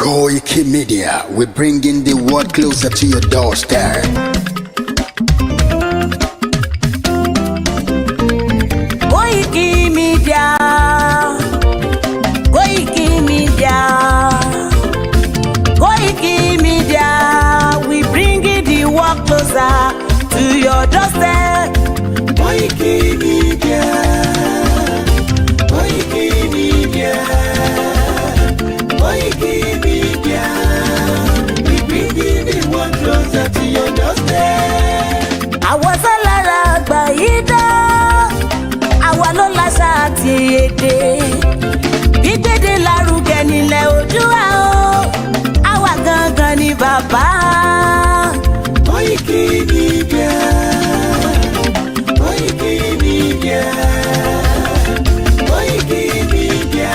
KOIKIMEDIA, we're bringing the world closer to your doorstep. KOIKIMEDIA, KOIKIMEDIA, KOIKIMEDIA, we bringing the world closer to your doorstep. KOIKIMEDIA, KOIKIMEDIA, KOIKIMEDIA, we bringing the world closer to your doorstep. Àwọn sọ́lára àgbà yìí dá, àwa ló láṣà àti èdè. Gbígbédè lárugẹ nílẹ̀ Oòduà o, àwa gangan ni bàbá. KOIKIMEDIA, KOIKIMEDIA, KOIKIMEDIA,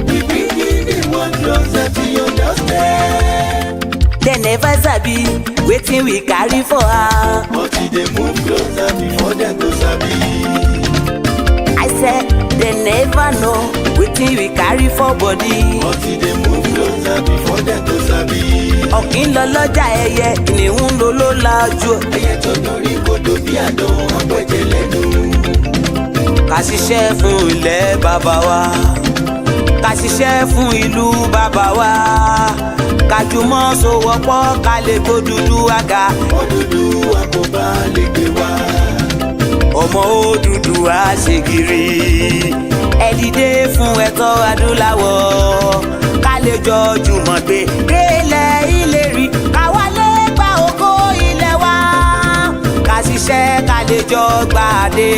we bringing the world closer to your doorstep. They never sabi wetin we carry for her. But they move closer before they go sabi. I said they never know wetin we carry for body. But they move closer before they go sabi. Ọ̀kín lọ lọ́jà ẹyẹ, kìnìún ló ló lajú. Ẹyẹ tó dorí kodò bí àdán ọgbẹ́jẹ lẹ́nu. Ká ṣiṣẹ́ fún ilẹ̀ bàbá wa, ká ṣiṣẹ́ fún ìlú bàbá wa, ká jùmọ̀ sowọ́pọ̀ ká lè gbó Odùduwà. Odùduwà kò bá lè gbé wá. Ọmọ Odùduwà ṣe gírí, ẹ dìde fún ẹ̀tọ́ adúláwọ̀, ká lè jọ jùmọ̀ gbé délẹ̀ ìlérí, ká wálé gba ògo ilẹ̀ wa, ká ṣiṣẹ́ ká lè jọ gbàdé,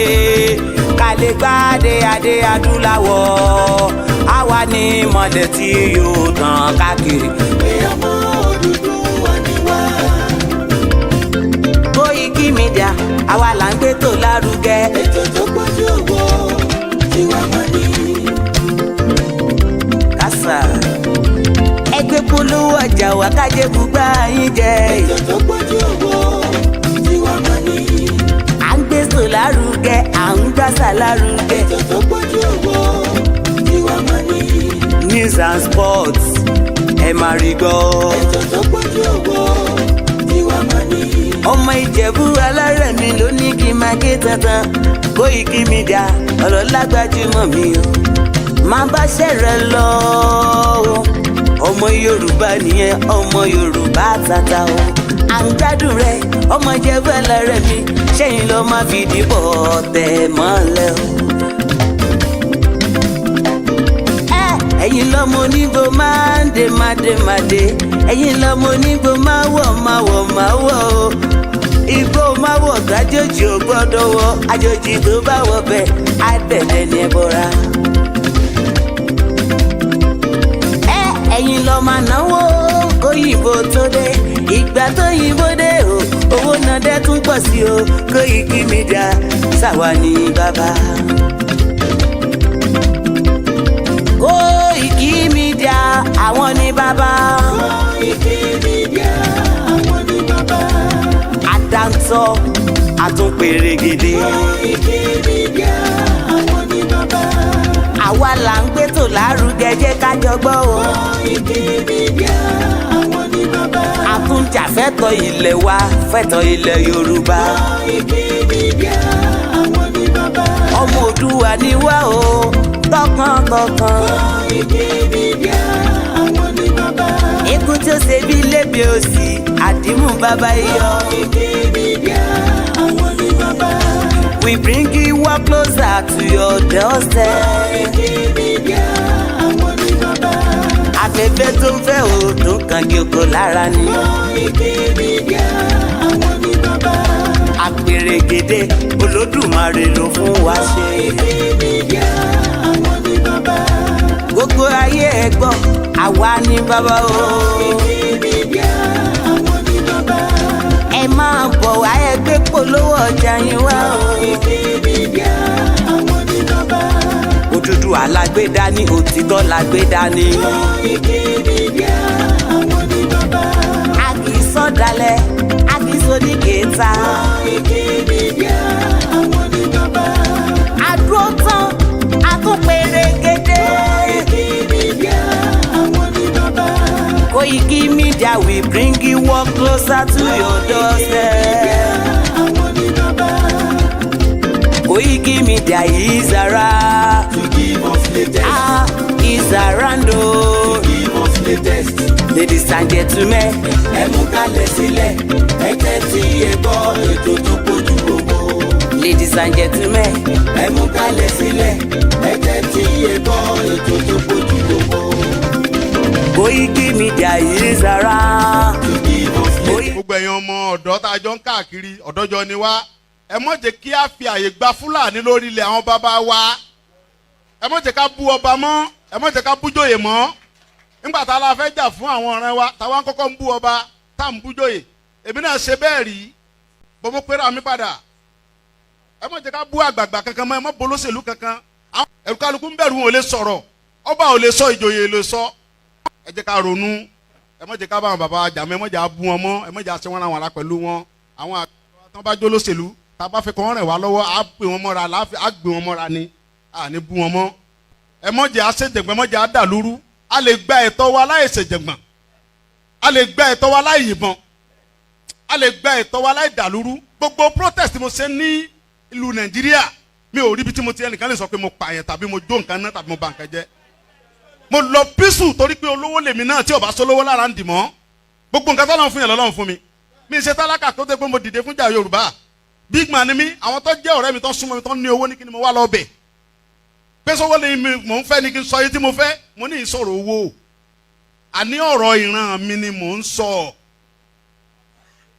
ká lè gbàdé adé adúláwọ̀, àwa ni mọ̀lẹ̀ tí yóò tàn káàkiri. Ọmọ Odùduwà ni wá. KOIKIMEDIA, àwa là ń gbé tó lárugẹ. Ètò tó pọ̀jù owó tiwa máa ní. Kásá ẹgbẹ́ polówó ọjà wà kájé bùgbà yín jẹ. Ètò tó pọ̀jù owó tiwa máa ní. À ń gbé tó lárugẹ, à ń gbàsà lárugẹ. Ètò tó pọ̀jù owó tiwa máa ní. News and sports ẹ máa rí gbọ́. Ètò tó pọ̀jù owó tiwa máa ní. Ọmọ Ìjẹ̀bú alárẹ̀mí ló ní kí n máa ké tantan. KOIKIMEDIA ọ̀rọ̀ lágbájúmọ̀ mi o, máa bá ṣẹ̀rẹ̀ lọ o. Ọmọ Yorùbá nìyẹn, ọmọ Yorùbá tata o. À ń gbádùn rẹ, ọmọ Ìjẹ̀bú alárẹ̀mí, ṣẹ́yìn ló máa fi dìbò tẹ̀ mọ́lẹ̀ o. Ẹ̀yin lọ́mọ onígbò máa ń dé mádémádé, ẹ̀yin lọ́mọ onígbò máa wọ̀ o. Igbó máa wọ̀ kájòjì ò gbọ́dọ̀ wọ̀, àjòjì tó bá wọ̀ bẹ́ẹ̀ á tẹ̀lé ní ẹbọra. Ẹ̀yin lọ máa náwó kóyìnbó tó dé, ìgbà tó yìnbó dé o, owó náà dẹ́ tún pọ̀ sí o. KOIKIMEDIA ṣàwa ní bàbá. KOIKIMEDIA àwọn ní bàbá. KOIKIMEDIA àwọn ní bàbá. Àdáńtọ́ àtúnpèrègèdè. KOIKIMEDIA àwọn ní bàbá. Àwa là ń gbé tó lárugẹ, jẹ́ ká jọ gbọ́ o. KOIKIMEDIA àwọn ní bàbá. Àtúnjàfẹ́tọ̀ ilẹ̀ wa, fẹ́tọ̀ ilẹ̀ Yorùbá. KOIKIMEDIA àwọn ní bàbá. Ọmọ Oòduà ni wá o, tọkàntọkàn. KOIKIMEDIA àwọn ní bàbá. Ikú tí ó ṣe bí lébi òsì, àdìmú bàbá yọ. KOIKIMEDIA àwọn ní bàbá. We bring you work closer to your doorstep. KOIKIMEDIA àwọn ní bàbá. Afẹ́fẹ́ tó ń fẹ́ o tó kàn kí oko lára ni. KOIKIMEDIA àwọn ní bàbá. Àpèrègèdè Olódùmarè ló fún wa ṣe. KOIKIMEDIA àwọn ní bàbá. Gbogbo ayé ẹ gbọ́, àwa ní bàbá o. KOIKIMEDIA àwọn ní bàbá. Ẹ máa bọ̀ wá ẹgbẹ́ polówó ọjà yín wá o. KOIKIMEDIA àwọn ní bàbá. Odùduwà lágbédá ní, òtítọ́ lágbédá ní. KOIKIMEDIA àwọn ní bàbá. A kì í sọ̀dálẹ̀, a kì í sọ ní kẹta. KOIKIMEDIA àwọn ní bàbá. Àdúró tán, a tún pèrègèdè. KOIKIMEDIA àwọn ní bàbá. bringing work closer to your doorstep. KOIKIMEDIA is around. To give us latest. Is around. To give us latest. Ladies and gentlemen, ẹ mú kalẹ̀ sílẹ̀, ẹ tẹ́tí ẹ gbọ́ ètò tó kojú owó. ladies and gentlemen, ẹ mú kalẹ̀ sílẹ̀, ẹ tẹ́tí ẹ gbọ́ ètò tó kojú owó. KOIKIMEDIA is around. To give us latest. Gbogbo ẹ̀yin ọmọ ọ̀dọ́ tá a jọ ń káàkiri ọ̀dọ́jọ́ ni wá, ẹ má jẹ́ kí a fi àyè gba Fúlàní lórí ilẹ̀ àwọn bàbá wa, ẹ má jẹ́ ká bú ọba mọ́, ẹ má jẹ́ ká bú jòyè mọ́. Nígbà tá a la fẹ́ jà fún àwọn ọ̀rẹ́ wa táwa ń kọ́kọ́ ń bú ọba tá à ń bú jòyè, èmi náà ṣe bẹ́ẹ̀ rí bọ́mọ pẹ́rẹ́ àmì padà. Ẹ má jẹ́ ká bú àgbààgbà kankan mọ́, ẹ má bolóṣèlú kankan. Ẹ̀rù kálukú ń bẹ̀rù wọn ò lè sọ̀rọ̀, ọba ò lè sọ, ìjòyè lè sọ. Ẹ jẹ́ ká ronú, ẹ má jẹ́ ká bá àwọn bàbá wa jà mọ́, ẹ má jẹ́ á bú wọn mọ́, ẹ má jẹ́ á ṣe wọ́n ra wọn ara pẹ̀lú wọn. Àwọn àgbà tó bá jó lóṣèlú tá a bá fẹ́ kọ́ wọn rẹ̀ wá lọ́wọ́ á gbé wọn mọ́ra, á gbé wọn mọ́ra ni, à ní bú wọn mọ́. Ẹ má jẹ́ á ṣèjẹ̀gbọ́n, ẹ má jẹ́ á dàlúrú. A lè gba ẹ̀tọ́ wa láì ṣèjẹ̀gbọ́n, a lè gba ẹ̀tọ́ wa láì yìnbọn, a lè gba ẹ̀tọ́ wa láì dàlúrú. Gbogbo protest mo ṣe ní ìlú Nàìjíríà, mi ò rí ibi tí mo ti ẹnìkan lè sọ pé mo pààyàn tàbí mo jó nǹkan náà tàbí mo bà nǹkan jẹ́. Mo lọ písù torí pé olówó lèmi náà tí ò bá sólówó lára ń dì mọ́. Gbogbo nǹkan tọ́lọ́run fún yàn lọ́lọ́run fún mi. Mi ṣe tálákà tó dé pé mo dìde fúnjà Yorùbá. Big man ni mí, àwọn tó jẹ́ ọ̀rẹ́ mi tó súnmọ́ mi tó ní owó ní kí ni mo wá lọ bẹ̀. Pé sọ́wọ́ lè mi mò ń fẹ́ ni kí n sọ yìí tí mo fẹ́, mo ní ìsọ̀rọ̀ owó. Àní ọ̀rọ̀ ìran mi ni mò ń sọ.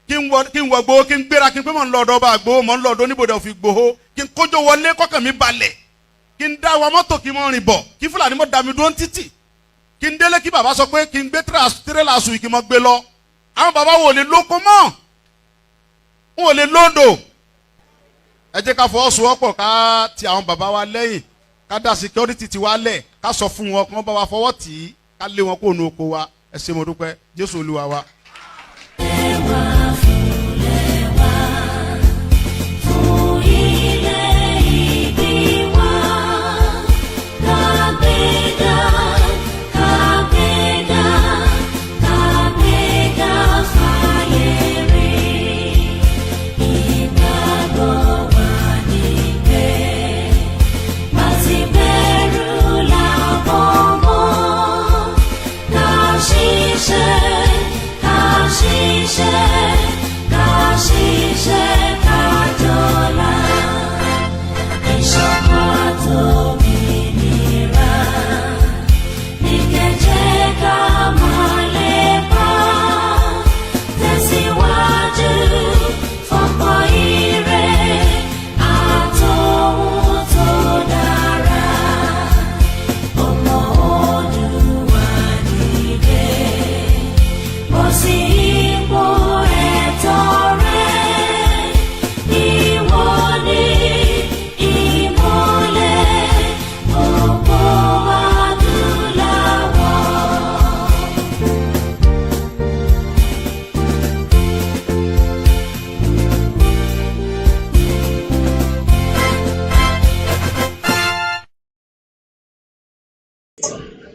Kí n wọ gbowó, kí n gbéra, kí n pé mò ń lọ ọ̀dọ̀ ọba àgbowó, mò ń lọ ọ̀dọ̀ oníbodè òfin gbowó, kí n kójó wọlé kọ́kàn mi balẹ̀, kí n dá wa mọ́tò kí n mọ́ rìn bọ̀, kí Fúlàní mọ́ da mi dúró títì, kí n délé kí bàbá sọ pé kí n gbé tírélà sùn kí n mọ́ gbé lọ. Àwọn bàbá wo lè lóko mọ́, wọn ò lè lóńdò. Ẹ jẹ́ ká fọwọ́sowọ́pọ̀ ká ti àwọn bàbá wa lẹ́yìn, ká dá security ti wá lẹ̀, ká sọ fún wọn kí wọ́n bá wa fọwọ́ tì í, ká lé wọn kó nu oko wa. Ẹ ṣé mo dúpẹ́, Jésù Olúwa wa.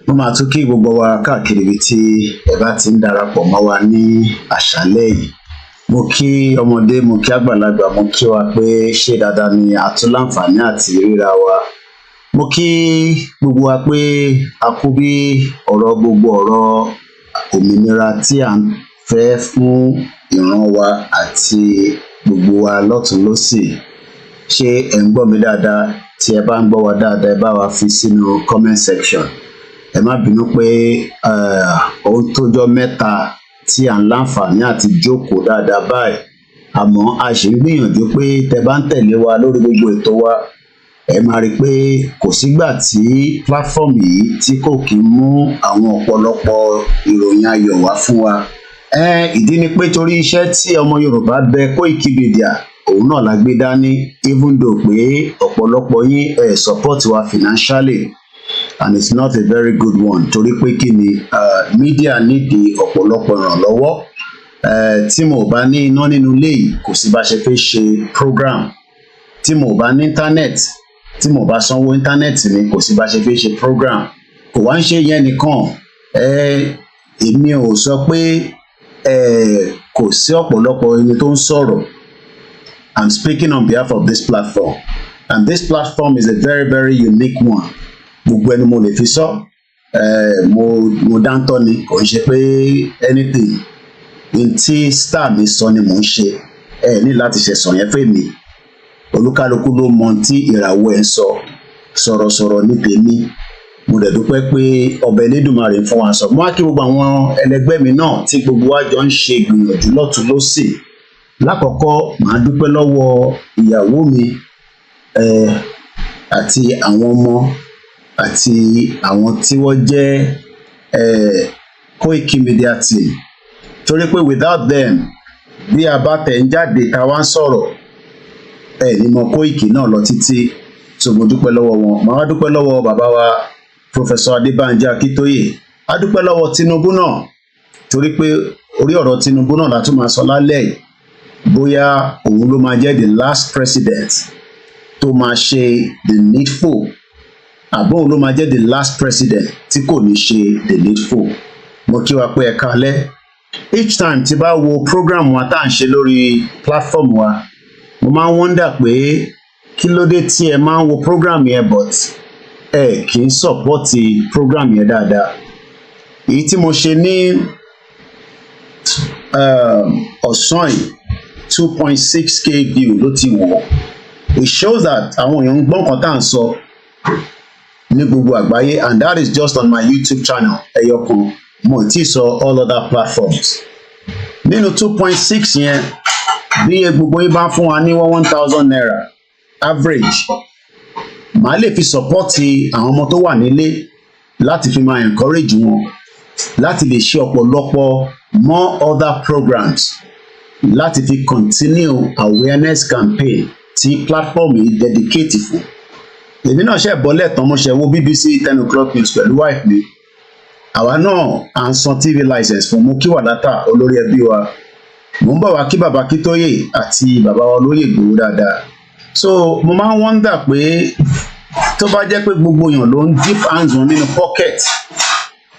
Mo máa tún kí gbogbo wa káàkiri ibi tí ẹ bá ti ń darapọ̀ mọ́ wa ní àṣálẹ́ yìí. Mo kí ọmọdé, mo kí àgbàlagbà, mo kí wa pé ṣé dáadáa ni a tún láǹfààní àti ríra wa. Mo kí gbogbo wa pé a kú bí gbogbo ọ̀rọ̀ òmìnira tí à ń fẹ́ fún ìran wa àti gbogbo wa lọ́tùn lósì. Ṣé ẹ ń gbọ́ mi dáadáa? Tí ẹ bá ń gbọ́ wa dáadáa, ẹ bá wa fi sínú comment section. Ẹ má bínú pé ohun tójọ́ mẹ́ta tí à ń láǹfààní àti jókòó dáadáa báyìí, àmọ́ a ṣì ń gbìyànjú pé tẹ bá ń tẹ̀lé wa lórí gbogbo ètò wa, ẹ máa rí i pé kò sígbà tí platform yìí tí kò kí ń mú àwọn ọ̀pọ̀lọpọ̀ ìròyìn ayọ̀ wá fún wa. Ìdí ni pé torí iṣẹ́ tí ọmọ Yorùbá bẹ KOIKIMEDIA òun náà la gbé dání, even though pé ọ̀pọ̀lọpọ̀ yín support wa financially, and it's not a very good one torí pé kí ni media nídìí ọ̀pọ̀lọpọ̀ ìrànlọ́wọ́. Tí mo bá ní iná nínú ilé yìí kò sí bá ṣe fẹ́ ṣe program, tí mo bá ní internet, tí mo bá sanwó internet ni kò sí bá ṣe fẹ́ ṣe program. Kò wá ń ṣe yẹn nìkan, èmi ò sọ pé kò sí ọ̀pọ̀lọpọ̀ ẹni tó ń sọ̀rọ̀. I'm speaking on behalf of this platform, and this platform is a very, very unique one. Gbogbo ẹni mo lè fi sọ, mo dáńtọ́ ni, kò ń ṣe pé anything n tí star mi sọ ni mò ń ṣe, ní láti ṣe sọ yẹn fẹ́ mi. Olúkálùkù ló mọ tí ìràwọ̀ ẹ̀ sọ, sọ̀rọ̀sọ̀rọ̀ ní tèmi. Mo dẹ̀ dúpẹ́ pé ọba Elédùmarè ń fún wa sọ. Mo wá kí gbogbo àwọn ẹlẹgbẹ́ mi náà tí gbogbo wa jọ ń ṣe ìgbìyànjú lọ́tùn lósì. Lákọ̀ọ́kọ́ màá dúpẹ́ lọ́wọ́ ìyàwó mi àti àwọn ọmọ àti àwọn tí wọ́n jẹ́ KOIKIMEDIA team. Torí pé without them, bí a bá tẹ̀ ń jáde ta wá ń sọ̀rọ̀, ní mọ Koiki náà lọ títí. So mo dúpẹ́ lọ́wọ́ wọn. Màá wá dúpẹ́ lọ́wọ́ bàbá wa Professor Adébánjí Akíntóyè. A dúpẹ́ lọ́wọ́ Tinubu náà, torí pé orí ọ̀rọ̀ Tinubu náà la tún máa sọ lálẹ́ yìí. Bóyá òun ló máa jẹ́ the last president tó máa ṣe the needful, àbọ̀ òun ló máa jẹ́ the last president tí kò ní ṣe the needful. Mo kí wa pé ẹ káalẹ́. Each time tí bá wo program wa tá à ń ṣe lórí platform wa, mo máa ń wonder pé kí ló dé tí ẹ máa ń wo program yẹn but ẹ kì í support program yẹn dáadáa. Èyí tí mo ṣe ní ọ̀sán yìí 2.6k view ló ti wọ̀. It shows that àwọn èèyàn ń gbọ́ nǹkan tá à ń sọ ní gbogbo àgbáyé, and that is just on my YouTube channel ẹyọkan. Mo ti sọ all other platforms. Nínú 2.6 yẹn, bí gbogbo yín bá fún wa ní 1,000 naira average, màá lè fi support àwọn ọmọ tó wà nílé láti fi máa encourage wọn láti lè ṣe ọ̀pọ̀lọpọ̀ more other programs láti fi continue awareness campaign tí platform yìí dedicate fún. Èmi náà ṣe bọ́lẹ̀ tán mo ṣe wo BBC 10 o'clock news pẹ̀lú wife mi. Àwa náà à ń san TV license fún Mo kí Wàdátà olórí ẹbí wa. Mo ń bọ̀ wá kí bàbá Akíntóyè àti bàbá wa olóyè Ìgbòho dáadáa. So mo máa ń wonder pé tó bá jẹ́ pé gbogbo èèyàn ló ń dip hands wọn nínú pocket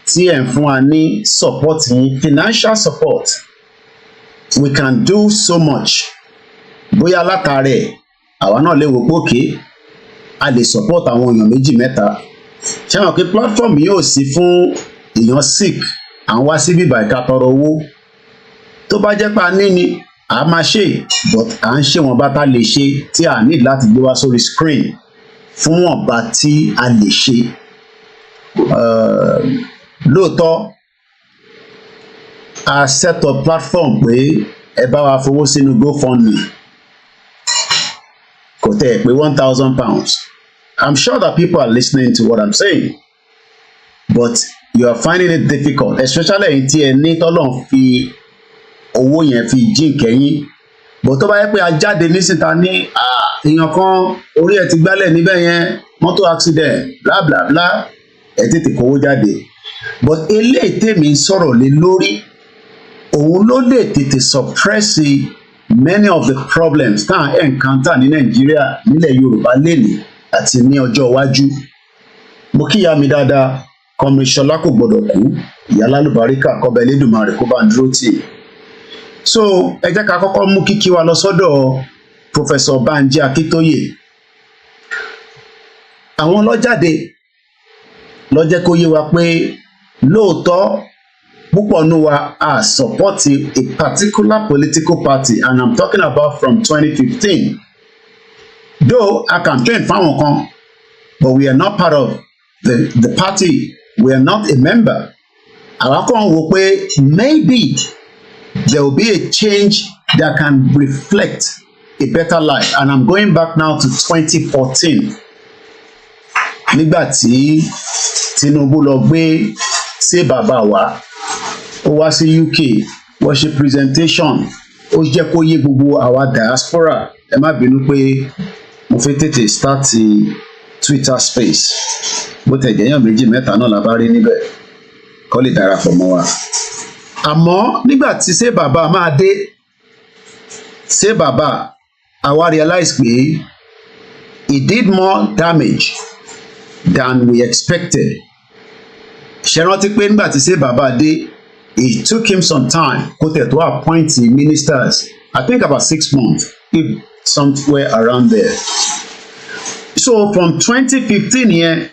tí ẹ̀ ń fún wa ní support yín, financial support, we can do so much. Bóyá látàrẹ̀ àwa náà lè wò pé òkè a lè support àwọn èèyàn méjì mẹ́ta. Ṣé àwọn pé platform yóò sí fún èèyàn sick à ń wá sí bíbá ìka tọrọ owó? Tó bá jẹ́ pé a ní ni a máa ṣe, but à ń ṣe wọn bá tá lè ṣe tí a need láti gbé wá sórí screen fún wọn bá tí a lè ṣe. Lóòótọ́ a set up platform pé ẹ bá wa fowó sínú GoFundMe, kò tẹ̀ pé £1,000. I'm sure that people are listening to what I'm saying, but you are finding it difficult, especially ẹ̀yin tí ẹ ní tọ́lọ̀ fi owó yẹn fi jí kẹ́yìn. But tó bá yẹ pé a jáde nísìta ní èèyàn kan orí ẹ̀ ti gbálẹ̀ níbẹ̀ yẹn, mọ́tò accident bla bla bla, ẹ tètè kówó jáde. But eléyìí tèmi ń sọ̀rọ̀ lé lórí, òun ló lè tètè suppress many of the problems tá à ń encounter ní Nàìjíríà, nílẹ̀ Yorùbá lénìí àti ní ọjọ́ iwájú. Mo kíyà mi dáadáa, Kọ́míṣọlá kò gbọdọ̀ kú, ìyá lálùbáríkà kọ́ba Elédùmarè kó bá ń dúró tì. So ẹ jẹ́ ká kọ́kọ́ mú kíkí wa lọ sọ́dọ̀ Professor Banji Akíntóyè. Àwọn lọ́jáde ló jẹ́ kó yé wa pé lóòótọ́ púpọ̀ nínú wa are supporting a particular political party, and I'm talking about from 2015. Though I campaign fáwọn kan, but we are not part of the party. We are not a member. Àwa kàn wò pé maybe there will be a change that can reflect a better life, and I'm going back now to 2014. Nígbà tí Tinubu lọ gbé ṣé bàbá wa, ó wá sí UK, wọ́n ṣe presentation, ó jẹ́ kó yé gbogbo àwa diaspora. Ẹ má bínú pé mo fẹ́ tètè start Twitter space, bó tẹ̀ jẹ́yàn méjì mẹ́ta náà la bá rí níbẹ̀ kó lè darapọ̀ mọ́ wa. Àmọ́ nígbà tí ṣé bàbá máa dé, ṣé bàbá àwa realize pé it did more damage than we expected. Ṣé rántí pé nígbà tí ṣé bàbá dé, It took him some time to appoint ministers. I think about 6 months, if somewhere around there. So from 2015 here,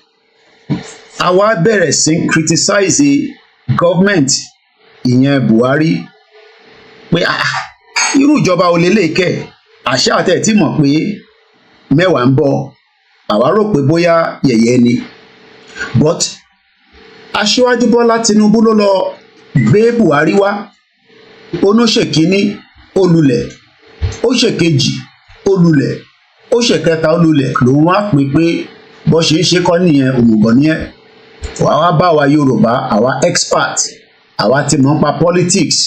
àwa bẹ̀rẹ̀ sí criticize the government ìyẹn Buhari pé irú ìjọba ò lélẹ̀ kẹ̀ àṣà àtẹ̀ tí mọ̀ pé mẹ́wàá ń bọ̀ àwa rò pé bóyá yẹ̀yẹ́ ni but Aṣíwájú Bọ́lá Tinubu ló lọ gbé Buhari wá oníṣèkíní ó lulẹ̀ ó ṣèkejì ó lulẹ̀ ó ṣèkẹta ó lulẹ̀ lòun wá pé bó ṣe ń ṣe kọ́ nìyẹn òmùgọ̀ nìyẹn àwa bá wa Yorùbá àwa expert àwa ti mọ̀ nípa politics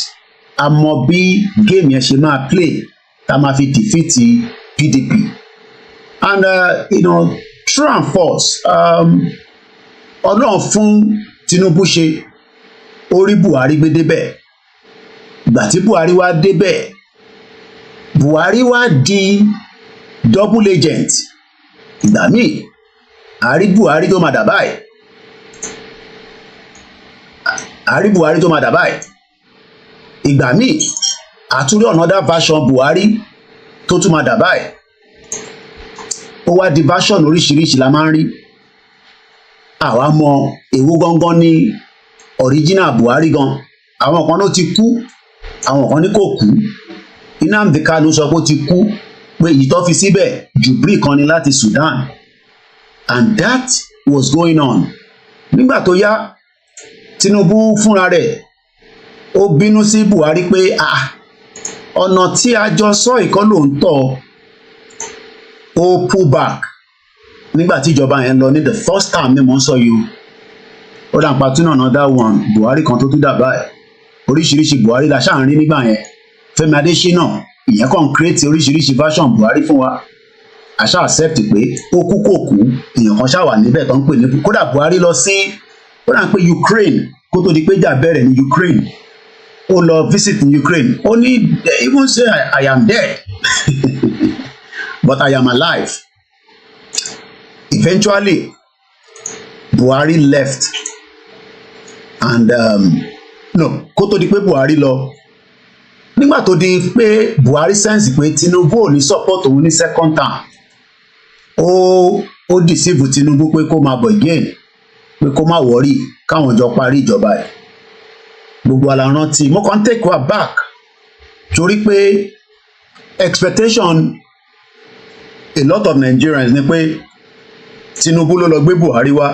a mọ bí game yẹn ṣe máa play tá máa fi defeat PDP and true and false Ọlọ́run fún Tinubu ṣe orí Buhari gbé débẹ̀ ìgbà tí Buhari wá débẹ̀ Buhari wá di double agent ìgbà míì àrí Buhari tó máa dà báyìí ìgbà míì àtúndì another version Buhari tó tún máa dà báyìí ó wá di version oríṣiríṣi la máa ń rí àwa mọ èwo gangan ní original Buhari gan àwọn kan ló ti kú àwọn kan ní kò kú Nnamdi Kanu sọ pé ó ti kú pé èyí tó fi síbẹ̀ Jubril kan ni láti Sudan and that was going on nígbà tó yá Tinubu fúnra rẹ̀ ó bínú sí Buhari pé ọ̀nà tí a jọ sọ ìkọ́ ló ń tọ̀ ó pull back nígbà tí ìjọba yẹn lọ ní the first time ni mo ń sọ yìí ó dà ń pa tún another one Buhari kan tó tún dà báyìí oríṣiríṣi Buhari la ṣáà ń rí nígbà yẹn Fẹ́mi Adésínà ìyẹn kàn create oríṣiríṣi version Buhari fún wa àṣà accept pé ó kú kò kú èèyàn kan ṣáà wà níbẹ̀ tó ń pè ní kódà Buhari lọ sí ó dà ń pé Ukraine kó tó di pé jà bẹ̀rẹ̀ ní Ukraine ó lọ visit ní Ukraine ó ní even say I am dead but I am alive. Eventually Buhari left and no kó tó di pé Buhari lọ nígbà tó di pé Buhari sense pé Tinubu ò ní support òun ní second term ó deceive Tinubu pé kó máa bọ̀ again pé kó má worry káwọn jọ parí ìjọba ẹ̀ gbogbo ala rántí mo kàn take wa back torí pé expectation a lot of Nigerians ni pé Tinubu ló lọ gbé Buhari wá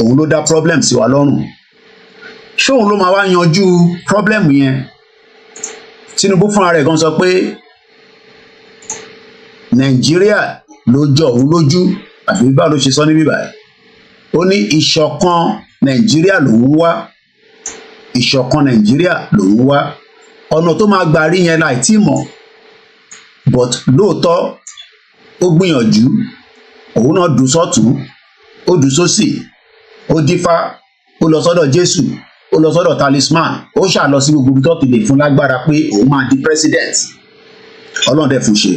òun ló dá problem sí wa lọ́rùn ṣé òun ló máa wá yanjú problem yẹn Tinubu fúnra rẹ̀ gan sọ pé Nàìjíríà ló jọ òun lójú àfi báwo ló ṣe sọ níbí báyìí ó ní ìṣọ̀kan Nàìjíríà lòun wá ìṣọ̀kan Nàìjíríà lòun wá ọ̀nà tó máa gbà rí yẹn láì tí mọ̀ but lóòótọ́ ó gbìyànjú òun náà dùn sọ́tún ó dùn sósì ó dífá ó lọ sọ́dọ̀ Jésù ó lọ sọ́dọ̀ talisman ó ṣà lọ sí gbogbo tó ti lè fún lágbára pé òun máa di president Ọlọ́run dẹ̀ fún ṣe.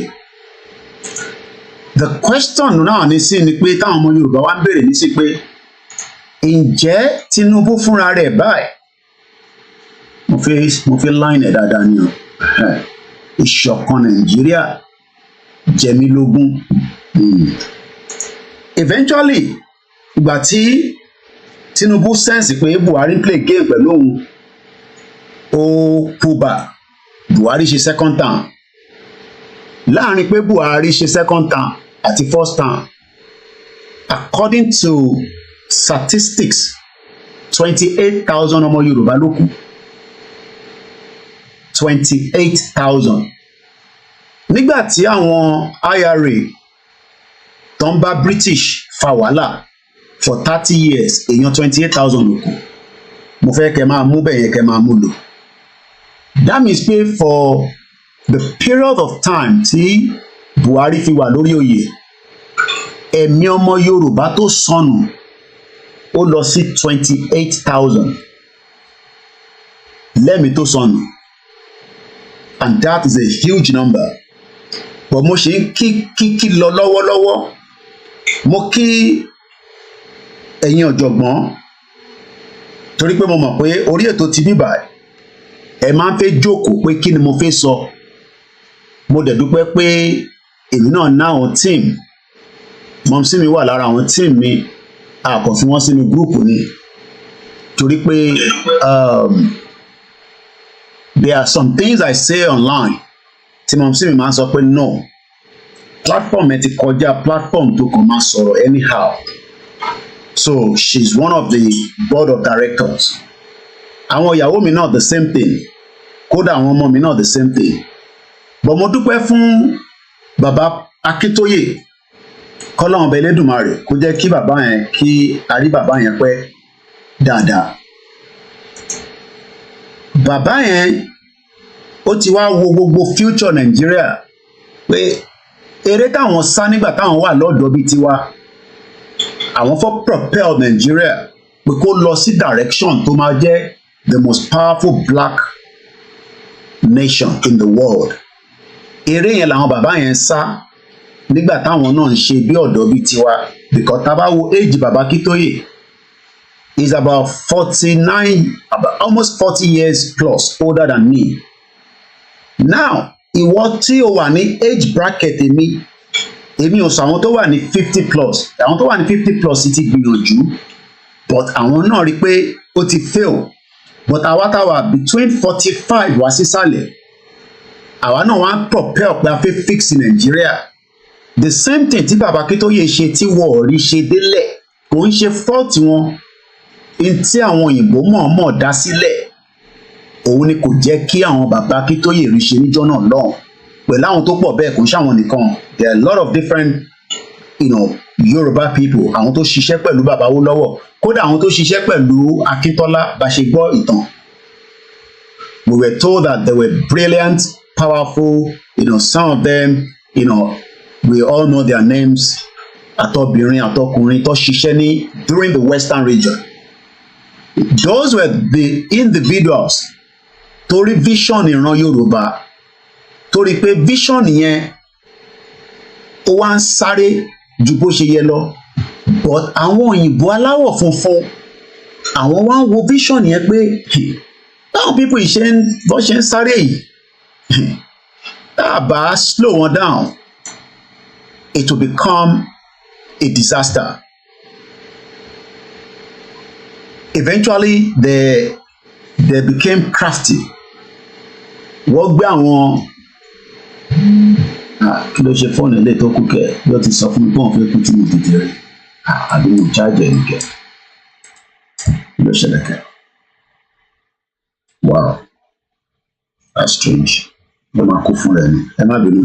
The question náà ní sí ni pé táwọn ọmọ Yorùbá wá ń béèrè ní sí pé ǹjẹ́ Tinubu fúnra rẹ̀ báyìí mo fi line ẹ̀ dáadáa ni o ìṣọ̀kan Nàìjíríà jẹmí lógún eventually ìgbà tí Tinubu sense pé Buhari play game pẹ̀lú òun ó pull back Buhari ṣe second term láàrin pé Buhari ṣe second term àti first term according to statistics 28,000 ọmọ Yorùbá ló kú 28,000 nígbà tí àwọn IRA tó ń bá British fa wàhálà for 30 years èèyàn 28,000 ló kù mo fẹ́ kẹ́ máa mú bẹ́ẹ̀ yẹn kẹ́ máa mú lò that means pé for the period of time tí Buhari fi wà lórí oyè ẹ̀mí ọmọ Yorùbá tó sọnù ó lọ sí 28,000 lẹ́mìí tó sọnù and that is a huge number but mo ṣe ń kí lọ lọ́wọ́lọ́wọ́ mo kí ẹ̀yin ọ̀jọ̀gbọ́n torí pé mo mọ̀ pé orí ètò ti bíbà ẹ máa ń fẹ́ jókòó pé kí ni mo fẹ́ sọ mo dẹ̀ dúpẹ́ pé èmi náà ná àwọn team mọ̀mísí mi wà lára àwọn team mi àkàn fi wọ́n sínú gúrùpù ni torí pé there are some things I say online tí mọ̀mísí mi máa ń sọ pé no platform ẹ ti kọjá platform tó kàn máa sọ̀rọ̀ anyhow so she's one of the board of directors àwọn ìyàwó mi náà the same thing kódà àwọn ọmọ mi náà the same thing but mo dúpẹ́ fún bàbá Akíntóyè kọ́lọ́run ọba Elédùmarè kó jẹ́ kí bàbá yẹn kí a rí bàbá yẹn pẹ́ dáadáa bàbá yẹn ó ti wá wo gbogbo future Nàìjíríà pé eré táwọn sá nígbà táwọn wà lọ́dọ̀ bíi tiwa àwọn fọ́ propel Nàìjíríà pé kó lọ sí direction tó máa jẹ́ the most powerful black nation in the world eré yẹn làwọn bàbá yẹn sá nígbà táwọn náà ń ṣe bí ọ̀dọ́ bíi tiwa because tá a bá wo age bàbá Akíntóyè is about 49 almost 40 years plus older than me now ìwọ tí o wà ní age bracket èmi ò sọ àwọn tó wà ní 50 plus àwọn tó wà ní 50 plus ti gbìyànjú but àwọn náà rí i pé ó ti fail but àwa táwa between 45 wá sísàlẹ̀ àwa náà wá ń propel pé a fẹ́ fix Nàìjíríà the same thing tí bàbá Akíntóyè ṣe tí wọ́n ò rí ṣe délẹ̀ kò ń ṣe fault wọn in tí àwọn òyìnbó mọ̀ọ́mọ̀ dá sílẹ̀ òun ni kò jẹ́ kí àwọn bàbá Akíntóyè rí ṣe níjọ́ náà lọ́hùn pẹ̀lú àwọn tó pọ̀ bẹ́ẹ̀ kò ń ṣàwọn nìkan there are a lot of different Yoruba people àwọn tó ṣiṣẹ́ pẹ̀lú bàbá Awólọ́wọ̀ kódà àwọn tó ṣiṣẹ́ pẹ̀lú Akíntọ́lá bá ṣe gbọ́ ìtàn we were told that they were brilliant powerful some of them we all know their names àtọbìnrin àtọkùnrin tó ṣiṣẹ́ ní during the Western region those were the individuals torí vision ìran Yorùbá torí pé vision yẹn ó wá ń sáré ju bó ṣe yẹ lọ but àwọn òyìnbó aláwọ̀ funfun àwọn wá ń wo vision yẹn pé báwọn people bó ṣe ń sáré yìí tá a bá slow wọn down it will become a disaster. Eventually they became crafty. Wọ́n gbé àwọn kí ló ṣe fóònù ilé tó kú kẹ ló ti sọ fún mi pé òun fẹ́ kú tí mo tètè rẹ̀ àdéhùn chájẹ nìkẹ ló ṣẹlẹ̀ kẹ. Wow, that's strange. Ló máa kú fún rẹ ni ẹ má bínú.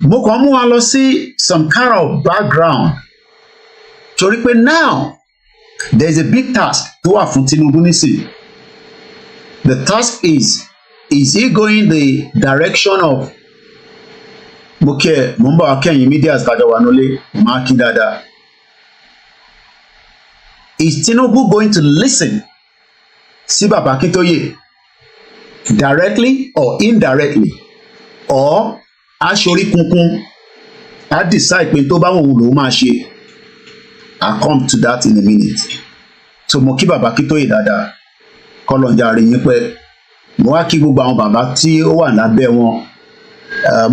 Mo kàn mú wa lọ sí some kind of background torí pé now there is a big task tó wà fún Tinubu nísìnyí. The task is he going the direction of mo ń bá wa kẹ́yìn media kájọ wà nílé máa kí dáadáa. Is Tinubu going to listen sí bàbá Akíntóyè directly or indirectly or aṣorí kunkun á decide pé tó bá wọn lòun máa ṣe? I'll come to that in a minute. So mo kí bàbá Akíntóyè dáadáa kọlọ̀njà rẹ̀ yín pẹ́ mo wá kí gbogbo àwọn bàbá tí ó wà lábẹ́ wọn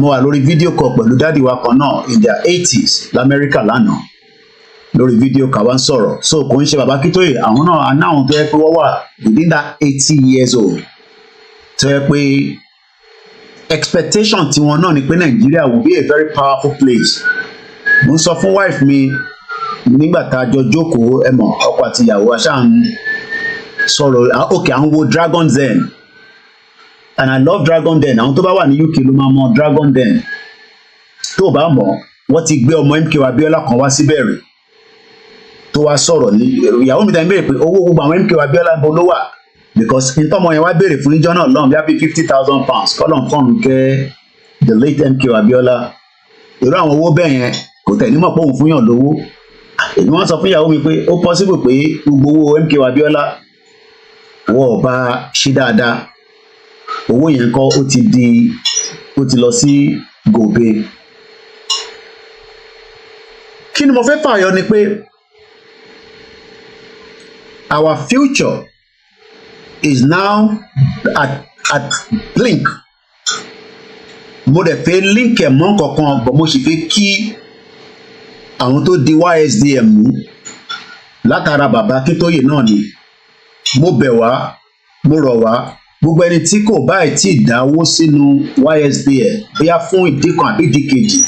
mo wà lórí fídíò kan pẹ̀lú dádì wa kan náà in their 80s lamẹ́ríkà lánàá lórí fídíò kan wá ń sọ̀rọ̀ so kò ń ṣe bàbá Akíntóyè àwọn náà anáwọn tó yẹ pé wọ́n wà within that 80 years old tó yẹ pé expectation tiwọn náà ni pé Nàìjíríà will be a very powerful place. Mo ń sọ fún wife mi nígbà tá a jọ jókòó ọkọ àti ìyàwó aṣáà ń sọ̀rọ̀ okay à ń wo Dragon Den and I love Dragon Den àwọn tó bá wà ní UK ló máa mọ Dragon Den tó bá mọ̀ wọ́n ti gbé ọmọ MKO Abiola kan wá síbẹ̀ rẹ̀ tó wá sọ̀rọ̀ ní ìyàwó mi dá béèrè pé owó gbogbo àwọn MKO Abiola bó ló wà because ntọ́mọ yẹn wá béèrè fún níjọ́ náà lọ́n bí £50,000 kọ́lọ́n fọ́ọ̀nù kẹ́ the late MKO Abiola irú àwọn owó bẹ́ẹ̀ yẹn kò tẹ̀ nímọ̀ pé òun fún yàn lówó èmi wọ́n sọ fún ìyàwó mi pé ó possible pé gbogbo owó MKO Abiola wọ́n ò bá ṣí dáadáa owó yẹn kọ́ ó ti lọ sí gòbè. Kí ni mo fẹ́ fààyọ ni pé our future is now at blink. Mo dẹ̀ fẹ́ link ẹ̀ mọ́ kankan but mo sì fẹ́ kí àwọn tó di YSDM mú látara bàbá Akíntóyè náà ni. Mo bẹ̀ wá, mo rọ̀ wá, gbogbo ẹni tí kò báyìí tí dáwó sínú YSDM bóyá fún ìdí kan àbí ìdí kejì,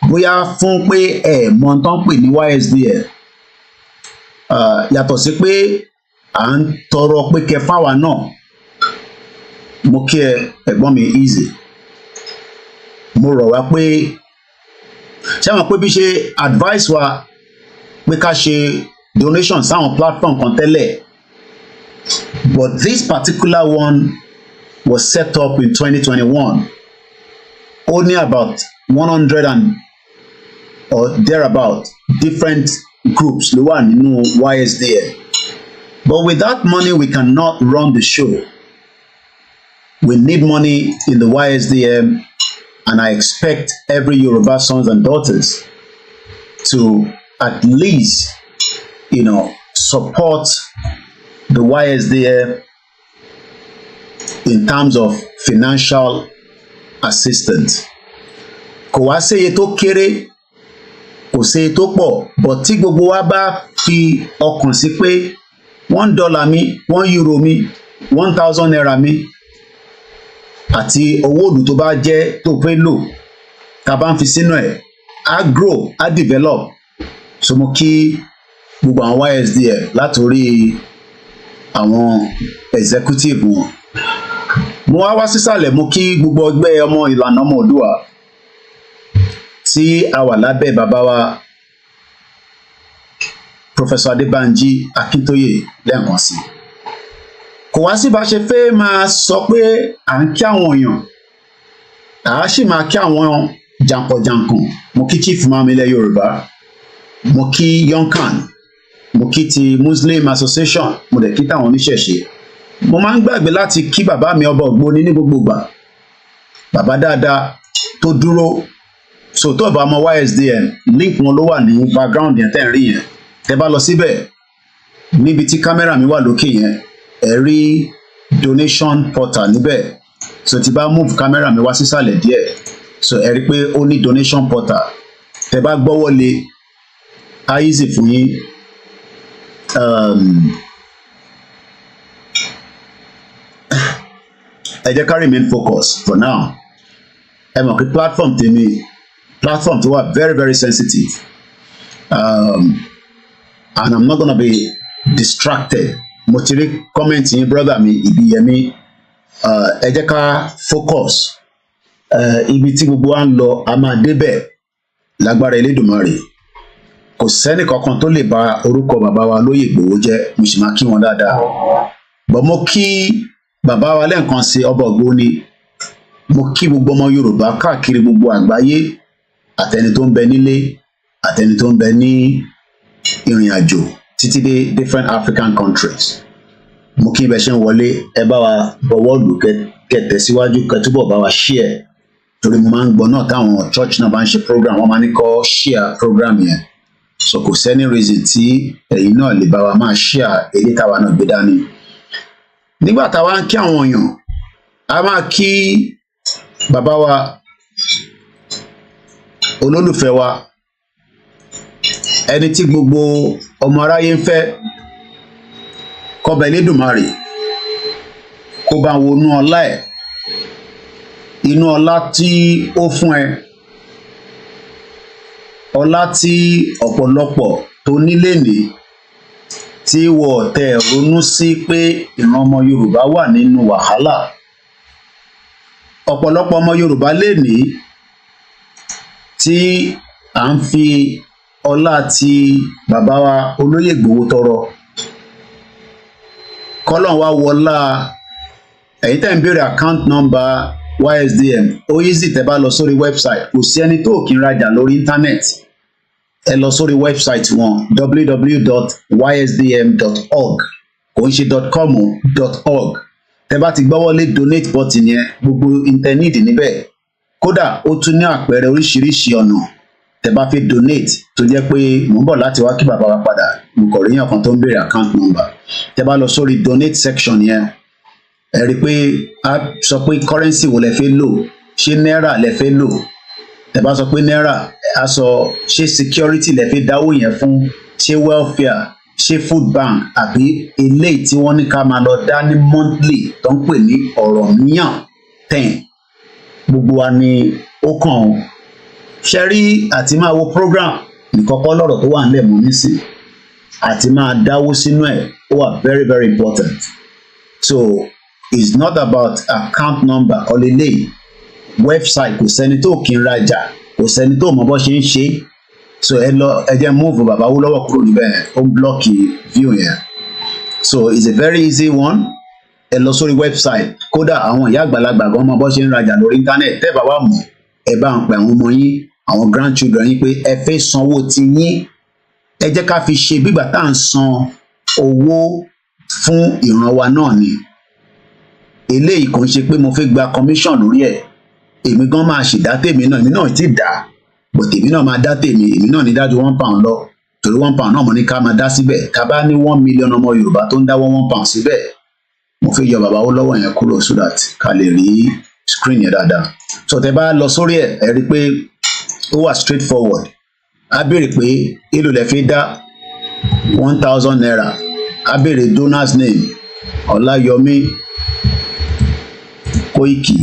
bóyá fún pé mọ̀ tán pè ní YSDM, yàtọ̀ sí pé à ń tọrọ pé kẹ́ fáwa náà, mo kí ẹ̀gbọ́n mi Easy, mo rọ̀ wá pé ṣé àwọn pé bí ṣe advice wa pé ká ṣe donation sáwọn platform kan tẹ́lẹ̀, but this particular one was set up in 2021. Only about 100 and or thereabout different groups ló wà nínú YSDM. But with that money, we cannot run the show. We need money in the YSDM, and I expect every Yoruba sons and daughters to at least, support the YSDM in terms of financial assistance. Kò wá séye tó kéré, kò séye tó pọ̀, but tí gbogbo wa bá fi ọkàn sí pé $1 mi, €1 mi, 1,000 naira mi, àti owó òdù tó bá jẹ́ tó fẹ́ lò, tá bá ń fi sínú ẹ̀, á grow, á develop. So mo kí gbogbo àwọn YSDM látòrí àwọn executive wọn. Mo wá sísàlẹ̀, mo kí gbogbo ẹgbẹ́ ọmọ ìlànà ọmọ Oòduà tí a wà lábẹ́ bàbá wa Professor Adébánjí Akíntóyè lẹ́ẹ̀kan sí. Kò wá sí bá ṣe fẹ́ máa sọ pé à ń kí àwọn èèyàn, à á sì máa kí àwọn jàǹkànjàǹkàn. Mo kí Chief Imam ilẹ̀ Yorùbá, mo kí Yonkan, mo kí ti Muslim Association, mo dẹ̀ kí táwọn oníṣẹ̀ṣe. Mo máa ń gbàgbé láti kí bàbá mi ọba Ògbóni ní gbogbo ìgbà, bàbá dáadáa tó dúró. So tó bá mọ YSDM, link wọn ló wà ní background yẹn tẹ́ ń rí yẹn. Tẹ́ bá lọ síbẹ̀, níbi tí kámẹ́rà mi wà lókè yẹn, ẹ rí donation portal níbẹ̀. So tí bá move kámẹ́rà mi wá sísàlẹ̀ díẹ̀, so ẹ rí pé ó ní donation portal. Tẹ́ bá gbọ́wọ́ lé, á easy fún yín. Ẹ jẹ́ ká remain focused for now. Ẹ mọ̀ pé platform tó wà very very sensitive, and I'm not gonna be distracted. Mo ti rí comment yín brother mi Ibiyemi. Ẹ jẹ́ ká focus. Ibi tí gbogbo wa ń lọ, a máa débẹ̀ lágbára Elédùmarè. Kò sẹ́ni kankan tó lè bà orúkọ bàbá wa Lóyè Ìgbòho jẹ́, mo sì máa kí wọn dáadáa. But mo kí bàbá wa lẹ́ẹ̀kan sí ọba Ògbóni, mo kí gbogbo ọmọ Yorùbá káàkiri gbogbo àgbáyé, àtẹni tó ń bẹ nílé, àtẹni tó ń bẹ ní ìrìn àjò títí dé different African countries. Mo kí ibẹ̀ ṣe ń wọlé, ẹ bá wa bọ̀wọ́ lù kẹtẹ̀ síwájú, kẹtúbọ̀ bá wa share, torí mo máa ń gbọ́ náà táwọn church náà bá ń ṣe program, wọ́n máa ní kọ́ share program yẹn. So kò sẹ́ni reason tí ẹ̀yin náà lè bá wa máa share èyí táwa náà gbé dání. Nígbà táwa ń kí àwọn èèyàn, a máa kí bàbá wa olólùfẹ́ wa, ẹni tí gbogbo ọmọ aráyé ń fẹ́, kọ́ba Elédùmarè kó bá wọnú ọlá ẹ̀, inú ọlá tí ó fún ẹ, ọlá tí ọ̀pọ̀lọpọ̀ tó nílé ní, tí wọ́n tẹ̀ ronú sí pé ìran ọmọ Yorùbá wà nínú wàhálà. Ọ̀pọ̀lọpọ̀ ọmọ Yorùbá lè ní tí à ń fi ọlá tí bàbá wa Olóyè Ìgbòho tọrọ. Kọ́lọ́n wá wọlá ẹ̀yin tẹ́ ń béèrè account number YSDM, ó easy tẹ́ bá lọ sórí website. Kò sí ẹni tó kí ń rajà lórí internet. Ẹ lọ sórí website wọn www.ysdm.org, kò ń ṣe .com o, .org. Tẹ́ bá ti gbọ́wọ́lé donate button yẹn, gbogbo internet níbẹ̀. Kódà ó tún ní àpẹẹrẹ oríṣiríṣi ọ̀nà tẹ́ bá fi donate, tó jẹ́ pé mò ń bọ̀ láti wá kí bàbá wa padà, mo kọ̀ ríyàn kan tó ń béèrè account number. Tẹ́ bá lọ sórí donate section yẹn, ẹ rí i pé a sọ pé currency wo lẹ fẹ́ lò, ṣé náírà lẹ fẹ́ lò, tẹ́ bá sọ pé náírà a sọ ṣé security lẹ fẹ́ dáwó yẹn fún, ṣé welfare, ṣé food bank, àbí eléyìí tí wọ́n ní ká máa lọ dá ní monthly tó ń pè ní Ọ̀rànmíyàn 10. Gbogbo wa ni ó kàn ó. Ṣe rí àti máa wo program nìkan kọ́ lọ́rọ̀ tó wà nílẹ̀ mọ́ nísìn, àti máa dáwó sínú ẹ̀ ó wà very very important. So it's not about account number ọ̀lẹ́lẹ̀ website, kò sẹ́ni tó kí ń rajà, kò sẹ́ni tó mọ bó ṣe ń ṣe. So ẹ jẹ́ move bàbá Awólọ́wọ̀ kúrò níbẹ̀, ó blọ́ọ̀kì view yẹn. So it's a very easy one. Ẹ lọ sórí website, kódà àwọn ìyá àgbàlagbà gan mọ bó ṣe ń rajà lórí internet. Tẹ́ bá wà mọ̀ ẹ bá ń pè àwọn ọmọ yín, àwọn grandchildren yín pé ẹ fẹ́ sanwó ti yín, ẹ jẹ́ ká fi ṣe bígbà tá à ń san owó fún ìran wa náà ni. Eléyìí kò ń ṣe pé mo fẹ́ gba commission lórí ẹ̀, èmi gan máa ṣèdá tèmi náà, èmi náà ti dà, but èmi náà máa dá tèmi, èmi náà ní dájú £1 lọ, torí £1 náà mo ní ká máa dá síbẹ̀. Ká bá ní 1 million ọmọ Yorùbá tó ń dáwọ́ £1 síbẹ̀, mo fẹ́ yọ bàbá Awólọ́wọ̀ yẹn kúrò so that ká lè rí screen yẹn dáadáa. So tẹ́ bá lọ sórí ẹ̀ ẹ rí i pé ó wà straight forward. A béèrè pé èló lẹ fi dá 1000 naira, a béèrè donors name Ọláyọmí Koiki,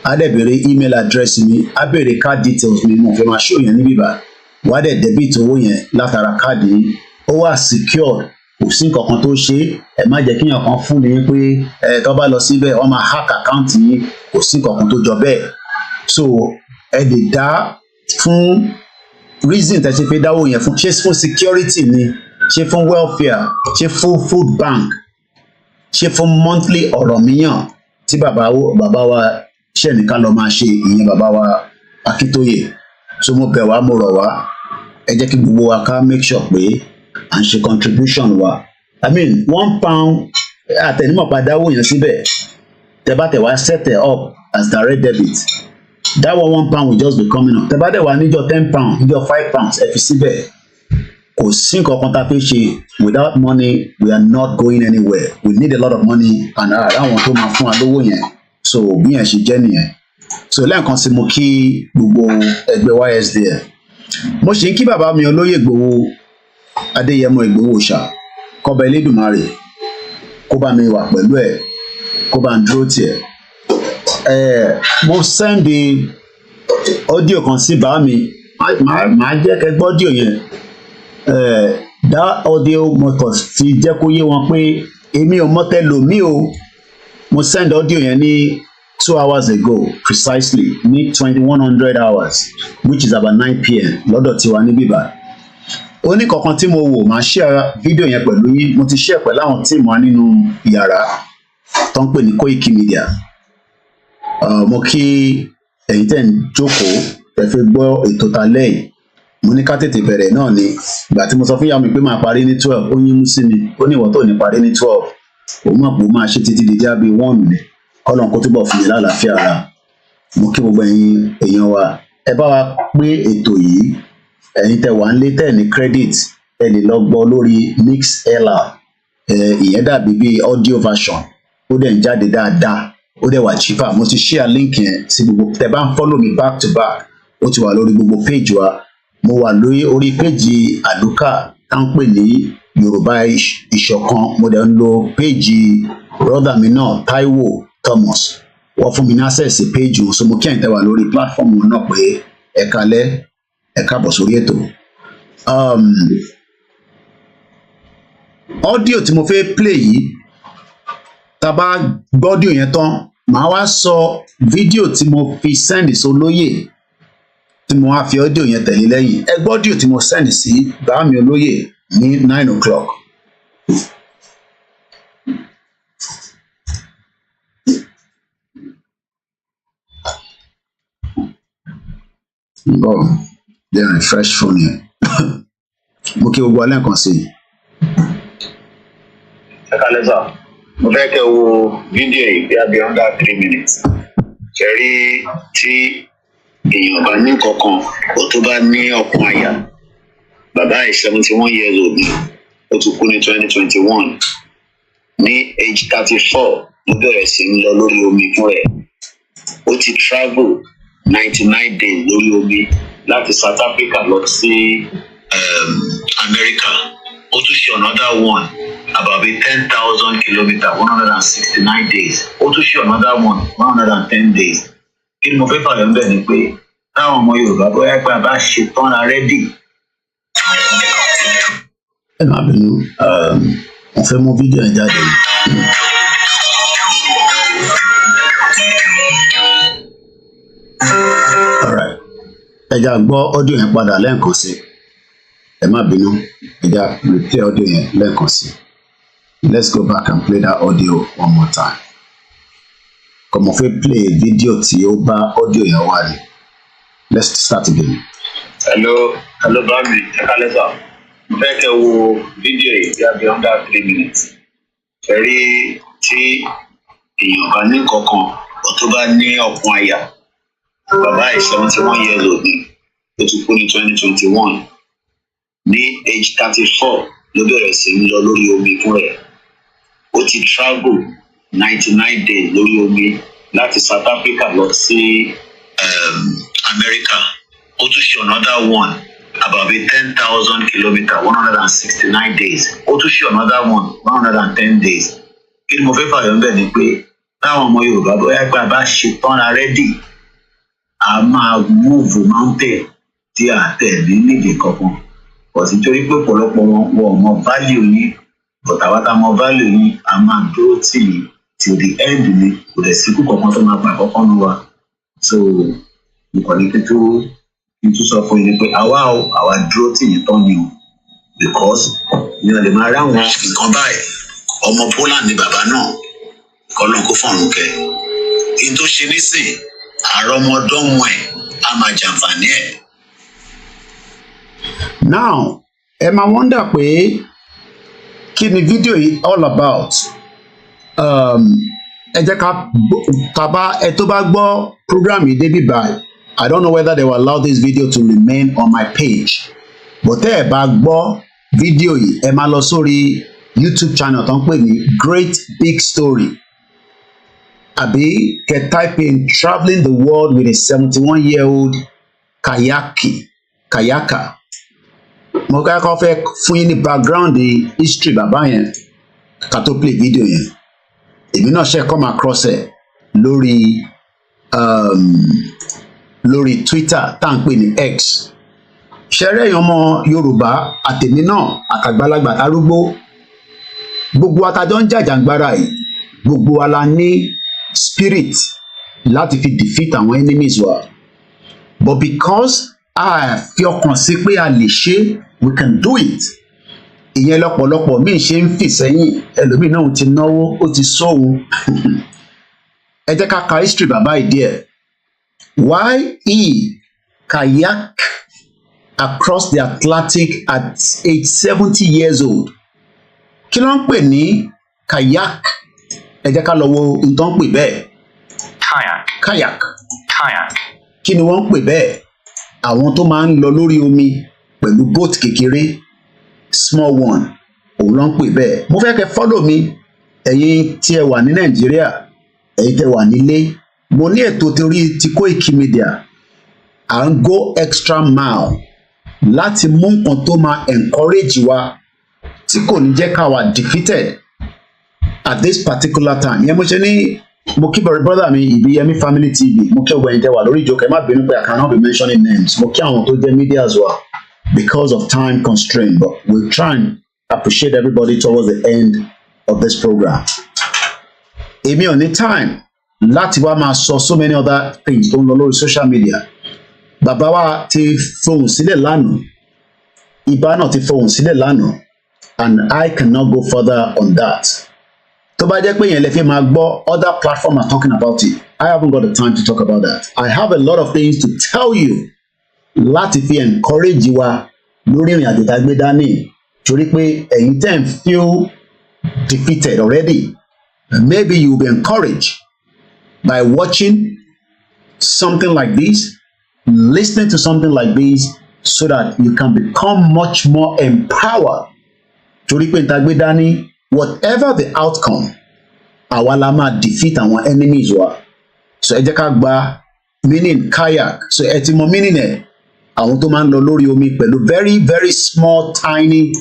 a dẹ̀ béèrè email address mi, a béèrè card details mi, mo fẹ́ máa show yẹn níbí bá wá dẹ̀ debit owó yẹn látara káàdì yìí. Ó wà secured, kò sí nǹkan kan tó ṣe. Ẹ má jẹ́ kíyàn kan fún mi pé tó bá lọ síbẹ̀ wọ́n máa hack account yín, kò sí nǹkan kan tó jọ bẹ́ẹ̀. So ẹ lè dá fún reason tẹ́ ṣe fẹ́ dáwó yẹn fún, ṣé fún security ni, ṣé fún welfare, ṣé fún food bank, ṣé fún monthly Ọ̀rànmíyàn tí bàbá wa ṣẹ̀ nìkan lọ máa ṣe, ìyẹn bàbá wa Akíntóyè. So mo bẹ̀ wá, mo rọ̀ wá, ẹ jẹ́ kí gbogbo wa ká make sure pé à ń ṣe contribution wa. I mean £1 àtẹnumọ̀ padà owó yẹn síbẹ̀, tẹ́ bá tẹ̀ wá set it up as direct debit, that £1 will just be coming up. Tẹ́ bá dẹ̀ wá níjọ́ £10, níjọ́ £5 ẹ fi síbẹ̀. Kò sí nǹkan kan tá a fẹ́ ṣe. Without money we are not going anywhere. We need a lot of money and àwọn tó máa fún wa lówó yẹn. So bí yẹn ṣe jẹ́ nìyẹn. So lẹ́ẹ̀kan sí mo kí gbogbo ẹgbẹ́ YSDF. Mo ṣì ń kí bàbá mi olóyè Ìgbòho Adéyẹmọ Ìgbòho ṣá, kọ́ba Elédùmarè kó bá mi wà pẹ̀lú ẹ̀, kó bá ń dúró tiẹ̀. Mo send audio kan sí bàá mi, màá jẹ́ kẹ́ gbọ́ audio yẹn. That audio mo kàn fi jẹ́ kó yé wọn pé èmi ò mọ̀ tẹ́lòmíì o. Mo send audio yẹn ní 2 hours ago precisely, ní 2100 hours, which is about 9 PM lọ́dọ̀ tiwa ní bíbá. Ó ní kankan tí mo wò, máa share fídíò yẹn pẹ̀lú yín. Mo ti share pẹ̀lú àwọn tíìmù wa nínú yàrá tó ń pè ní KOIKIMEDIA. Mo kí ẹ̀yin tẹ́ ń jókòó ẹ fẹ́ gbọ́ ètò talẹ́ yìí. Mo ní ká tètè bẹ̀rẹ̀ náà ni. Ìgbà tí mo sọ fún ìyá mi pé máa parí ní 12, ó yín mú sí mi, ó ní ìwọ tó ní parí ní 12, òun mọ̀ pé ó máa ṣe títí di jábí 1 ni. Kọ́lọ́n kó túbọ̀ fún mi lálàáfíà ara. Mo kí gbogbo ẹ̀yin èèyàn wa, ẹ bá wa pé ètò yìí, ẹ̀yin tẹ́ wà ń lé tẹ́ ní credit, ẹ lè lọ gbọ́ lórí MixLR. Ìyẹn dàbí bí audio version, ó dẹ̀ ń jáde dáadáa, ó dẹ̀ wà cheaper. Mo ti share link yẹn sí gbogbo, tẹ́ bá ń follow mi back to back, ó ti wà lórí gbogbo page wa. Mo wà lórí orí page àlùkà tá ń pè ní Yorùbá Ìṣọ̀kan. Mo dẹ̀ ń lo page brother mi náà Táíwò Thomas, wọ́n fún mi ní access page wọn. So mo kí ẹ̀yin tẹ́ wà lórí platform wọn náà pé ẹ kálẹ́, ẹ káàbọ̀ sórí ètò. Audio tí mo fẹ́ play yìí, tá bá gbọ́ audio yẹn tán, màá wá sọ fídíò tí mo fi send sólóyè, tí mo wá fi audio yẹn tẹ̀lé lẹ́yìn. Ẹ gbọ́ audio tí mo send sí bàá mi olóyè ní 9 o'clock. Bọ́ọ̀ jẹ́ refresh phone yẹn. Mo kí gbogbo alẹ́ nǹkan sí i. Ẹ kálẹ́ sà, mo fẹ́ kẹ́ wo fídíò yìí bí abẹ́ under 3 minutes. Ṣé rí tí èèyàn bá ní kankan ó tó bá ní ọkàn àyà, bàbá yìí 71 years old ni, ó ti kú ní 2021 ní age 34 ló bẹ̀rẹ̀ sí ń lọ lórí omi fún ẹ̀. Ó ti travel 99 days lórí omi láti South Africa lọ sí America. Ó tún ṣe another one about 10,000 kilometres 169 days. Ó tún ṣe another one 110 days. Kí ni mo fẹ́ fàyọ̀ ń bẹ̀ ni pé táwọn ọmọ Yorùbá bóyá pé a bá ṣe tán la rẹ́dì. Ẹ má bínú, mo fẹ́ mú fídíò ẹ̀ jáde. Alright, ẹ já gbọ́ ọ́díò yẹn padà lẹ́ẹ̀kan sí. Ẹ má bínú, ẹ já replay ọ́díò yẹn lẹ́ẹ̀kan sí. Let's go back and play that audio one more time. Kò mo fẹ́ play fídíò tí ó bá ọ́díò yẹn wá ni. Let's start again. Hello, Bambi. Ẹ kálẹ́ sà. Mo fẹ́ kẹ́ wo fídíò yìí bí a bí under 3 minutes. Ẹ rí tí èèyàn bá ní kankan ọ̀ tó bá ní ọ̀pọ̀ àyà. Bàbá yìí 71 years old ni. Ó ti kú ní 2021. Ní age 34 ló bẹ̀rẹ̀ sí ń lọ lórí omi fún ẹ̀. Ó ti travel 99 days lórí omi láti South Africa lọ sí America. Ó tún ṣe another one about 10,000 kilometres 169 days. Ó tún ṣe another one 110 days. Kí ni mo fẹ́ fàyọ̀ ń bẹ̀ ni pé táwọn ọmọ Yorùbá bóyá pé a bá ṣe tán la rẹ́dì, a máa move mountain tí a tẹ̀lé nídìí kankan. Bọ̀sí nítorí pé ọ̀pọ̀lọpọ̀ wọn mọ value yín, but àwa tá mọ value yín, a máa dúró tì yín till the end ni, kò dẹ̀ síkú kankan tó máa gbà kọ́kọ́ nu wa. So nǹkan ní kí n tún sọ fún yín pé àwa dúró tì yín tán ni o, because mi ò lè máa rí àwọn nǹkan báyìí. Ọmọ Poland ni bàbá náà, kọ́lọ́n kó fọ̀run kẹ́. Kí n tó ṣe nísìn, àrọ́mọdọ́mọ ẹ̀ á máa jàǹfààní ẹ̀. Now, ẹ máa wonder pé kí ni fídíò yìí all about. Ẹ jẹ́ ẹ tó bá gbọ́ program yìí débi báyìí. I don't know whether they will allow this video to remain on my page. But tẹ́ ẹ bá gbọ́ fídíò yìí, ẹ máa lọ sórí YouTube channel tó ń pè ní Great Big Story. Àbí kẹ́ type in travelling the world with a 71-year-old kayaker. Mo kọ́kọ́ fẹ́ fún yín ní background history bàbá yẹn ká tó play video yẹn. Èmi náà ṣe come across ẹ̀ lórí Twitter tá à ń pè ní X. Ṣẹ́rẹ́ èèyàn ọmọ Yorùbá àtèmi náà àtàgbàlagbà arúgbó, gbogbo atajọ́ ń jàjàngbara yìí, gbogbo wa la ní spirit láti fi defeat àwọn enemies wa. But because a fi ọkàn sí pé a lè ṣe, we can do it. Ìyẹn lọ́pọ̀lọpọ̀ míì ṣe ń fì sẹ́yìn, ẹlòmíì náà ti náwó, ó ti sóhun. Ẹ jẹ́ ká ka history bàbá yìí díẹ̀. Why he kayak across the Atlantic at age 70 years old? Kí ló ń pè ní kayak? Ẹ jẹ́ ká lọ wo nǹkan pè bẹ́ẹ̀. Kayak. Kí ni wọ́n ń pè bẹ́ẹ̀? Àwọn tó máa ń lọ lórí omi pẹ̀lú boat kékeré, small one, òun ló ń pè bẹ́ẹ̀. Mo fẹ́ kẹ́ follow mi, ẹ̀yin tí ẹ wà ní Nàìjíríà, ẹ̀yin tẹ́ wà nílé. Mo ní ètò torí ti KOIKIMEDIA. À ń go extra mile láti mú nǹkan tó máa encourage wa tí kò ní jẹ́ ká wà defeated at this particular time. Ìyẹn mo ṣe ní mo kí brother mi Ibiyemi Family TV, mo kí ọgbà ẹ̀yin tẹ́ wà lórí ìjókòó, ẹ má bínú pé I cannot be mentioning names. Mo kí àwọn tó jẹ́ media as well because of time constraint, but we'll try and appreciate everybody towards the end of this program. Èmi ò ní time láti wá máa sọ so many other things tó ń lọ lórí social media. Bàbá wa ti fohùn sílẹ̀ lánàá, Ìbà náà ti fohùn sílẹ̀ lánàá, and I cannot go further on that. Tó bá jẹ́ pé yẹn lè fi máa gbọ́ other platform are talking about it, I haven't got the time to talk about that. I have a lot of things to tell you láti fi encourage wa lórí ìrìn àjò tá a gbé dání, torí pé ẹ̀yin tẹ́ ń feel defeated already. Maybe you will be encouraged by watching something like this, listening to something like this, so that you can become much more empowered. Torí pé tá a gbé dání, whatever the outcome, àwa la máa defeat àwọn enemies wa. So ẹ jẹ́ ká gba meaning kayak. So ẹ ti mọ meaning ẹ̀, àwọn tó máa ń lọ lórí omi pẹ̀lú very very small tiny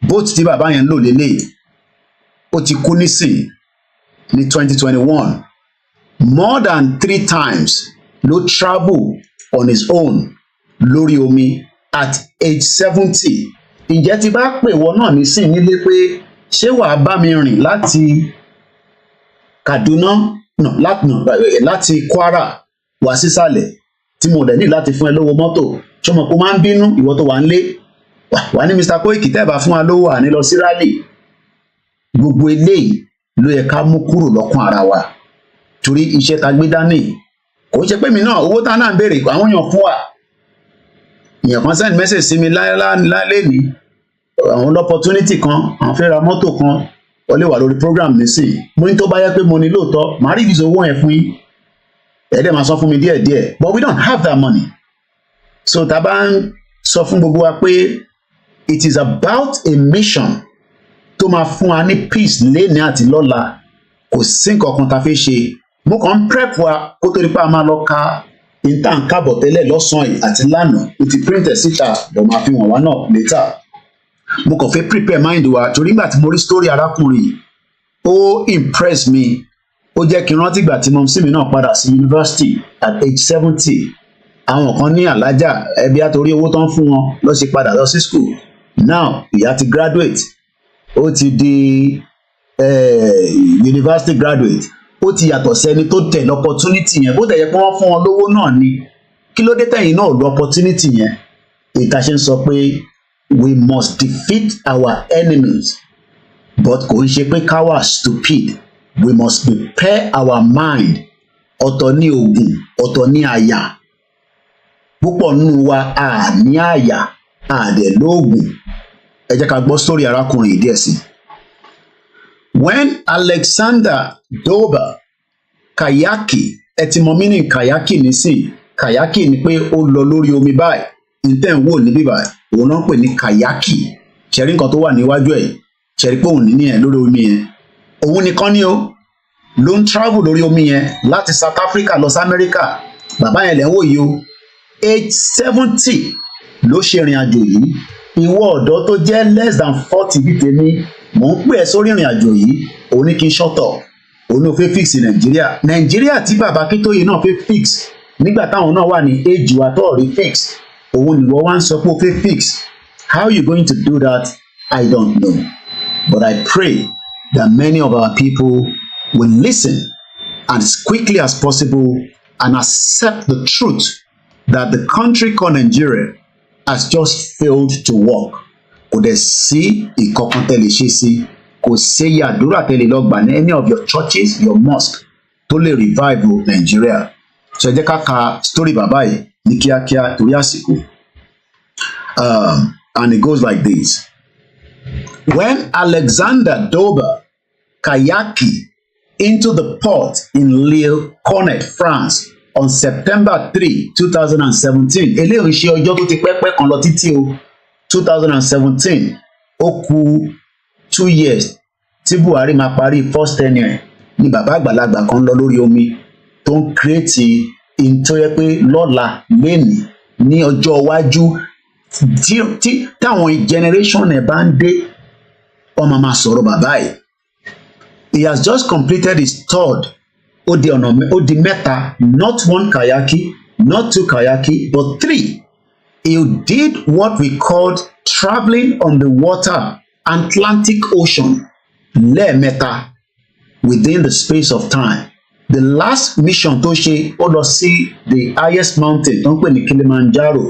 boat tí bàbá yẹn ń lò lélẹ̀. Ó ti kú nísìn ní 2021. More than 3 times ló travel on his own lórí omi at age 70. Ǹjẹ́ tí bá pè wọ́n náà nísìn nílé pé ṣé wàá bá mi rìn láti Kaduna láti Kwara wá sísàlẹ̀ tí mo dẹ̀ ní láti fún ẹ lówó mọ́tò, ṣé mo kó máa ń bínú ìwọ tó wà ń lé wà ní Mr. Koiki tẹ́ ẹ bá fún wa lówó àní lọ sí rally. Gbogbo eléyìí ló yẹ ká mú kúrò lọ́kàn ara wa torí iṣẹ́ ta gbé dání kò ṣe pé mi náà owó tá náà ń béèrè àwọn èèyàn fún wa. Èèyàn kan send message sí mi lálẹ́ ní àwọn opportunity kan àwọn fẹ́ ra mọ́tò kan ó lè wà lórí program nísìn. Mo ní tó bá yẹ pé mo ní lóòótọ́ màá rí ìdíje owó yẹn fún yín ẹ̀ẹ́dẹ̀ máa sọ fún mi díẹ̀díẹ̀, but we don't have that money. So tá a bá ń sọ fún gbogbo wa pé it is about a mission tó máa fún wa ní peace léni àti lọ́la, kò sí nǹkan kan tá a fi ṣe. Mo kàn ń prep wa kó tó di pé a máa lọ ka intan kábọ̀ tẹ́lẹ̀ lọ́sàn-án yìí àti lánàá ó ti print ẹ̀ síta bọ̀ máa fi wọ̀n wá náà later. Mo kàn fẹ́ prepare mind wa torí nígbà tí mo rí story arákùnrin ó impress me. Ó jẹ́ kí n rántí ìgbà tí mọ̀mísí mi náà padà sí university at age 70. Àwọn kan ní alájà ẹbí àtòrí owó tán fún wọn lọ ṣe padà lọ sí school. Now ìyá ti graduate, ó ti di university graduate, ó ti yàtọ̀ sẹ́ni tó tẹ̀lé opportunity yẹn bó tẹ̀ yẹ pé wọ́n fún wọn lówó náà ni. Kí ló dé tẹ̀yìn náà lo opportunity yẹn? Ìta ṣe ń sọ pé we must defeat our enemies, but kò ń ṣe pé ká wà stupid. We must prepare our mind. Ọ̀tọ̀ ní oògùn, ọ̀tọ̀ ní àyà. Púpọ̀ nínú wa a ní àyà, a dẹ̀ lóògùn. Ẹ jẹ́ ká gbọ́ story arákùnrin díẹ̀ sí. When Alexander Dober Kayaki, ẹ ti mọ meaning Kayaki nísìn. Kayaki ni pé ó lọ lórí omi báyìí. Ǹtẹ̀ ń wò níbí báyìí, òun náà pè ní Kayaki. Ṣẹ̀rí nǹkan tó wà níwájú ẹ̀, ṣẹ̀rí pé òun ní ẹ̀ lórí omi yẹn. Òun nìkan ni ó ló ń travel lórí omi yẹn láti South Africa lọ sí America. Bàbá yẹn lẹ̀ ń wò yìí o, age 70 ló ṣe ìrìn àjò yìí. Ìwọ ọ̀dọ́ tó jẹ́ less than 40 bíi tèmi, mò ń pè ẹ́ sórí ìrìn àjò yìí. Òun ní kí n ṣọ́tọ̀, òun ní o fẹ́ fix Nàìjíríà tí bàbá Akíntóyè náà fẹ́ fix nígbà táwọn náà wà ní age wa tó rí fix. Òun nìwọ wá ń sọ pé o fẹ́ fix. How you going to do that? I don't know, but I pray that many of our people will listen as quickly as possible and accept the truth that the country called Nigeria has just failed to work. Kò dẹ̀ sí ìkọ̀kan tẹ́lẹ̀ ṣe sí, kò sí àdúrà tẹ́lẹ̀ lọ gbà ní any of your churches, your mosque tó lè revive Nigeria. So ẹ jẹ́ ká ka story bàbá yìí ní kíákíá torí àsìkò. And it goes like this. When Alexander Dober Kayaki into the port in Lille, Cornet, France on September 3, 2017. Eléyìí ń ṣe ọjọ́ tó ti pẹ́pẹ́ kan lọ títí o. 2017 ó kù 2 years tí Buhari máa parí first tenure ni bàbá àgbàlagbà kan lọ lórí omi tó ń create in tó yẹ pé lọ́la lẹ́nìí ní ọjọ́ iwájú tí táwọn generation ẹ̀ bá ń dé wọ́n máa sọ̀rọ̀ bàbá yìí. He has just completed his third ó di mẹ́ta, not 1 kayaki, not 2 kayaki, but 3. He did what we called traveling on the water Atlantic Ocean lẹ́ẹ̀mẹ́ta within the space of time. The last mission tó ṣe ó lọ sí the highest mountain tó ń pè ní Kilimanjaro.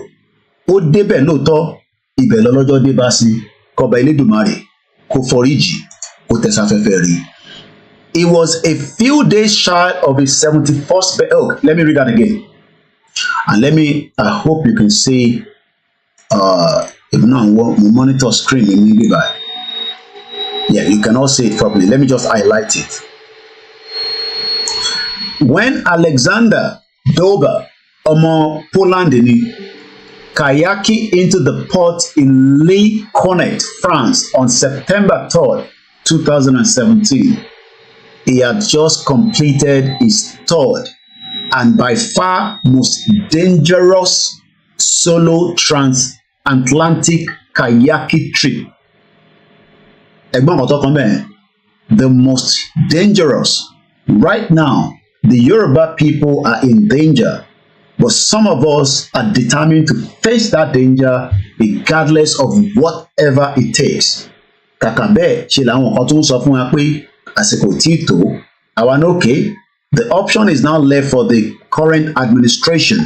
Ó débẹ̀ lóòótọ́, ibẹ̀ lọ́lọ́jọ́ dé bá sí kọba Elédùmarè kó foríjì kó tẹ̀sáfẹ́fẹ́ rí. He was a few days shy of his 71st birthday. Oh, let me read that again. And I hope you can see, if not, monitor screen in maybe by. Yeah, you can all see it properly. Let me just highlight it. When Alexander Dober, Poland, kayaki into the port in Le Cornet, France on September 3rd, 2017. he had just completed his third and by far most dangerous solo transatlantic kayaking trip. Ẹ̀gbọ́n kan tó kàn bẹ́ẹ̀, the most dangerous. Right now, the Yoruba people are in danger, but some of us are determined to face that danger regardless of whatever it takes. Kàkà bẹ́ẹ̀ ṣe làwọn kan tó ń sọ fún wa pé àsìkò tí tó àwa náà okay. The option is now left for the current administration,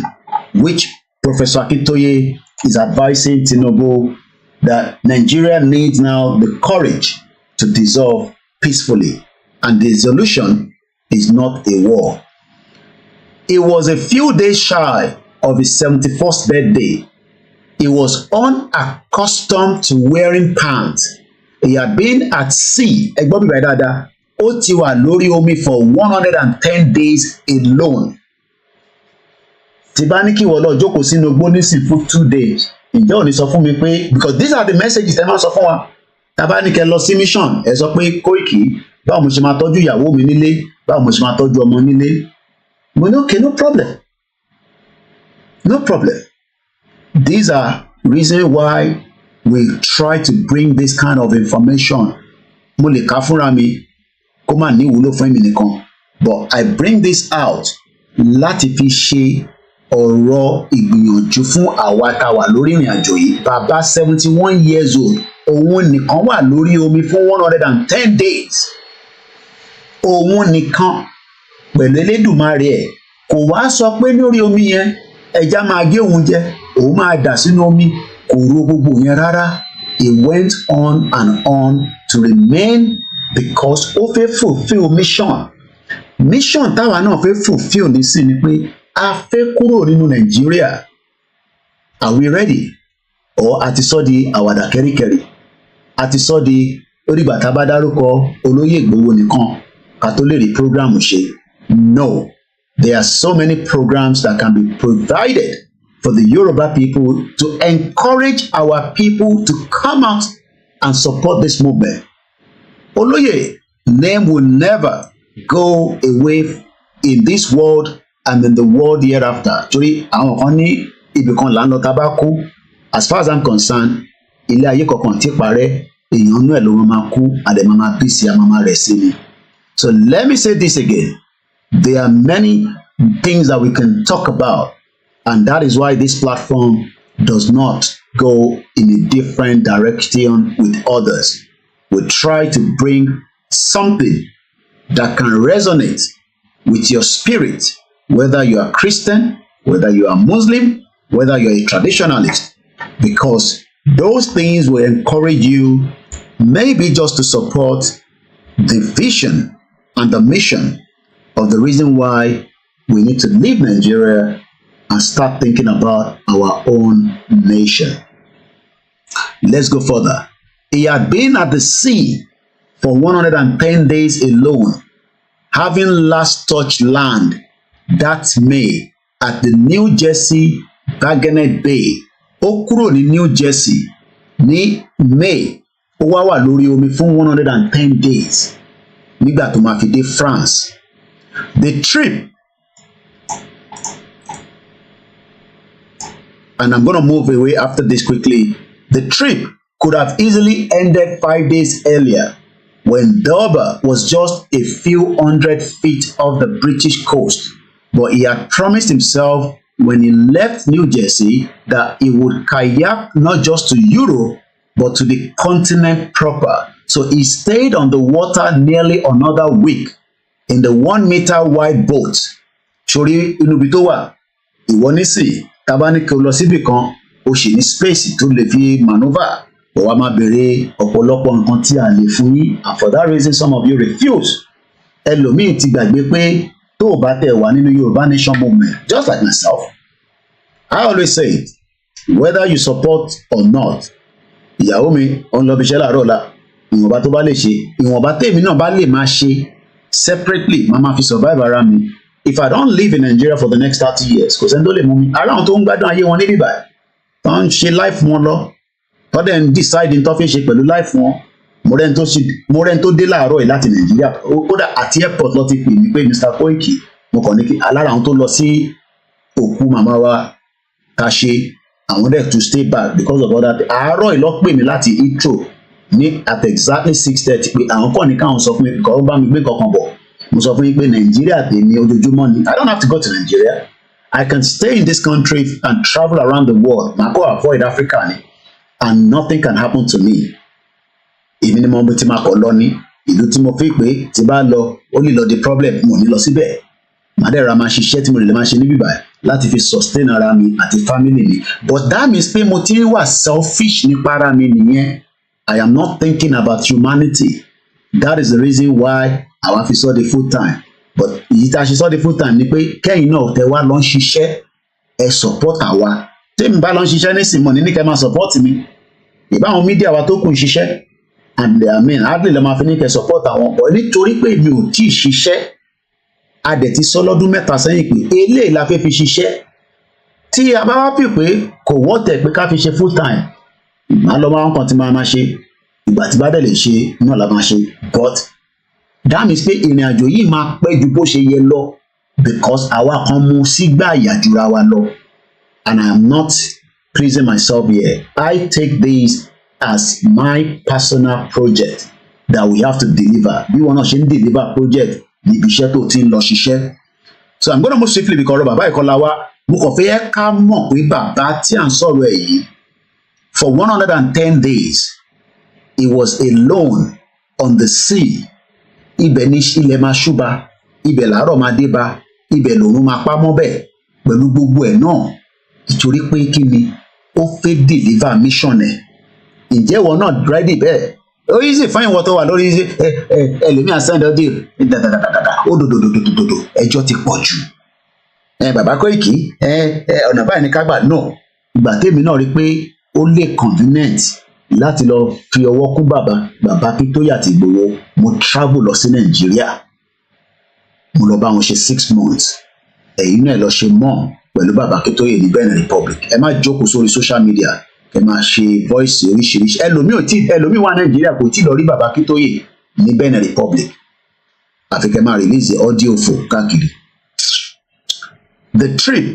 which Professor Akintoye is advising Tinubu that Nigeria needs now the courage to dissolve peacefully, and the solution is not a war. It was a few days shy of his 71st birthday. He was unaccustomed to wearing pants. He had been at sea. Ẹgbọ́n mi bàyẹ̀ dáadáa. Ó ti wà lórí omi for 110 days alone. Tí bá ní kí wọ́n lọ jókòó sínú igbó nísìn fún 2 days. Ǹjẹ́ ò ní sọ fún mi pé because these are the messages tẹ́ máa sọ fún wa. Tá bá ní kẹ́ lọ sí mission ẹ sọ pé Koiki báwo mo ṣe máa tọ́jú ìyàwó mi nílé báwo mo ṣe máa tọ́jú ọmọ nílé. Mo ní okay, no problem. No problem. These are reasons why we try to bring this kind of information. Mo lè kà fúnra mi kó má ní ìwúlò fún èmi nìkan, but I bring this out láti fi ṣe ọ̀rọ̀ ìgbìyànjú fún àwa tá wà lórí ìrìn àjò yìí. Bàbá 71 years old òun nìkan wà lórí omi fún 110 days. Òun nìkan pẹ̀lú Elédùmarè ẹ̀ kò wá sọ pé lórí omi yẹn ẹja máa gé òun jẹ òun máa dà sínú omi kò ro gbogbo yẹn rárá. He went on and on to remain because ó fẹ́ fulfil mission táwa náà fẹ́ fulfil nísìn ni pé a fẹ́ kúrò nínú Nàìjíríà. Are we ready? Or a ti sọ di àwàdà kẹ́ríkẹ́rí, a ti sọ di orígbà tá a bá dárúkọ olóyè Ìgbòho nìkan ká tó lè rí program ṣe. No, there are so many programs that can be provided for the Yoruba people to encourage our people to come out and support this movement. Olóyè name will never go away in this world and in the world hereafter. Torí àwọn kan ní ibì kan là ń lọ tá bá kú. As far as I'm concerned, ilé ayé kankan tí parẹ́ èèyàn nú ẹ̀ ló máa kú àdèmọ́ máa bí sí àmọ́ rẹ̀ sí ni. So let me say this again. There are many things that we can talk about, and that is why this platform does not go in a different direction with others. We try to bring something that can resonate with your spirit, whether you are Christian, whether you are Muslim, whether you're a traditionalist, because those things will encourage you maybe just to support the vision and the mission of the reason why we need to leave Nigeria and start thinking about our own nation. Let's go further. He had been at the sea for 110 days alone, having last touched land that May at the New Jersey Barganet Bay. Ó kúrò ní New Jersey ní May, ó wá wà lórí omi fún 110 days nígbà tó máa fi dé France. The trip, and I'm going to move away after this quickly, the trip could have easily ended 5 days earlier when Dover was just a few hundred feet off the British coast, but he had promised himself when he left New Jersey that he would kayak not just to Europe but to the continent proper. So he stayed on the water nearly another week in the 1 meter wide boat. Sori inú ibi tó wà, ìwọ nísì tá bá ní kí o lọ síbì kan o sì ní space tó lè fi manoeuvre, ó wá máa béèrè ọ̀pọ̀lọpọ̀ nǹkan tí a lè fún yín, and for that reason some of you refuse. Ẹlòmíì ti gbàgbé pé tó o bá tẹ̀ wá nínú Yorùbá nation movement, just like myself, I always say it, whether you support or not, ìyàwó mi òun lọ bí iṣẹ́ láàárọ̀ ọ̀la, ìwọ̀nba tó bá lè ṣe, ìwọ̀nba tèmi náà bá lè máa ṣe separately, máa máa fi survive ara mi. If I don't live in Nigeria for the next 30 years, kò sẹ́ni tó lè mú mi. Ara àwọn tó ń gbádùn ayé wọn níbí báyìí, tó ń ṣe life wọn lọ, tó dẹ̀ ń decide tó fi ṣe pẹ̀lú life wọn, mo rẹ́ni tó dé láàárọ̀ yìí láti Nàìjíríà kódà àti airport lọ ti pè mí pé Mr. Koiki mo kàn ní kí alára àwọn tó lọ sí òkú màmá wa ká ṣe àwọn dẹ̀ to stay back because of all that. Àárọ̀ yìí lọ pè mí láti Heathrow ní at exactly 6:30 pé àwọn kàn ní káwọn sọ fún mi kọ́ ó bá mi gbé kankan bọ̀ mo sọ fún yín pé Nàìjíríà tèmi ojoojúmọ́ ni I don't have to go to Nigeria. I can stay in this country and travel around the world. Màá kọ́ avoid Africa ni and nothing can happen to me. Èmi ni mo bí tí máa kọ́ lọ ní ìlú tí mo fi pé tí bá lọ ó lè lọ di problem mo ní lọ síbẹ̀. Màá dẹ̀ ra máa ṣiṣẹ́ tí mo lè máa ṣe níbí báyìí láti fi sustain ara mi àti family mi. But that means pé mo ti ń wà selfish nípa ara mi nìyẹn. I am not thinking about humanity. That is the reason why àwa fi sọ di full time. But èyí tá a ṣe sọ di full time ni pé kẹ́yìn náà tẹ wá lọ ń ṣiṣẹ́ ẹ support àwa. Tèmi bá lọ ń ṣiṣẹ́ nísìnyí mo ní kẹ́ máa support mi. Ìbáwọn mídíà wa tó kù ń ṣiṣẹ́ and I mean hardly lè máa fi ní kẹ́ support àwọn ọ̀pọ̀ nítorí pé mi ò tí ì ṣiṣẹ́. A dẹ̀ ti sọ lọ́dún mẹ́ta sẹ́yìn pé eléyìí la fẹ́ fi ṣiṣẹ́. Tí a bá wá pè pé kò wọ́tẹ̀ pé ká fi ṣe full time màá lọ máa ń kàn tí máa ṣe ìgbà tí bá dẹ̀ lè ṣe náà la máa ṣe but that means pé ìrìn àjò yìí máa pẹ́ ju bó ṣe yẹ lọ because àwa kan mú sígbà àyàjúra wa lọ and I am not pleasing myself here. I take this as my personal project that we have to deliver. Bí wọn náà ṣe ń deliver project níbi iṣẹ́ tó ti ń lọ ṣiṣẹ́. So I'm gonna move swiftly because ọ̀rọ̀ bàbá ìkọlá wa mo kàn fẹ́ ká mọ̀ pé bàbá tí à ń sọ̀rọ̀ ẹ̀ yìí for 110 days he was alone on the sea. Ibẹ̀ ní ilẹ̀ máa ṣúba ibẹ̀ làárọ̀ máa dé bá ibẹ̀ lòun máa pamọ́ bẹ́ẹ̀ pẹ̀lú gbogbo ẹ̀ náà ìtorí pé kí ni ó fẹ́ deliver mission ẹ̀. Ǹjẹ́ ìwọ náà ready bẹ́ẹ̀? Ó easy fún ìwọ tó wà lórí ẹlòmíà send audio ó dòdòdòdòdòdò ẹjọ́ ti pọ̀ jù. Bàbá Koiki ọ̀nà báyìí ni ká gbà náà ìgbà tèmi náà rí pé ó lè convenient láti lọ fi ọwọ́ kún bàbá Akíntóyè àti Ìgbòho mo travel lọ sí Nàìjíríà mo lọ bá wọn ṣe 6 months ẹ̀yin náà lọ ṣe mọ́ pẹ̀lú bàbá Akíntóyè ní Benin Republic. Ẹ má jókòó sórí social media ẹ máa ṣe voice oríṣiríṣi ẹlòmíì wà Nàìjíríà kò tí lọ rí bàbá Akíntóyè ní Benin Republic àfi kẹ́ máa release audio fò káàkiri. The trip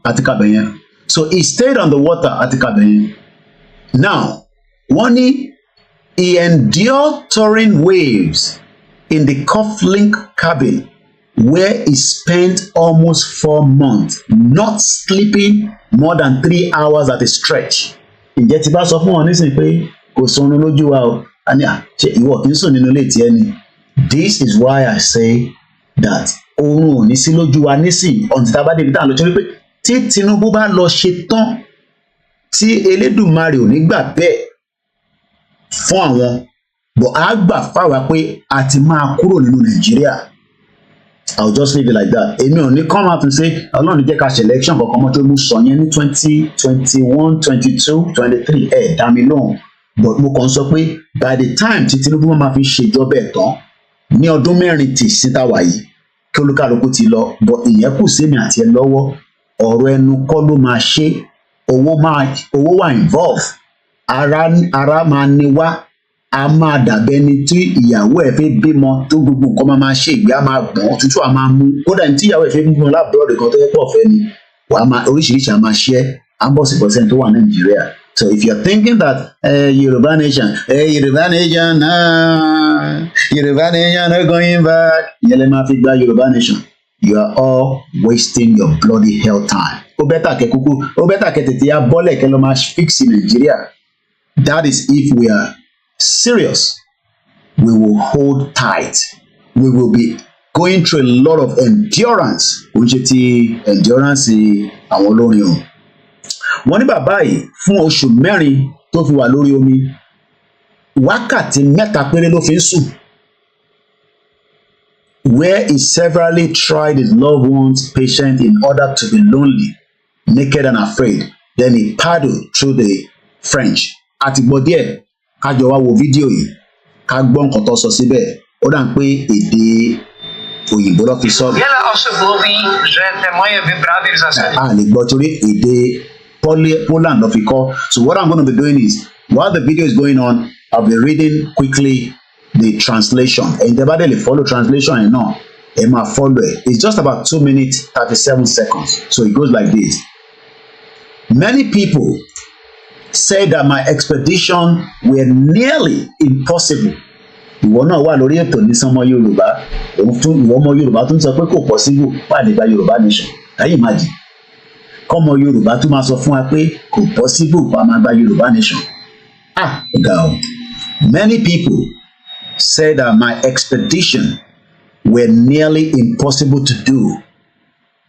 àti Kabẹ̀yẹn so he stayed on the water àti Kabẹ̀yẹn. Now wọ́n ní he endured touring waves in the cufflink cabin where he spent almost 4 months not sleeping more than 3 hours at a stretch. Ǹjẹ́ ti bá sọ fún wọn nísìnyí pé kò sọnù lójú wa o àní ṣe ìwọ kì í sùn nínú ilé tiẹ̀ ni. This is why I say that oorun ò ní sí lójú wa nísìnyí ọ̀ntì tá a bá débi tá à ń lọ torí pé tí Tinubu bá lọ ṣe tán tí Elédùmarè ò ní gbà bẹ́ẹ̀ fún àwọn bọ̀ á gbà fáwa pé a ti máa kúrò nínú Nàìjíríà. I'll just leave it like that. Èmi ò ní come out and say Ọlọ́run jẹ́ ká ṣe election kankan mọ́ tó mú sọ yẹn ní 2021, 22, 23 dá mi lóhùn but mo kàn sọ pé by the time tí Tinubu máa fi ṣèjọba ẹ̀ tán ní ọdún mẹ́rin tí síta wà yìí kí olúkàlùkù ti lọ but ìyẹn kù sí mi àti ẹ lọ́wọ́ ọ̀rọ̀ ẹnu kọ́ ló máa ṣe owó wà involve ara máa ní wá a máa dàbẹ́ ni tí ìyàwó ẹ̀ fẹ́ bímọ tó gbogbo nǹkan máa ṣe ìgbé a máa gbọ̀n tútù a máa mú kódà ní tí ìyàwó ẹ̀ fẹ́ bímọ lábúrọ̀dì kan tó yẹ pọ̀ fẹ́ ni oríṣiríṣi a máa ṣe à ń bọ̀ sí pọ̀sẹ̀ tó wà Nàìjíríà. So if you're thinking that Yoruba nation no going back ìyẹn lè máa fi gba Yoruba nation you are all wasting your bloody hell time. Ó bẹ́tà kẹ́ tètè ya bọ́lẹ̀ kẹ́ lọ máa fix Nàìjíríà. That is if we are serious. We will hold tight. We will be going through a lot of endurance. Ó ń ṣe ti endurance àwọn olórin o. Wọ́n ní bàbá yìí fún oṣù mẹ́rin tó fi wà lórí omi wákàtí 3 péré ló fi ń sùn. Where he severally tried his loved ones' patience in order to be lonely, naked and afraid. Then he paddled through the French. Àti gbọ́ díẹ̀ ká jọ wá wo fídíò yìí ká gbọ́ nǹkan tó sọ síbẹ̀ ó dà ń pé èdè òyìnbó ló fi sọ. Wiele osób mówi, że te moje wyprawy w zasadzie. A lè gbọ́ torí èdè Poland ló fi kọ́. So what I'm going to be doing is while the video is going on I'll be reading quickly the translation. And the Bible follow translation and no, Emma follow it. It's just about 2 minutes 37 seconds. So it goes like this. Many people said that my expedition were nearly impossible. Ìwọ náà wà lórí ètò ní sánmọ́ Yorùbá. Ìwọ ọmọ Yorùbá tó ń sọ pé kò possible pàdé gba Yorùbá nation. Can you imagine? Kọ́mọ Yorùbá tó máa sọ fún wa pé kò possible pa máa gba Yorùbá nation. Many people said that my expedition were nearly impossible to do,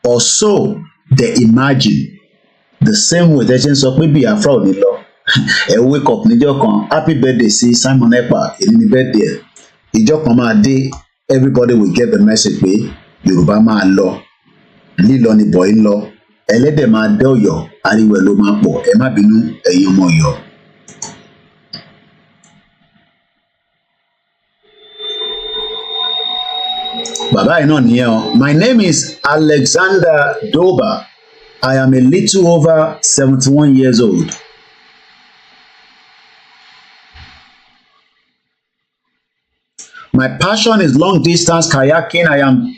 or so they imagine. The same way they sọ pé Biafra ò ní lọ. Ẹ wake up níjọ́ kan, happy birthday sí Simon Ekpa, èyí ni birthday. Ìjọ́ kan máa dé, everybody will get the message pé Yorùbá máa lọ, lílọ ni bọ̀ ń lọ, ẹlẹ́dẹ̀ máa dé Ọ̀yọ́, ariwo ẹ̀ ló máa pọ̀, ẹ má bínú ẹ̀yin ọmọ Ọ̀yọ́. Bàbá yìí náà nìyẹn o. My name is Alexander Doba. I am a little over 71 years old. My passion is long distance kayaking. I am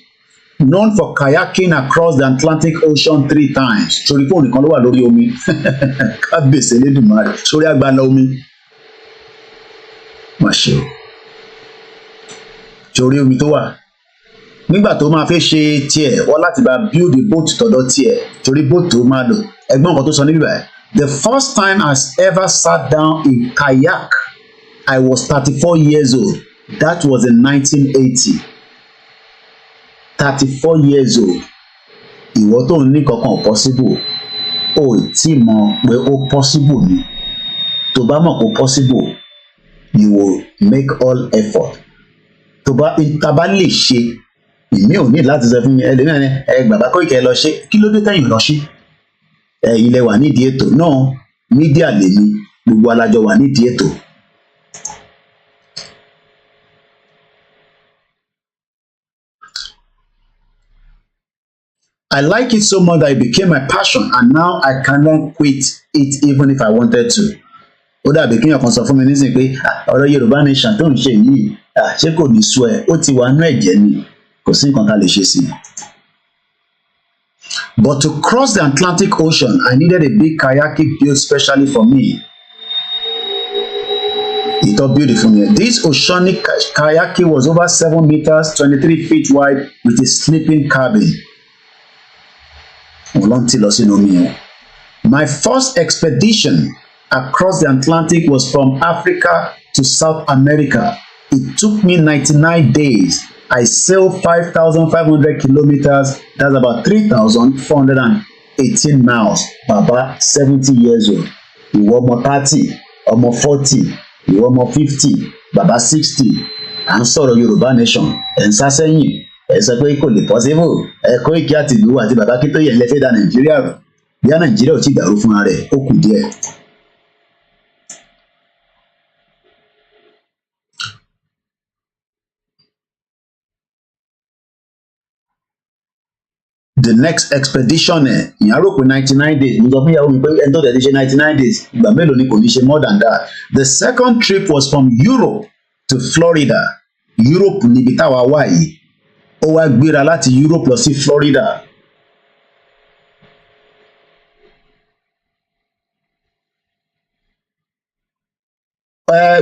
known for kayaking across the Atlantic Ocean 3 times. Sórí fóònù kan ló wà lórí omi. Kábíyèsí Elédùmarè. Sórí àgbàlá omi. Má ṣe o. Sórí omi tó wà. Nígbà tó máa fẹ́ ṣe tiẹ̀ wọ́n láti bá build a boat tọ̀dọ̀ tiẹ̀ torí boat tó máa lò ẹgbọ́n nǹkan tó sọ níbí báyìí. The first time I ever sat down in kayak I was 34 years old. That was in 1980. 34 years old. Ìwọ tó ń ní kankan possible o tí mọ̀ pé ó possible ni. Tó bá mọ̀ pé possible you will make all effort. Tó bá ìtaba lè ṣe èmi ò ní láti sọ fún mi ẹlẹ́mìíràn ni bàbá Koiki lọ ṣe kí ló dé tẹ̀yìn lọ ṣe ilẹ̀ wà nídìí ètò náà mídíà lèmi gbogbo alájọ wà nídìí ètò. I like it so much that it became my passion and now I cannot quit it even if I wanted to. Ó dàbí kéèyàn kan sọ fún mi nísìnyí pé ọ̀rọ̀ Yorùbá nation tó ń ṣe yìí ṣé kò ní sú ẹ ó ti wà nú ẹ̀jẹ̀ ni. But to cross the Atlantic Ocean, I needed a big kayaking built specially for me. It's all beautiful here. This oceanic kayaking was over 7 meters, 23 feet wide, with a sleeping cabin. My first expedition across the Atlantic was from Africa to South America. It took me 99 days. I sailed 5,500 kilometers. That's about 3,418 miles. Baba, 70 years old. Ìwọ ọmọ 30, ọmọ 40, ìwọ ọmọ 50, Baba 60. À ń sọ̀rọ̀ Yorùbá nation. Ẹ̀ ń sá sẹ́yìn. Ẹ sọ pé kò lè possible. Koiki àti Ìgbòho àti Baba Akíntóyè ń lẹ́fẹ̀ẹ́ dá Nàìjíríà rò. Bí a Nàìjíríà ò tí ì dàrú fúnra rẹ̀, ó kù díẹ̀. The next expedition ìyẹn rò pé 99 days mo sọ fún ìyàwó mi pé ẹni tó tẹ̀lé ṣe 99 days ìgbà mélòó ni kò ní ṣe more than that. The second trip was from Europe to Florida. Europe níbi táwa wà yìí ó wá gbéra láti Europe lọ sí Florida.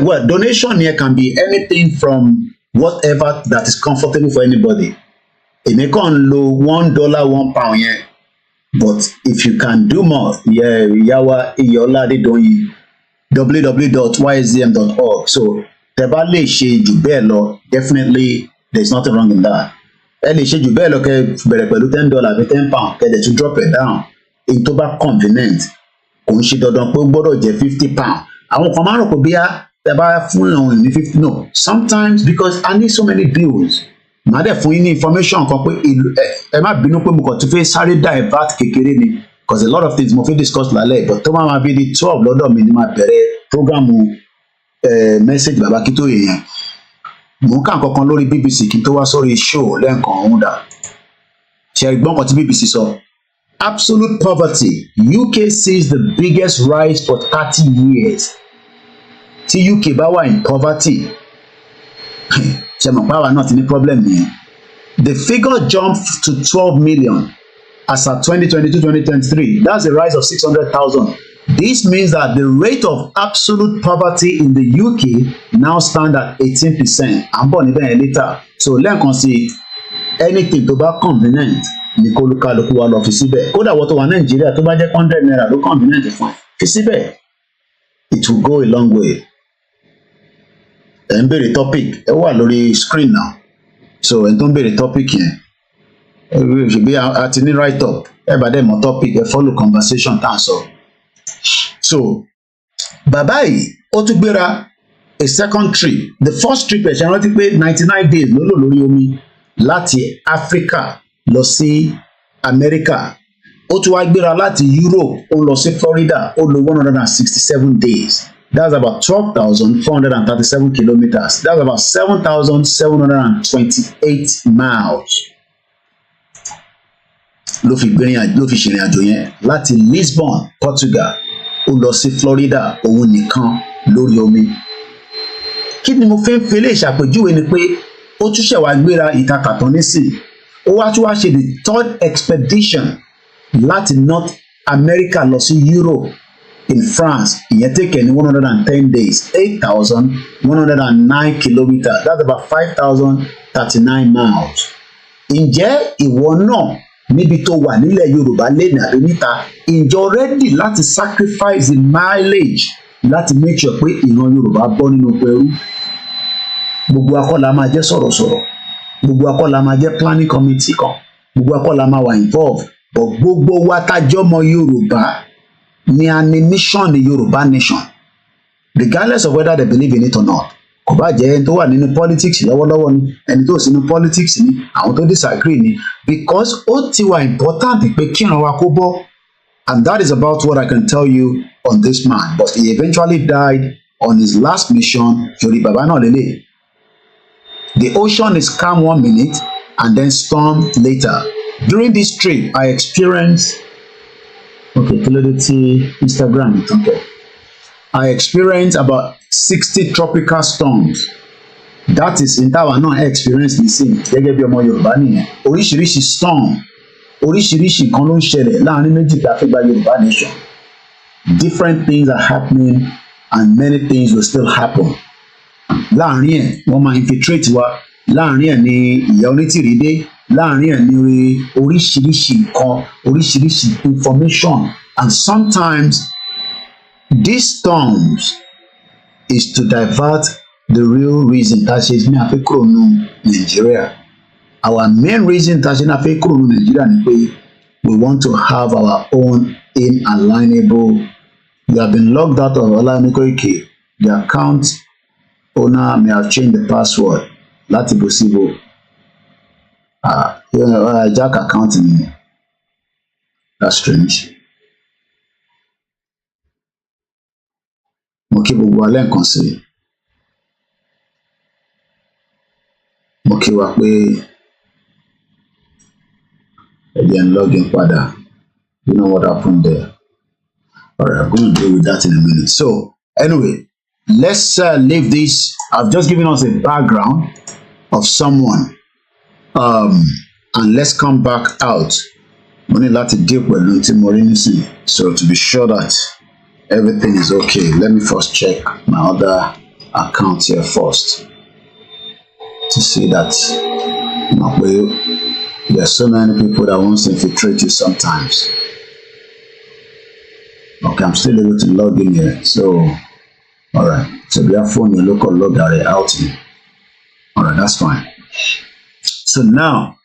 Well, donation here can be anything from whatever that is comfortable for anybody. Èmi kàn ń lo $1, £1 yẹn, but if you can do more, ìyáwá Iyọ̀lá Adédoyin www.ysdm.org. So tẹ́ bá lè ṣe jù bẹ́ẹ̀ lọ, definitely there is nothing wrong in that. Ẹ lè ṣe jù bẹ́ẹ̀ lọ kẹ́ bẹ̀rẹ̀ pẹ̀lú $10 àbí £10 kẹ́ dẹ̀ tún drop it down. Èyí tó bá convenient kò ń ṣe dandan pé ó gbọ́dọ̀ jẹ́ £50. Àwọn kan máa ń rò pé bí tẹ́ bá fún ìrànwọ́ ní 50. No, sometimes because I need so many bills. Màá dẹ̀ fún yín ní information kan pé ẹ má bínú pé mo kàn tún fẹ́ sáré divert kékeré ni because a lot of things mo fẹ́ discuss lálẹ́ but tó máa bí di 12 lọ́dọ̀ mi ni máa bẹ̀rẹ̀ programu message Baba Akíntóyè yẹn. Mo ń kà nǹkan lórí BBC kí n tó wá sórí show lẹ́ẹ̀kan ọ̀hún dà. Ṣé gbọ́n kan tí BBC sọ? Absolute poverty. UK sees the biggest rise for 30 years. tí UK bá wà in poverty ṣe mọ̀ pé àwa náà ti ní problem nìyẹn. The figure jumped to 12 million as at 2022-2023. That's a rise of 600,000. This means that the rate of absolute poverty in the UK now stand at 18%. I'm born even later. So lẹ́ẹ̀kan sí anything tó bá convenient ní kó lùkàlùkù wa lọ fi síbẹ̀. Kódà wọ́n tó wà Nàìjíríà tó bá jẹ́ 100 naira ló convenient fún ẹ fi síbẹ̀. It will go a long way. Ẹ ń béèrè topic ẹ wà lórí screen now. So ẹ tó ń béèrè topic yẹn. Ṣèbí a ti ní write up ẹ bá dẹ̀ mọ̀ topic ẹ follow conversation tá à ń sọ. So bàbá yìí ó tún gbéra a second trip. The first trip ẹ̀ ṣe rántí pé 99 days ló lò lórí omi láti Africa lọ sí America. Ó tún wá gbéra láti Europe ó lọ sí Florida ó lò 167 days. That's about 12,437 kilometers. That's about 7,728 miles. Ló fi ṣìrìn àjò yẹn láti Lisbon, Portugal ó lọ sí Florida òun nìkan lórí omi. Kí ni mo fi ń fi lè ṣàpèjúwe ni pé ó tún ṣẹ̀ wá gbéra ìtakàtàn nísìn. Ó wá tún wá ṣe the third expedition láti North America lọ sí Europe in France. Ìyẹn take ní 110 days, 8,109 kilometers. That's about 5,039 miles. Ǹjẹ́ ìwọ náà níbi tó wà nílẹ̀ Yorùbá lẹ́nu àbí níta ǹjọ́ ready láti sacrifice the mileage láti make sure pé ìran Yorùbá bọ́ nínú pẹ̀rú? Gbogbo akọ́la máa jẹ́ sọ̀rọ̀sọ̀rọ̀, gbogbo akọ́la máa jẹ́ planning committee kan, gbogbo akọ́la máa wà involved, but gbogbo wa tájọ́mọ Yorùbá ni a ní mission ní Yorùbá nation regardless of whether they believe in it or not. Kò bá jẹ́ ẹni tó wà nínú politics lọ́wọ́lọ́wọ́ ni ẹni tó sínú politics ni àwọn tó disagree ni because ó ti wà important pé kíran wa kó bọ́, and that is about what I can tell you on this man. But he eventually died on his last mission. Yorí bàbá náà lélẹ̀. The ocean is calm 1 minute and then storm later. During this trip I experienced kí ló dé tí Instagram ìtànkẹ́. I experienced about 60 tropical storms. That is in táwa náà experience nísìnyí gẹ́gẹ́ bí ọmọ Yorùbá nìyẹn. Oríṣiríṣi storm, oríṣiríṣi nǹkan ló ń ṣẹlẹ̀ láàrin méjì tí a fi gba Yorùbá nation. Different things are happening and many things will still happen. Láàrin ẹ̀ wọ́n máa infiltrate wa. Láàrin ẹ̀ ni ìyá onítìrí dé. Láàrin ẹ̀ ni oríṣiríṣi nǹkan, oríṣiríṣi information, and sometimes these storms is to divert the real reason that ṣe ní àfikún ní Nigeria. Our main reason that ṣe ní àfikún ní Nigeria ni pé we want to have our own inalienable. You have been logged out of OLAYOMI Koiki. The account owner may have changed the password. Láti bó síbò. Jack account ni. That's strange. Mo kí gbogbo alẹ́ nǹkan sí. Mo kí wa pé ẹ̀jẹ̀ ń login padà. You know what happened there. All right, I'm going to deal with that in a minute. So anyway, let's leave this. I've just given us a background of someone. And let's come back out. Mo ní láti deal pẹ̀lú tí mo rí nísìnyí. So to be sure that everything is okay, let me first check my other account here first to see that there are so many people that want to infiltrate you sometimes. Okay, I'm still able to log in here. So, all right. So we have phone your local log out here. All right, that's fine. So now,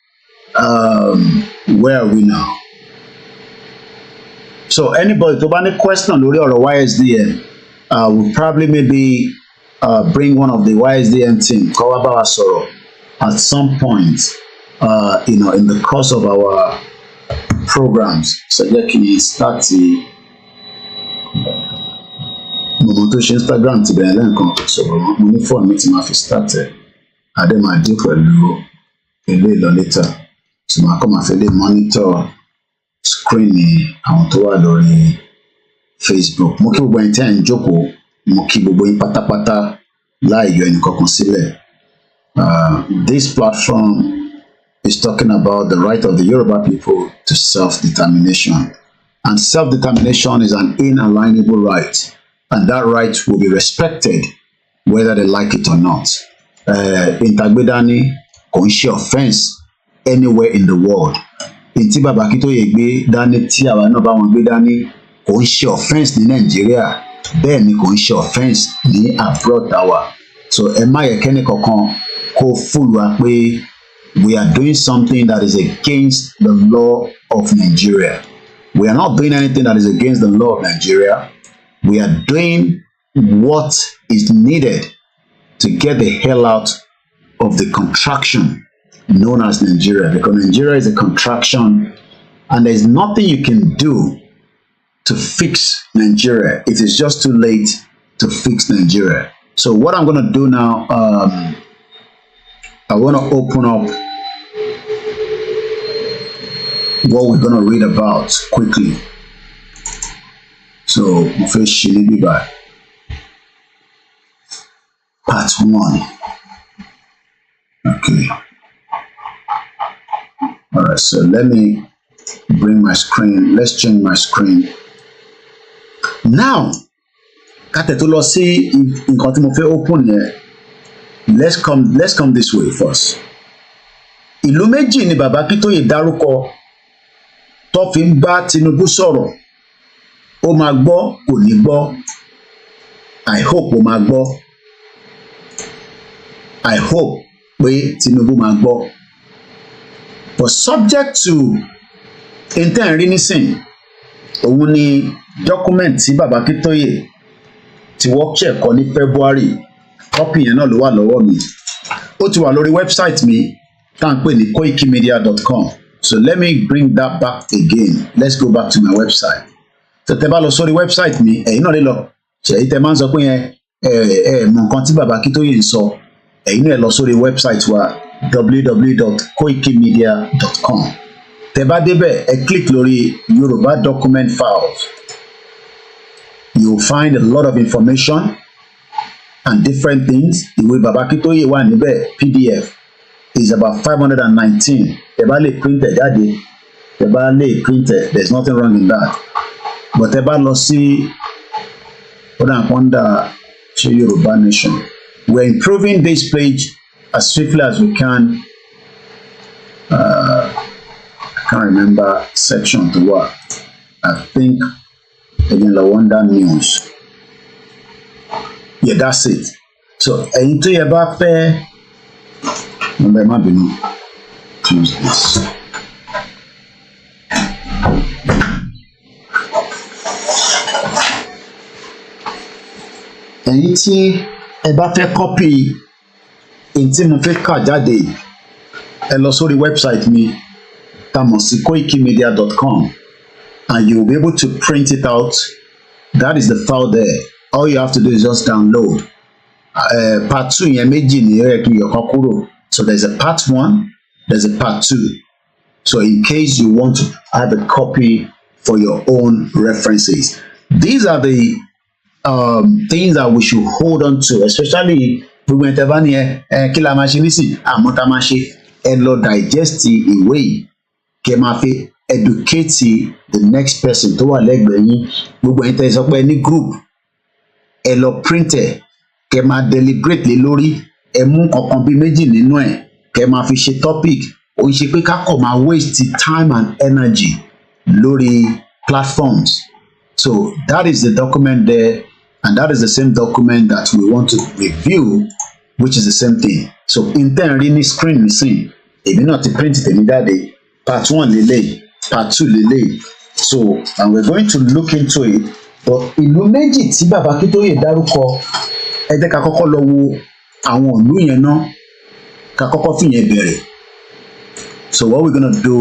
where are we now? So anybody tó bá ní question lórí ọ̀rọ̀ YSDM, we'll probably maybe bring one of the YSDM team kó wá bá wa sọ̀rọ̀ at some point, in the course of our programs. So jẹ́ kí n start mo tó ṣe Instagram ti bẹ̀rẹ̀ lẹ́ẹ̀kan, so mo ní phone mi tí máa fi start ẹ̀ adé máa dín pẹ̀lú ilé ìlọ later, so máa kọ́ máa fi lè monitor screen àwọn tó wà lórí Facebook. Mo kí gbogbo ẹni tí ẹ̀ ń jókòó mo kí gbogbo yín pátápátá láì yọ ẹnìkankan sílẹ̀. This platform is talking about the right of the Yoruba people to self-determination. And self-determination is an inalienable right. And that right will be respected whether they like it or not. Intagbedani kò ń ṣe offence anywhere in the world. Ntí Bàbá Akíntóyè gbé dání tí àwa náà bá wọn gbé dání kò ń ṣe offence ní Nàìjíríà, bẹ́ẹ̀ ni kò ń ṣe offence ní abroad tàwa. So ẹ má yẹ kẹ́ni kankan kó fúlù wa pé we are doing something that is against the law of Nigeria. We are not doing anything that is against the law of Nigeria. We are doing what is needed to get the hell out of the contraction known as Nigeria, because Nigeria is a contraction and there's nothing you can do to fix Nigeria. It is just too late to fix Nigeria. So what I'm going to do now, I want to open up what we're going to read about quickly. So, first Shilibi by part 1. Okay. All right, so let me bring my screen. Let's change my screen. Now, ká tó lọ sí nǹkan tí mo fẹ́ open yẹn. Let's come this way first. Ìlú méjì ni Bàbá Akíntóyè dárúkọ tó fi ń bá Tinubu sọ̀rọ̀. Ó máa gbọ́, kò ní gbọ́. I hope ó máa gbọ́. I hope pé Tinubu máa gbọ́. But subject to intent rí nísìn, òun ni document tí Bàbá Akíntóyè tí wọ́n check kọ ní February. Copy yẹn náà ló wà lọ́wọ́ mi. Ó ti wà lórí website mi tá ń pè ní KOIKIMEDIA.com. So let me bring that back again. Let's go back to my website. So tẹ́ bá lọ sórí website mi, ẹ̀yin náà lè lọ. Ṣèyí tẹ́ máa ń sọ pé yẹn mọ nǹkan tí Bàbá Akíntóyè ń sọ. Ẹ̀yin náà lọ sórí website wa www.koikimedia.com. Tẹ́ bá débẹ̀, ẹ click lórí Yoruba document files. You'll find a lot of information and different things. Ìwé Bàbá Akíntóyè wà níbẹ̀, PDF is about 519. Tẹ́ bá lè print ẹ̀ jáde, tẹ́ bá lè print ẹ̀, there's nothing wrong in that. But tẹ́ bá lọ sí under Yoruba Nation. We're improving this page as swiftly as we can. I can't remember section to what. I think again Lawanda News. Yeah, that's it. So ẹ̀yin tó yẹ bá fẹ́ number má bínú choose this. Ẹ̀yin tí ẹ bá fẹ́ copy in tí mo fẹ́ kà jáde, ẹ lọ sórí website mi tá mọ̀ sí KOIKIMEDIA.com and you will be able to print it out. That is the file there. All you have to do is just download. Part 2 yẹn méjì ní ẹ̀kọ́ kúrò. So there's a part 1, there's a part 2. So in case you want to have a copy for your own references, these are the things that we should hold on to, especially gbogbo ẹ̀tẹ̀ bá ní kí la máa ṣe nísìn àmọ́ tá máa ṣe ẹ lọ digest ìwé yìí kẹ́ máa fi educate the next person tó wà lẹ́gbẹ̀ẹ́ yín. Gbogbo ẹ̀tẹ̀ sọ pé ní group ẹ lọ print ẹ̀ kẹ́ máa deliberate lé lórí, ẹ mú kankan bíi méjì nínú ẹ̀ kẹ́ máa fi ṣe topic. Ó ń ṣe pé ká kọ̀ máa waste time and energy lórí platforms. So that is the document there, and that is the same document that we want to review, which is the same thing. So intent rí ní screen nísìn, èmi náà ti print tèmi jáde, part 1 lélẹ̀, part 2 lélẹ̀. So and we're going to look into it. But ìlú méjì tí Bàbá Akíntóyè dárúkọ, ẹ jẹ́ ká kọ́kọ́ lọ wo àwọn ìlú yẹn náà, ká kọ́kọ́ fi yẹn bẹ̀rẹ̀. So what we're gonna do,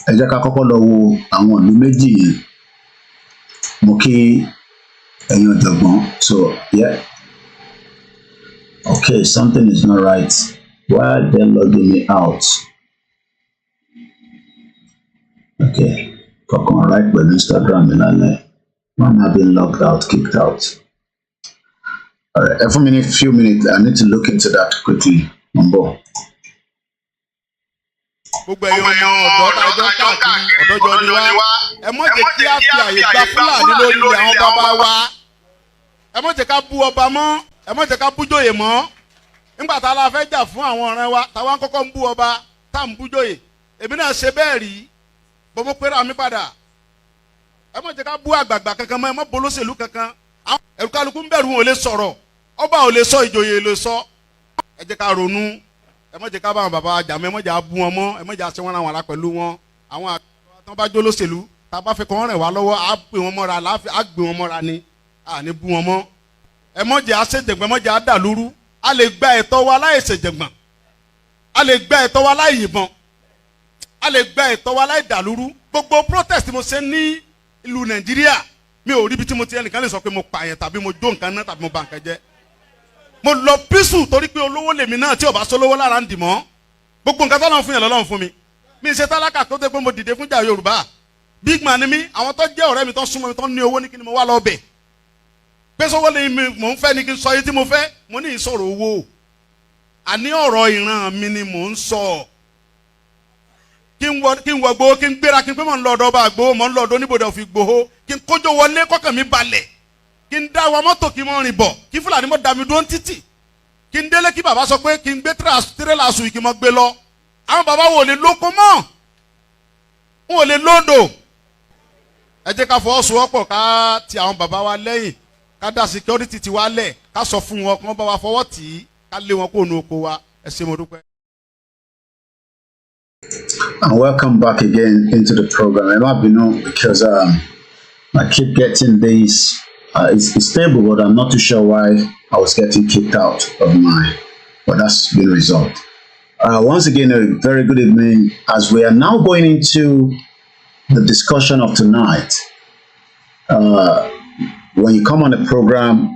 ẹ jẹ́ ká kọ́kọ́ lọ wo àwọn ìlú méjì yẹn. Mo kí ẹ̀yin ọ̀jọ̀gbọ́n. So yeah, okay, something is not right. Why are they logging me out? Okay. Kankan right pẹ̀lú Instagram mi lálẹ́. One have been locked out, kicked out. All right, every few minutes, I need to look into that quickly. Number. Gbogbo ẹ̀yin ọmọ ọ̀dọ́ tá a jọ káàkiri ọ̀dọ́jọ́ ni wá ẹ mọ̀ jẹ́ kí á fi àyè gba Fúlàní lórí ilẹ̀ àwọn bàbá wa ẹ mọ̀ jẹ́ ká bú ọba mọ́ ẹ mọ̀ jẹ́ ká bú jòyè mọ́ nígbà tá a la fẹ́ jà fún àwọn ọ̀rẹ́ wa táwa ń kọ́kọ́ ń bú ọba tá à ń bú jòyè èmi náà ṣe bẹ́ẹ̀ rí bọ́ mo pera mi padà ẹ mọ̀ jẹ́ ká bú àgbààgbà kankan mọ́ ẹ mọ̀ bolóṣèlú kankan ẹ̀rù kálukú ń bẹ̀rù wọn ò lè sọ̀rọ̀ ọba ò lè sọ ìjòyè lè sọ ẹ jẹ́ ká ronú ẹ mọ̀ jẹ́ ká bá àwọn bàbá àjàmọ́ ẹ mọ̀ jẹ́ abú wọn mọ́ ẹ mọ̀ jẹ́ àṣẹ wọn àwọn ará pẹ̀lú wọn àwọn àtọ́ bá jó lóṣèlú tá a bá fẹ́ kọ́ wọn rìn wá lọ́wọ́ á gbé wọn mọ́ra á gbé wọn mọ́ra ni à ní bú wọn mọ́ ẹ mọ̀ jẹ́ àṣejẹ̀gbọ́n ẹ mọ̀ jẹ́ àdàlúrú a lè gba ẹ̀tọ́ wa láì ṣèjẹ̀gbọ́n a lè gba ẹ̀tọ́ wa láì yìnbọn a lè gba ẹ̀tọ́ wa láì dàlúrú gbogbo protest mo ṣe ní ìlú Nàìjíríà mi ò rí ibi tí mo ti ẹnìkan lè sọ pé mo pààyàn tàbí mo jó nǹkan náà tàbí mo bà nǹkan jẹ́ mo lọ písù torí pé olówó lèmi náà tí ò bá sólówó lára ń dì mọ́ gbogbo nǹkan tọ́lọ́run fún yẹn lọ́lọ́run fún mi mi ṣe tálákà tó dé pé mo dìde fún jà Yorùbá big man ni mi àwọn tó jẹ́ ọ̀rẹ́ mi tó súnmọ́ mi tó ní owó ní kí ni mo wá lọ bẹ̀ pé sọ́wọ́ lè mi mò ń fẹ́ ni kí n sọ yìí tí mo fẹ́ mo ní ìsọ̀rọ̀ owó àní ọ̀rọ̀ ìran mi ni mò ń sọ kí n wọ gbowó kí n gbéra kí n pé mò ń lọ ọ̀dọ̀ ọba àgbowó mò ń lọ ọ̀dọ̀ oníbodè òfin gbowó kí n kójó wọlé kọ́kàn mi balẹ̀ kí n dá wa mọ́tò kí n mọ́ rìn bọ̀ kí Fúlàní mọ́ dá mi dúró ń títì kí n délé kí bàbá sọ pé kí n gbé tírélà sùn kí n mọ́ gbé lọ àwọn bàbá wo lè lóko mọ́ wọn ò lè lódò ẹ jẹ́ ká fọwọ́sowọ́pọ̀ ká ti àwọn bàbá wa lẹ́yìn ká dá security ti wa lẹ̀ ká sọ fún wọn kí wọ́n bá wa fọwọ́ tì í ká lé wọn kó nu oko wa ẹ ṣé mo dúpẹ́. And welcome back again into the program. I might be known because I keep getting this. It's stable, but I'm not too sure why I was getting kicked out of mine. But that's been resolved. Once again, a very good evening. As we are now going into the discussion of tonight, when you come on the program,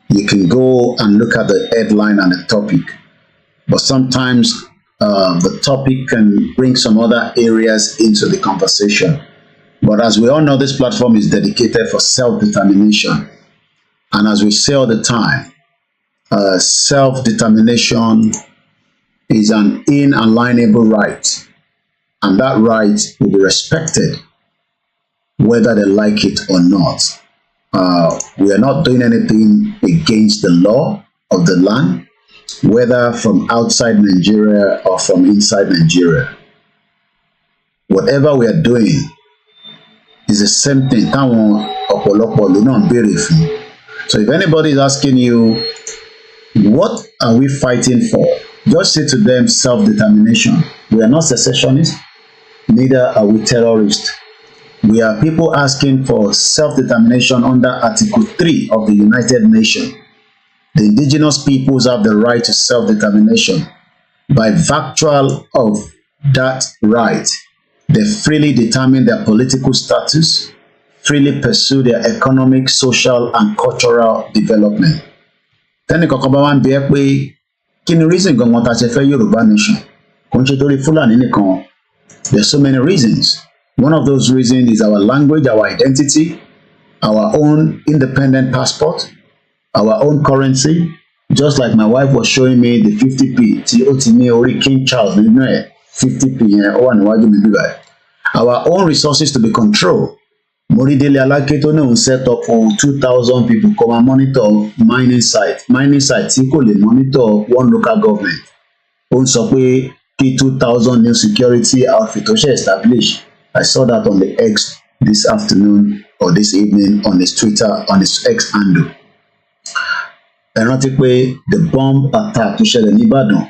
you can go and look at the headline and the topic. But sometimes the topic can bring some other areas into the conversation. But as we all know, this platform is dedicated for self-determination. And as we say all the time, self-determination is an inalienable right. And that right will be respected, whether they like it or not. We are not doing anything against the law of the land, whether from outside Nigeria or from inside Nigeria. Whatever we are doing is the same thing. So if anybody is asking you, what are we fighting for? Just say to them, self-determination. We are not secessionists, neither are we terrorists. We are people asking for self-determination under Article 3 of the United Nations. The indigenous peoples have the right to self-determination. By virtue of that right, they freely determine their political status, freely pursue their economic, social, and cultural development. Tẹ́nì kankan bá wá ń bi ẹ́ pé kí ni reason gangan tá a ṣe fẹ́ Yorùbá nation? Kò ń ṣe torí Fúlàní nìkan. There's so many reasons. One of those reasons is our language, our identity, our own independent passport, our own currency. Just like my wife was showing me the 50p tí ó ti ní orí King Charles nínú ẹ̀ 50p yẹn ó wà níwájú mi bíbá ẹ̀. Our own resources to be controlled. Moridele Alake tó náà ń set up for 2,000 people come and monitor mining site tí kò lè monitor one local government. Ó ń sọ pé kí 2,000 new security outfit tó ṣe establish. I saw that on the X this afternoon or this evening on his Twitter, on his X handle. Ẹ rántí pé the bomb attack tó ṣẹlẹ̀ ní Ìbàdàn,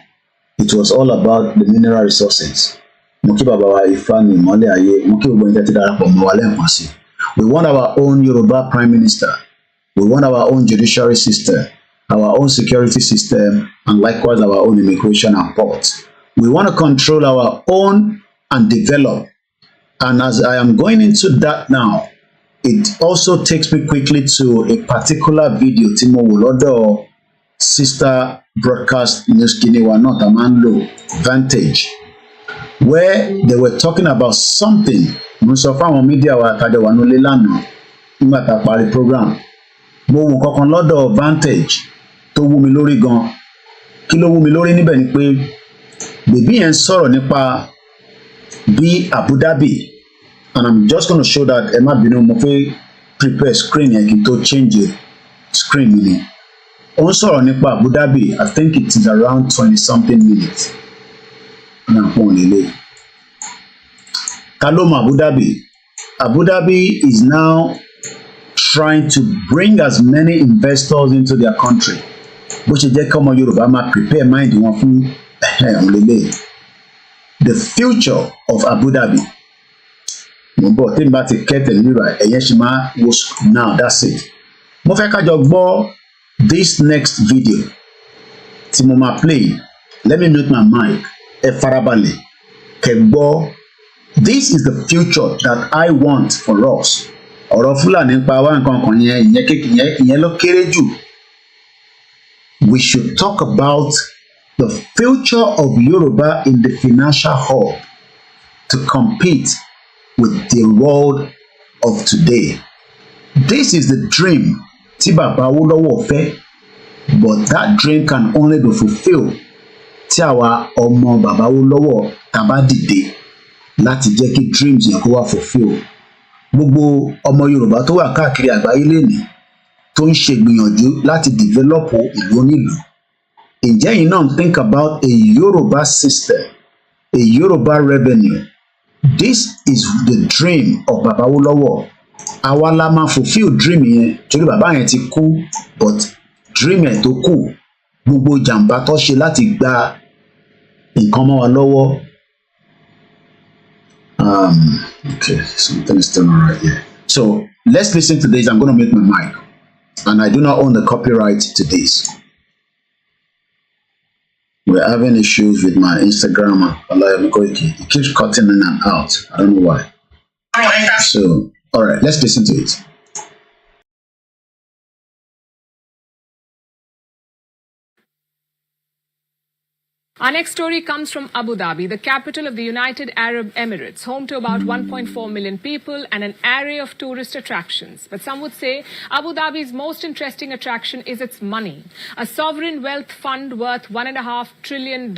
it was all about the mineral resources. Mo kí bàbá wa Ifá ní ìmọ́lẹ̀ ayé, mo kí gbogbo ẹni tẹ́tí darapọ̀ mọ́ wa lẹ́ẹ̀kan sí. We want our own Yoruba Prime Minister. We want our own judiciary system, our own security system, and likewise our own immigration and ports. We want to control our own and develop. And as I am going into that now, it also takes me quickly to a particular video tí mo wò lọ́dọ̀ sister broadcast news kini wa náà tá máa ń lò Vantage. where they were talking about something. Mo sọ fáwọn media wa tàjọ wà nílé lánàá nígbà tá a parí program. Mo wo kankan lọ́dọ̀ Vantage tó wú mi lórí gan. Kí ló wú mi lórí níbẹ̀ ni pé bèbí yẹn sọ̀rọ̀ nípa bí Abu Dhabi, and I'm just going to show that ẹ má bínú mo fẹ́ prepare screen yẹn kí n tó change it screen mi ni. Ó ń sọ̀rọ̀ nípa Abu Dhabi. I think it is around 20-something minutes. Náà pọ̀ nílé. Ta ló mọ Abu Dhabi? Abu Dhabi is now trying to bring as many investors into their country. Bó ṣe jẹ́ kí ọmọ Yorùbá máa prepare mind wọn fún òlélẹ̀. The future of Abu Dhabi. Mo bọ̀ tí n bá ti kẹ́tẹ̀ níbà ẹ̀yẹ́ ṣe máa wo now that's it. Mo fẹ́ ká jọ gbọ́ this next video tí mo máa play. Let me mute my mic. Ẹ farabalẹ̀ kẹ́ gbọ́. This is the future that I want for us. Ọ̀rọ̀ Fúlàní pa wá nǹkan kan yẹn ìyẹn ló kéré jù. We should talk about the future of Yoruba in the financial hub to compete with the world of today. This is the dream tí Bàbá Awólọ́wọ̀ fẹ́, but that dream can only be fulfilled tí àwa ọmọ Bàbá Awólọ́wọ̀ tá bá dìde láti jẹ́ kí dreams yẹn kó wá fulfill. Gbogbo ọmọ Yorùbá tó wà káàkiri àgbáyé lénìí tó ń ṣègbìyànjú láti develop ìlú onílùú. Ǹjẹ́ yìí náà think about a Yoruba system, a Yoruba revenue. This is the dream of Bàbá Awólọ́wọ̀. Àwa la máa fulfill dream yẹn torí bàbá yẹn ti kú, but dream ẹ̀ tó kù gbogbo jàǹbá tó ṣe láti gba nǹkan mọ́ wa lọ́wọ́. Okay, something is still not right here. So let's listen to this. I'm going to mute my mic, and I do not own the copyright to this. We're having issues with my Instagram, OLAYOMI Koiki. It keeps cutting in and out. I don't know why. So, all right, let's listen to it. Our next story comes from Abu Dhabi, the capital of the United Arab Emirates, home to about 1.4 million people and an array of tourist attractions. But some would say Abu Dhabi's most interesting attraction is its money. A sovereign wealth fund worth $1.5 trillion,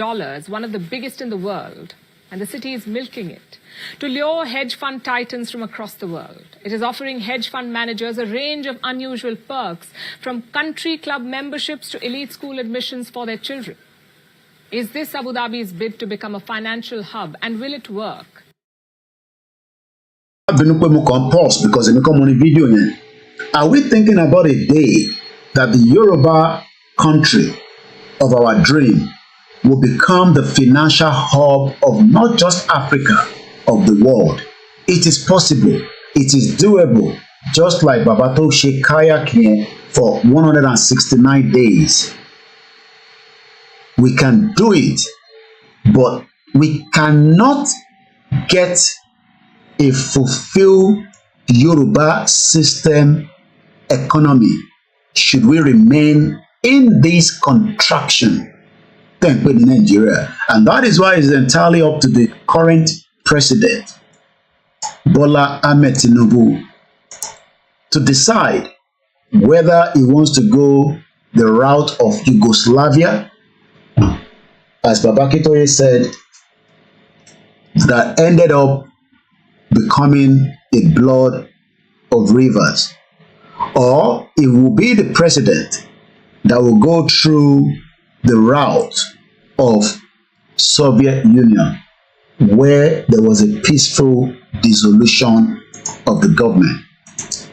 one of the biggest in the world. And the city is milking it to lure hedge fund titans from across the world. It is offering hedge fund managers a range of unusual perks, from country club memberships to elite school admissions for their children. Is this Abu Dhabi's bid to become a financial hub, and will it work? Are we thinking about a day that the Yoruba country of our dream will become the financial hub of not just Africa, of the world? It is possible. It is doable. Just like Babato Sheikh kayaking for 169 days. We can do it, but we cannot get a fulfilled Yoruba system economy should we remain in this contraction in Nigeria. And that is why it's entirely up to the current president, Bola Ahmed Tinubu, to decide whether he wants to go the route of Yugoslavia, as Baba Kitoye said, that ended up becoming a blood of rivers, or it will be the president that will go through the route of Soviet Union, where there was a peaceful dissolution of the government.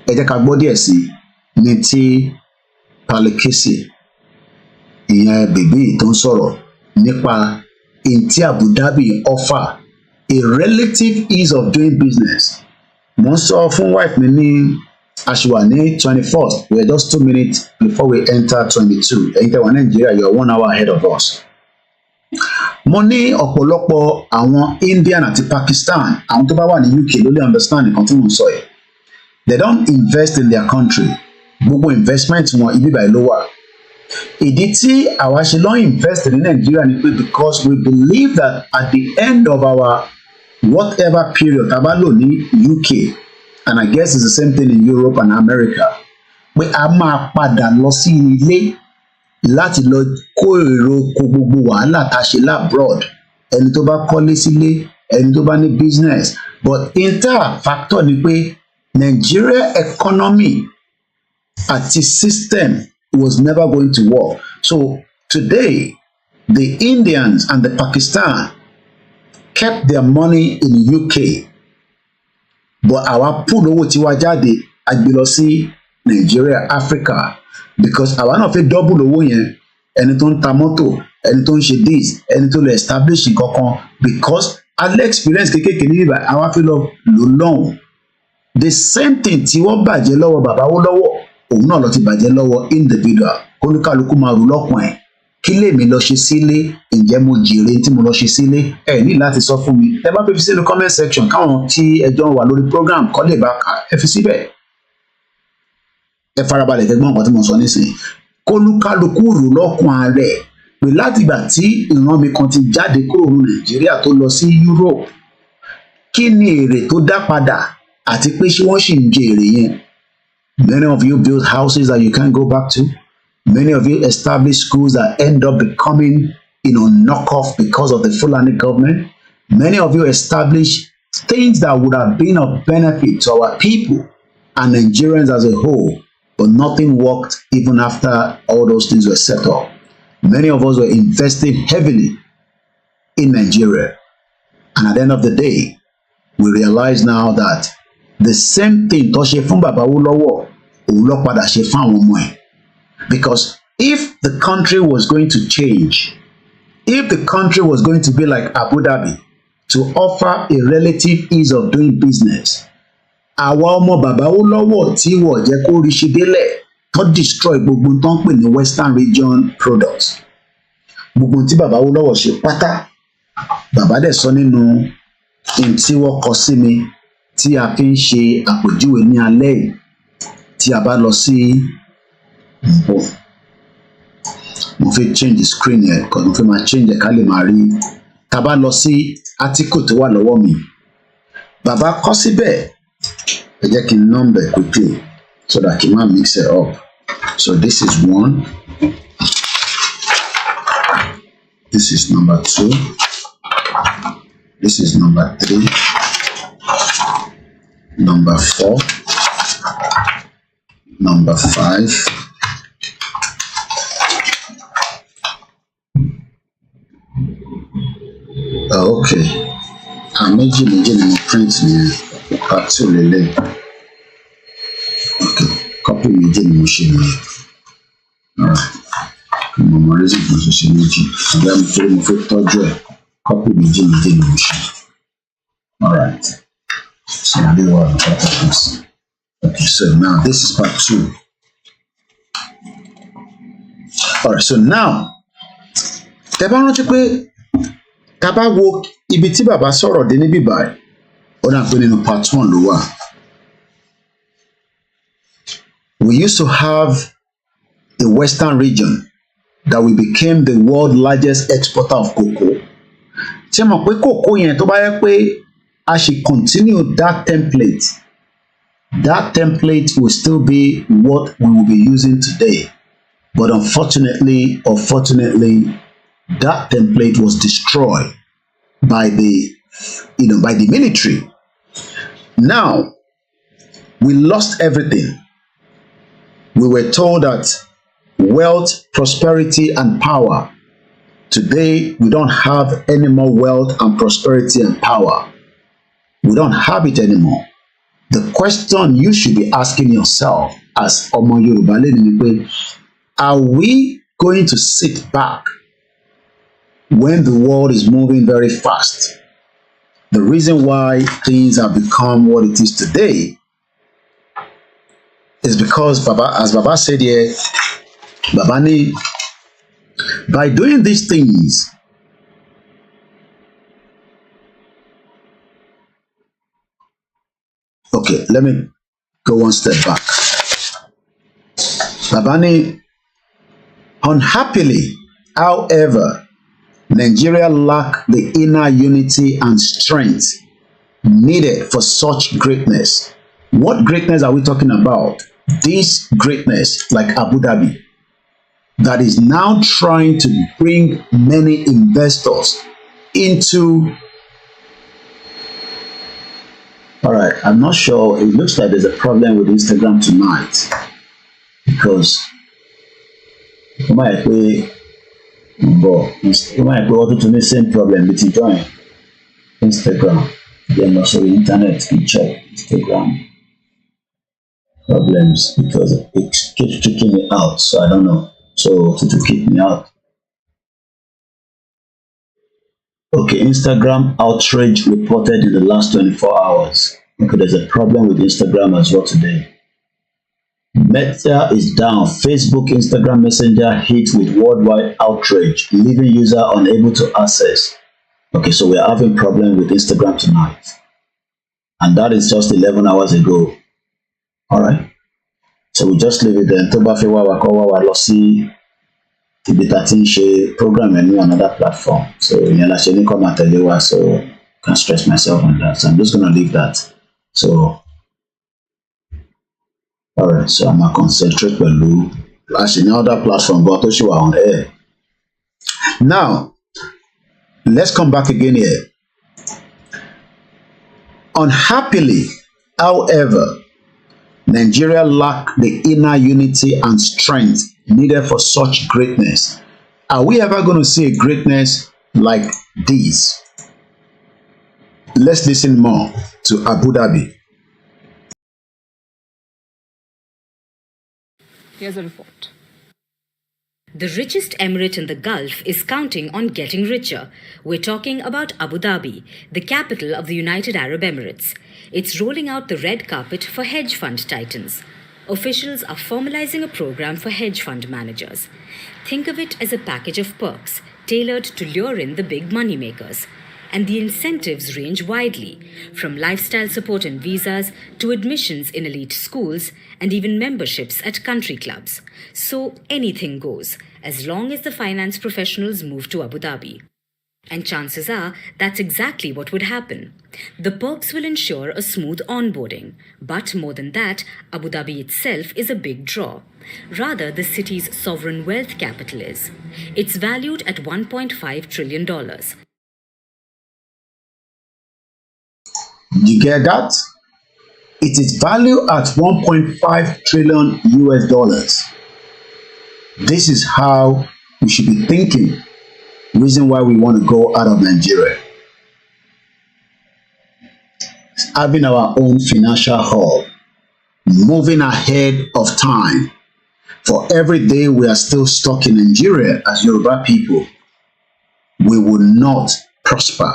Edekagbodiesi Niti Palikisi ìyẹn bèbí tó ń sọ̀rọ̀ nípa tí Abu Dhabi offer a relative ease of doing business. Mo ń sọ fún wife mi ní aṣùwà ní 21st. We are just 2 minutes before we enter 22. Ẹ̀yin tẹ́ wà Nigeria, you are 1 hour ahead of us. Mo ní ọ̀pọ̀lọpọ̀ àwọn Indian àti Pakistan, àwọn tó bá wà ní UK ló lè understand nǹkan tí mo ń sọ yìí. They don't invest in their country. Gbogbo investment wọn ibi báyìí ló wà. ìdí tí àwa ṣe lọ invest ní Nàìjíríà ni pé because we believe that at the end of our whatever period tá a bá lò ní UK and I guess it's the same thing in Europe and America pé a máa padà lọ sí ilé láti lọ kó èrò kó gbogbo wàhálà tá a ṣe labroad ẹni tó bá kọ́lé sílé ẹni tó bá ní business but inter factor ni pé Nigeria economy àti system was never going to work. So today, the Indians and the Pakistan kept their money in UK, but our pool owó tiwa jáde àgbè lọ sí Nigeria, Africa, because àwa náà fẹ́ double owó yẹn ẹni tó ń ta mọ́tò ẹni tó ń ṣe this ẹni tó lè establish nǹkankan because alẹ́ experience kékeré ní ibà àwa fẹ́ lọ lò lọ́hùn. The same thing tí wọ́n bàjẹ́ lọ́wọ́ bàbá wó lọ́wọ́ òun náà lọ ti bàjẹ́ lọ́wọ́ individual kólúkálukú máa rù lọ́kàn ẹ̀ kí lèmi lọ ṣe sílé ǹjẹ́ mo jèrè tí mo lọ ṣe sílé ẹ ní láti sọ fún mi ẹ bá fẹ́ fi sínú comment section káwọn tí ẹjọ́ wà lórí program kọ́ lè bá kà ẹ fi síbẹ̀ ẹ farabalẹ̀ kẹgbọ́n nǹkan tí mo sọ nísìnyí kólúkálukú rù lọ́kàn rẹ̀ pé látìgbà tí ìran mi kan ti jáde kúrò ní Nàìjíríà tó lọ sí Europe kí ni èrè tó dá padà àti pé ṣé wọ́n sì ń jẹ èrè yẹn. Many of you build houses that you can't go back to. Many of you establish schools that end up becoming, knockoff because of the Fulani government. Many of you establish things that would have been of benefit to our people and Nigerians as a whole, but nothing worked even after all those things were set up. Many of us were investing heavily in Nigeria. And at the end of the day, we realize now that the same thing tó ṣe fún bàbá wó lọ́wọ́ òun ló padà ṣe fún àwọn ọmọ ẹ̀. Because if the country was going to change, if the country was going to be like Abu Dhabi to offer a relative ease of doing business, àwa ọmọ bàbá wó lọ́wọ́ tí wọ́n jẹ́ kó rí ṣe délẹ̀ tó destroy gbogbo tó ń pè ní Western region products. Gbogbo tí bàbá wó lọ́wọ́ ṣe pátá bàbá dẹ̀ sọ nínú tí wọ́n kọ sí mi tí a fi ń ṣe àpèjúwe ní alẹ́ yìí tí a bá lọ sí mo fẹ́ change the screen yẹn because mo fẹ́ máa change ẹ̀ ká lè máa rí tá a bá lọ sí article tó wà lọ́wọ́ mi bàbá kọ síbẹ̀ ẹ jẹ́ kí n number quickly so that kí n má mix it up. So this is 1, this is number 2, this is number 3, number 4, number 5, okay, méjì ni mo print ní part 2 lélẹ̀, okay, copy méjì ni mo ṣe nìyẹn, alright, mo mọ reason tó ṣe méjì, àbí mo fẹ́ tọ́jú ẹ̀, copy méjì ni mo ṣe, alright. So they were part of this. Okay, so now this is part 2. Alright, so now tẹ́ bá rántí pé tá bá wo ibi tí bàbá sọ̀rọ̀ dé níbí báyìí ó dà pé nínú part 1 ló wà. We used to have a Western region that we became the world largest exporter of cocoa. Ṣé mọ̀ pé cocoa yẹn tó bá yẹ pé I should continue that template will still be what we will be using today. But unfortunately or fortunately, that template was destroyed by the military. Now, we lost everything. We were told that wealth, prosperity, and power. Today, we don't have any more wealth and prosperity and power. We don't have it anymore. The question you should be asking yourself as Ọmọ Yorùbá lẹ́nu ni pé, are we going to sit back when the world is moving very fast? The reason why things have become what it is today is because as Baba said here, Baba ni, by doing these things, okay, let me go one step back. Baba ni Unhappily, however, Nigeria lack the inner unity and strength needed for such greatness. What greatness are we talking about? This greatness, like Abu Dhabi, that is now trying to bring many investors into. All right, I'm not sure. It looks like there's a problem with Instagram tonight because you might be able to the same problem with join Instagram. Then also the internet can check Instagram problems because it keeps kicking me out. So I don't know. So to kick me out. Okay, Instagram outrage reported in the last 24 hours. Okay, there's a problem with Instagram as well today. Meta is down. Facebook, Instagram Messenger hit with worldwide outrage, leaving user unable to access. Okay, so we're having problem with Instagram tonight. And that is just 11 hours ago. All right. So we just leave it there. Ibi tá ti ń ṣe program ní another platform. So ìyẹn la ṣe ní kọ́ máa tẹ̀lé wa, so can't stress myself on that. So I'm just gonna leave that. So alright, so I'm gonna concentrate pẹ̀lú actually other platform but tó ṣì wà on air. Now, let's come back again here. Unhappily, however, Nigeria lack the inner unity and strength needed for such greatness. Are we ever going to see a greatness like this? Let's listen more to Abu Dhabi. Here's a report. The richest emirate in the Gulf is counting on getting richer. We're talking about Abu Dhabi, the capital of the United Arab Emirates. It's rolling out the red carpet for hedge fund titans. Officials are formalizing a program for hedge fund managers. Think of it as a package of perks tailored to lure in the big money makers. And the incentives range widely, from lifestyle support and visas to admissions in elite schools and even memberships at country clubs. So anything goes, as long as the finance professionals move to Abu Dhabi. And chances are that's exactly what would happen. The perks will ensure a smooth onboarding. But more than that, Abu Dhabi itself is a big draw. Rather, the city's sovereign wealth capital is. It's valued at $1.5 trillion. You get that? It is valued at 1.5 trillion US dollars. This is how we should be thinking. Reason why we want to go out of Nigeria. Having our own financial hub, moving ahead of time. For every day we are still stuck in Nigeria as Yoruba people, we will not prosper.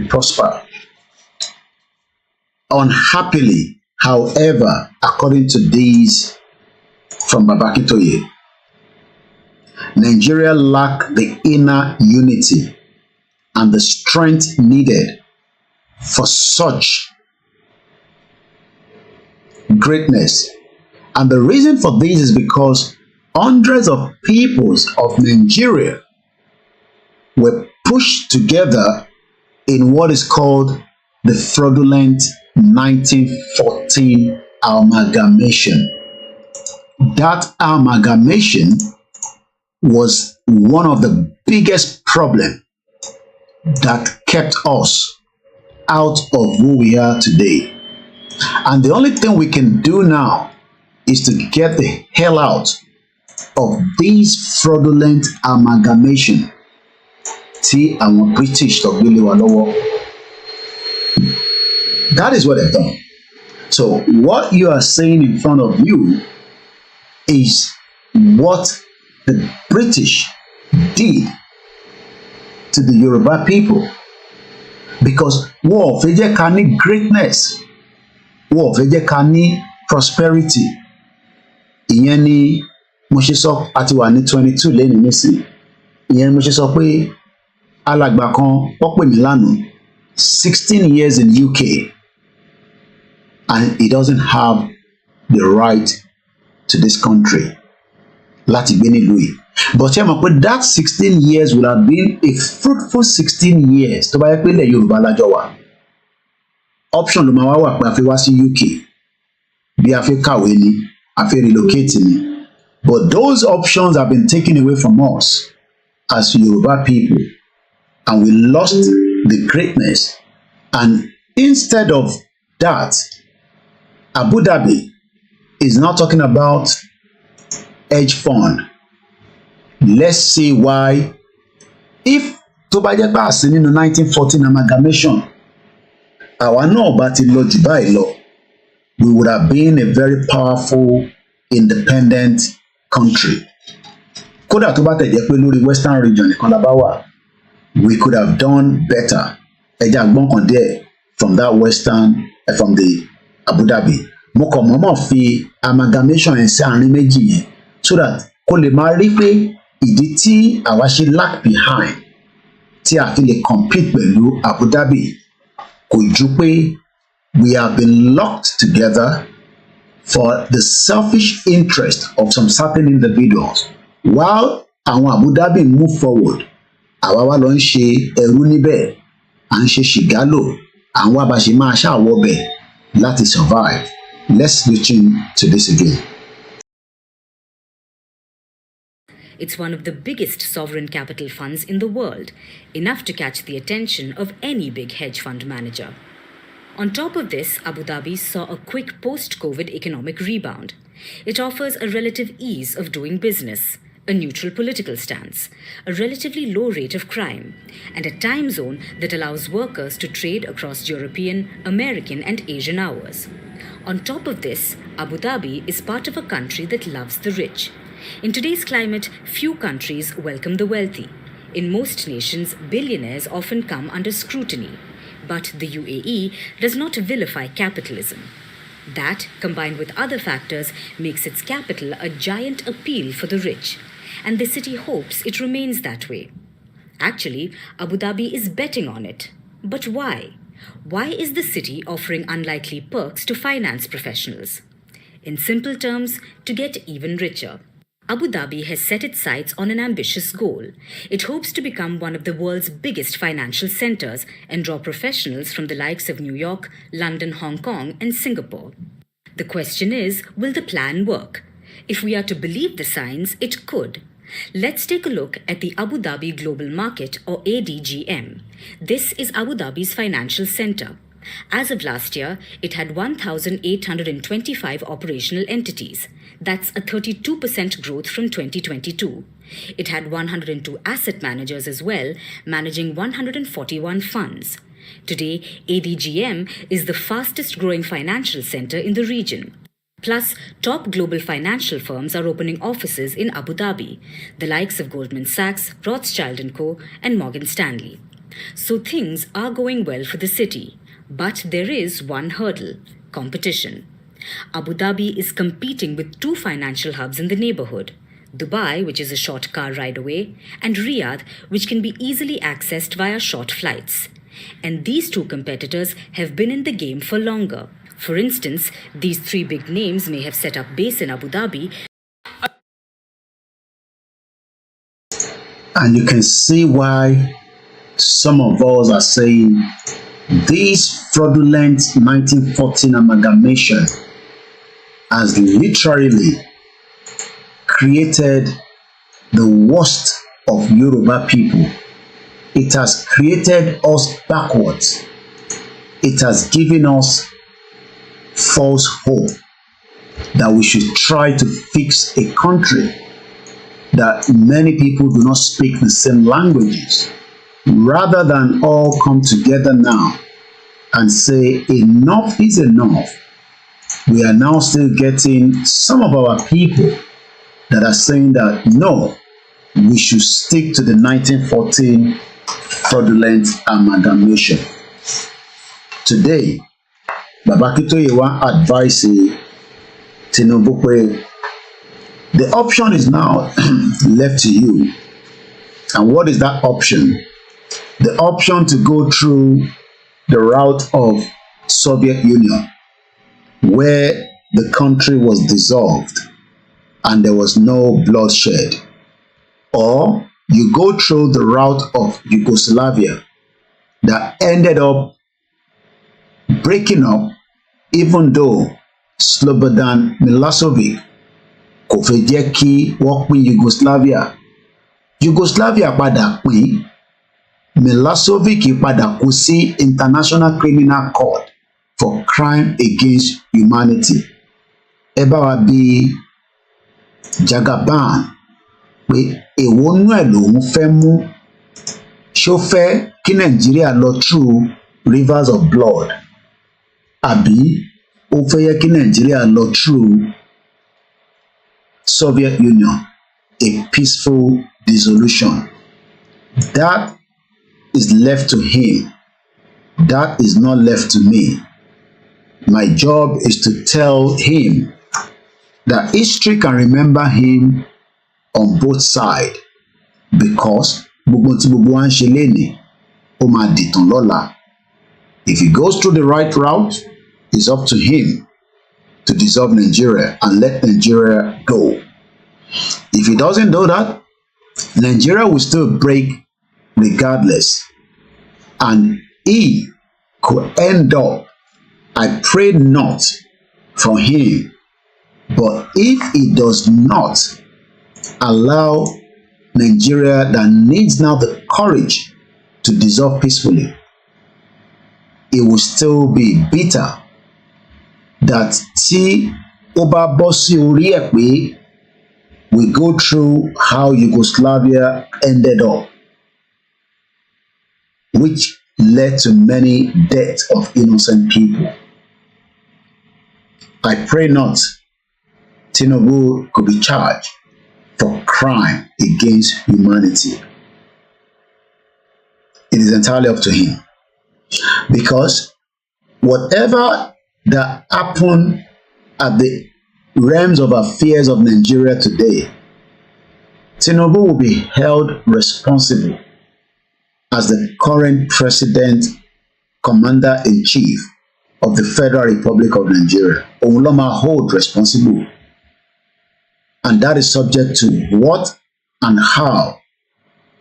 Prosper. Unhappily, however, according to these from Babakitoye, Nigeria lack the inner unity and the strength needed for such greatness. And the reason for this is because hundreds of peoples of Nigeria were pushed together in what is called the fraudulent 1914 amalgamation. That amalgamation was one of the biggest problems that kept us out of who we are today. And the only thing we can do now is to get the hell out of this fraudulent amalgamation. See, I'm British, so really that is what they've done. So what you are saying in front of you is what the British did to the Yoruba people, because war fẹ́ jẹ́ ká ní greatness, war fẹ́ jẹ́ ká ní prosperity. Ìyẹn ni mo ṣe sọ àti wà ní 22 lẹ́nu nísìn. Ìyẹn ni mo ṣe sọ pé alàgbà kan ó pè mí lánàá 16 years in UK and he doesn't have the right to this country. láti gbé nílùú yìí. But ẹ mọ̀ pé that 16 years would have been a fruitful 16 years tó bá yẹ pé ilẹ̀ Yorùbá lájọ wà. Option ló máa wá pé a fi wá sí UK, bí a fi kàwé ni, a fi relocate ni. But those options have been taken away from us as Yoruba people, and we lost the greatness. And instead of that, Abu Dhabi is now talking about hedge fund. Let's see why. If tó bá jẹ́ pé àṣẹ nínú 1914 amalgamation, àwa náà bá ti lọ jù báyìí lọ, we would have been a very powerful, independent country. Kódà tó bá tẹ̀ jẹ́ pé lórí Western region nìkan la bá wà, we could have done better. Ẹja àgbọ̀n kan díẹ̀ from that Western, from the Abu Dhabi. Mo kàn mọ́mọ́ fi amalgamation yẹn sí àárín méjì yẹn so that kó lè máa rí pé ìdí tí àwa ṣe lag behind tí a fi lè compete pẹ̀lú Abu Dhabi kò ju pé we have been locked together for the selfish interest of some certain individuals. While àwọn Abu Dhabi move forward, àwa wá lọ ń ṣe ẹrú níbẹ̀, à ń ṣe ṣìgálò, àwọn abàṣe máa ṣàwọ̀ bẹ̀ láti survive. Let's switch in to this again. It's one of the biggest sovereign capital funds in the world, enough to catch the attention of any big hedge fund manager. On top of this, Abu Dhabi saw a quick post-COVID economic rebound. It offers a relative ease of doing business, a neutral political stance, a relatively low rate of crime, and a time zone that allows workers to trade across European, American, and Asian hours. On top of this, Abu Dhabi is part of a country that loves the rich. In today's climate, few countries welcome the wealthy. In most nations, billionaires often come under scrutiny. But the UAE does not vilify capitalism. That, combined with other factors, makes its capital a giant appeal for the rich. And the city hopes it remains that way. Actually, Abu Dhabi is betting on it. But why? Why is the city offering unlikely perks to finance professionals? In simple terms, to get even richer. Abu Dhabi has set its sights on an ambitious goal. It hopes to become one of the world's biggest financial centers and draw professionals from the likes of New York, London, Hong Kong, and Singapore. The question is, will the plan work? If we are to believe the signs, it could. Let's take a look at the Abu Dhabi Global Market, or ADGM. This is Abu Dhabi's financial center. As of last year, it had 1,825 operational entities. That's a 32% growth from 2022. It had 102 asset managers as well, managing 141 funds. Today, ADGM is the fastest growing financial center in the region. Plus, top global financial firms are opening offices in Abu Dhabi, the likes of Goldman Sachs, Rothschild & Co. and Morgan Stanley. So things are going well for the city. But there is one hurdle: competition. Abu Dhabi is competing with two financial hubs in the neighborhood: Dubai, which is a short car ride away, and Riyadh, which can be easily accessed via short flights. And these two competitors have been in the game for longer. For instance, these three big names may have set up base in Abu Dhabi. And you can see why some of us are saying this fraudulent 1914 amalgamation has literally created the worst of Yoruba people. It has created us backwards. It has given us false hope that we should try to fix a country that many people do not speak the same languages, rather than all come together now and say enough is enough. We are now still getting some of our people that are saying that no, we should stick to the 1914 fraudulent amalgamation. Today, Baba Akintoye advised Tinubu pé the option is now left to you. And what is that option? The option to go through the route of Soviet Union, where the country was dissolved and there was no bloodshed. Or you go through the route of Yugoslavia that ended up breaking up, even though Slobodan Milosevic kò fẹ́ jẹ́ kí wọ́n pín Yugoslavia. Yugoslavia padà pín, Milosevic padà kú sí International Criminal Court for crime against humanity. Ẹ bá wa bí Jagaban pé èwo nú ẹ̀ lòun fẹ́ mú, ṣó fẹ́ kí Nàìjíríà lọ through rivers of blood, àbí ó fẹ́ yẹ kí Nàìjíríà lọ through Soviet Union, a peaceful dissolution. That is left to him. That is not left to me. My job is to tell him that history can remember him on both sides, because gbogbo tí gbogbo wa ń ṣe lénìí ó máa dìtàn lọ́la. If he goes through the right route, it's up to him to dissolve Nigeria and let Nigeria go. If he doesn't do that, Nigeria will still break regardless, and he could end up, I pray not for him, but if he does not allow Nigeria that needs now the courage to dissolve peacefully, it will still be bitter that tí ó bá bọ́ sí orí ẹ̀ pé we go through how Yugoslavia ended up, which led to many deaths of innocent people. I pray not Tinubu could be charged for crime against humanity. It is entirely up to him, because whatever that happened at the realms of affairs of Nigeria today, Tinubu will be held responsible as the current president, commander-in-chief of the Federal Republic of Nigeria. Òun ló máa hold responsible, and that is subject to what and how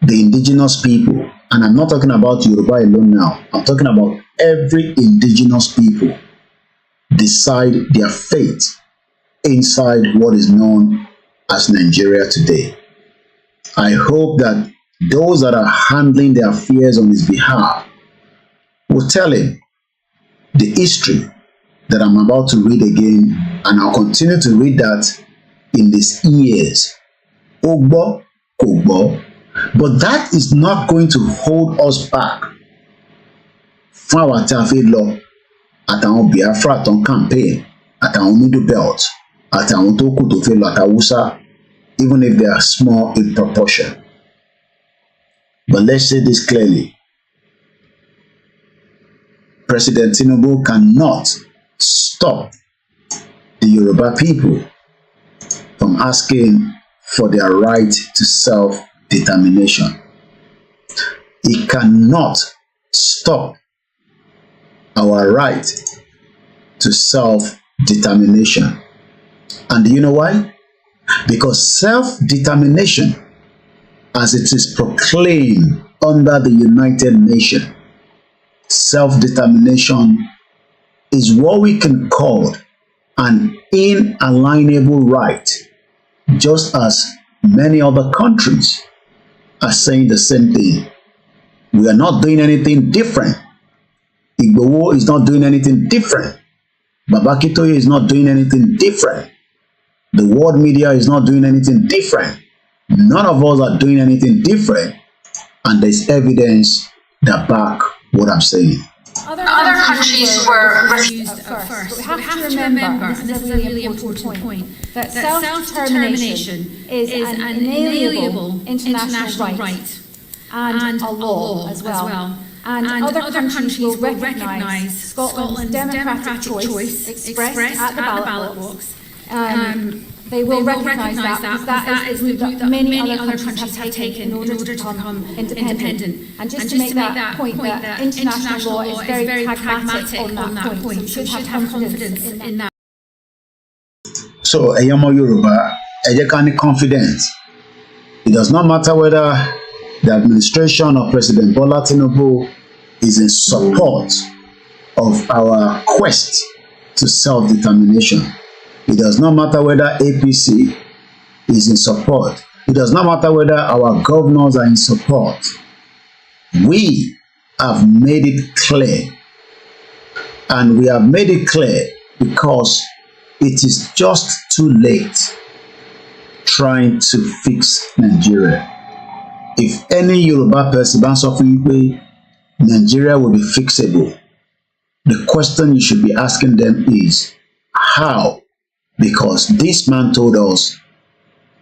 the indigenous people, and I'm not talking about Yoruba alone now, I'm talking about every indigenous people, decide their fate inside what is known as Nigeria today. I hope that those that are handling the affairs on his behalf will tell him the history that I'm about to read again, and I'll continue to read that in these years. Ó gbọ́, kò gbọ́, but that is not going to hold us back fún àwa tí a fẹ́ lọ, àtàwọn Biafra tó ń campaign, àtàwọn Middle Belt, àtàwọn tó kù tó fẹ́ lọ àtàwùsá, even if they are small in proportion. But let's say this clearly. President Tinubu cannot stop the Yoruba people from asking for their right to self-determination. He cannot stop our right to self-determination. And do you know why? Because self-determination, as it is proclaimed under the United Nations, self-determination is what we can call an inalienable right, just as many other countries are saying the same thing. We are not doing anything different. Igboho is not doing anything different. Baba Akintoye is not doing anything different. The world media is not doing anything different. None of us are doing anything different. And there's evidence that back what I'm saying. Other countries were refused at first. We have to remember, and this is a really important point, that self-determination is an inalienable international right and a law as well. And other countries will recognise Scotland's democratic choice expressed at the ballot box. They will recognise that, because that is the route that many other countries have taken in order to become independent. And just to make that point, that international law is very pragmatic on that point. So we should have confidence in that. So, ẹ̀yin ọmọ Yorùbá, ẹ jẹ́ ká ní confidence. It does not matter whether the administration of President Bola Tinubu is in support of our quest to self-determination. It does not matter whether APC is in support. It does not matter whether our governors are in support. We have made it clear, and we have made it clear because it is just too late trying to fix Nigeria. If any Yoruba person is suffering, Nigeria will be fixable. The question you should be asking them is, how? Because this man told us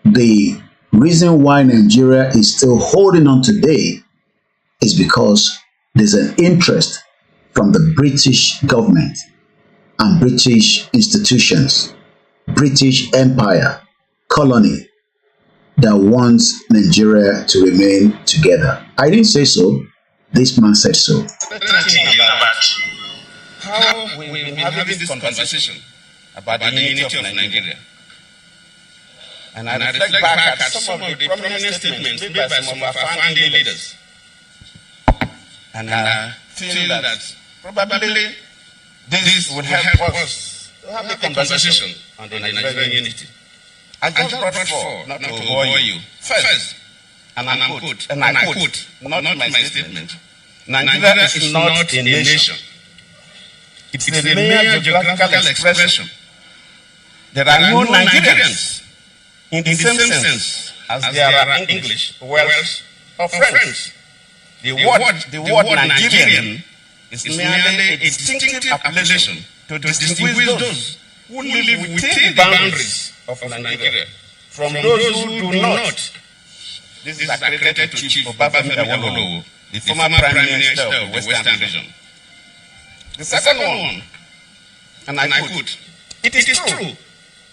the reason why Nigeria is still holding on today is because there's an interest from the British government and British institutions, British Empire, colony, that wants Nigeria to remain together. I didn't say so. This man said so. How we've been having this conversation about the unity of Nigeria. And I reflect back at some of the prominent statements made by some of our founding leaders. And I feel that probably this would help us to have a conversation on the Nigerian unity. I just brought forth, not to bore you, first, and I quote, not my statement, Nigeria is not a nation. It's a mere geographical expression. There are no Nigerians in the same sense as there are English, Welsh, or French. The word Nigerian is merely a distinctive appellation to distinguish those who live within the boundaries of Nigeria from those who do not. This is accredited to Chief Obafemi Awolowo, the former Prime Minister of the Western Region. The second one, and I quote, it is true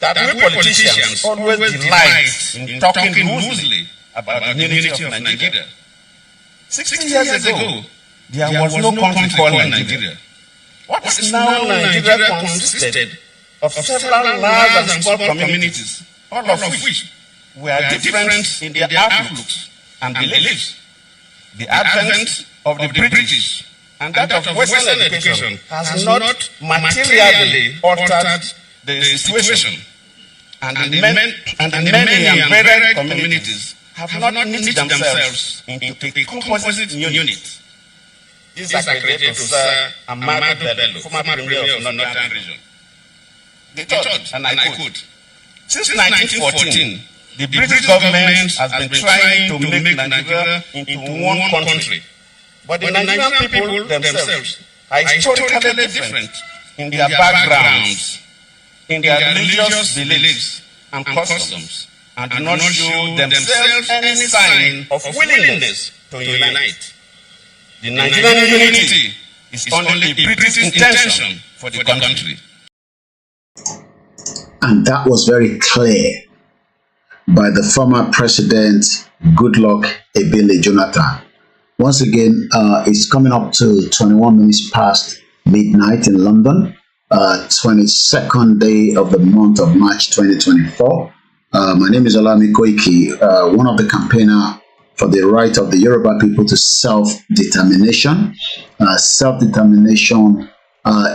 that we politicians always delight in talking loosely about the unity of Nigeria. 60 years ago, there was no country called Nigeria. What is now Nigeria consisted of several large and small communities, all of which were different in their outlooks and beliefs. The advent of the British and that of Western education has not materially altered the situation, and the many and varied communities have not knit themselves into a composite unit. This is accredited to Sir Ahmadu Bello, former Premier of the Northern Region. The third, and I quote, since 1914, the British government has been trying to make Nigeria into one country. But the Nigerian people themselves are historically different in their backgrounds, in their religious beliefs and customs, and do not show themselves any sign of willingness to unite. The Nigerian unity is only a British intention for the country. And that was very clear by the former president, Goodluck Ebele Jonathan. Once again, it's coming up to 21 minutes past midnight in London, 22nd day of the month of March 2024. My name is OLAYOMI Koiki, one of the campaigner for the right of the Yoruba people to self-determination. Self-determination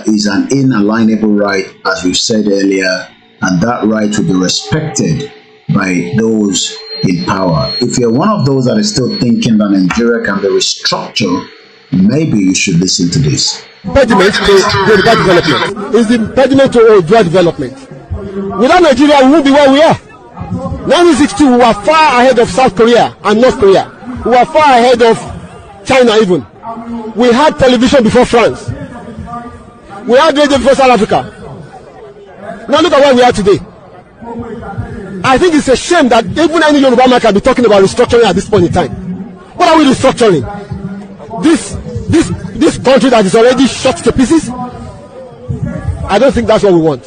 is an inalienable right, as we've said earlier, and that right will be respected by those in power. If you're one of those that is still thinking that Nigeria can be restructured, maybe you should listen to this. Impediment to Yoruba development is the impediment to Yoruba development. Without Nigeria, we won't be where we are. 1962, we were far ahead of South Korea and North Korea. We were far ahead of China even. We had television before France. We had radio before South Africa. Now look at where we are today. I think it's a shame that even any Yoruba man can be talking about restructuring at this point in time. What are we restructuring? This country that is already shot to pieces? I don't think that's what we want.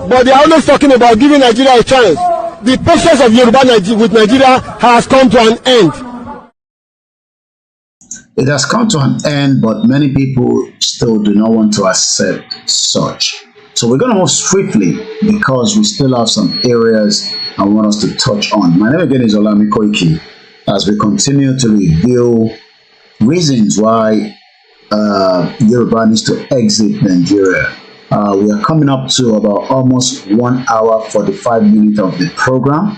But they are always talking about giving Nigeria a chance. The patience of Yoruba with Nigeria has come to an end. It has come to an end, but many people still do not want to accept such. So we're going to move swiftly because we still have some areas I want us to touch on. My name again is OLAYOMI Koiki. As we continue to reveal reasons why Yoruba needs to exit Nigeria. We are coming up to about almost 1 hour 45 minutes of the program.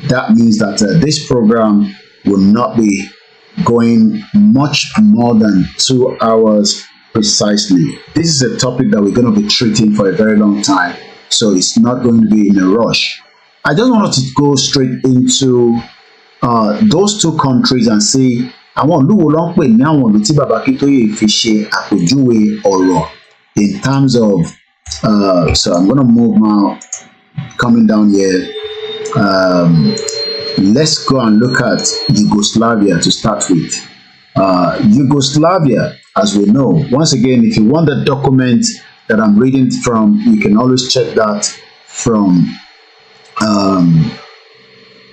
That means that this program will not be going much more than 2 hours precisely. This is a topic that we're going to be treating for a very long time, so it's not going to be in a rush. I just wanted to go straight into those two countries and say àwọn ìlú wo ló ń pè ní àwọn ìlú tí Baba Akintoye fi ṣe àpèjúwe ọ̀rọ̀ in terms of so I'm going to move now, coming down here. Let's go and look at Yugoslavia to start with. Yugoslavia, as we know, once again, if you want the document that I'm reading from, you can always check that from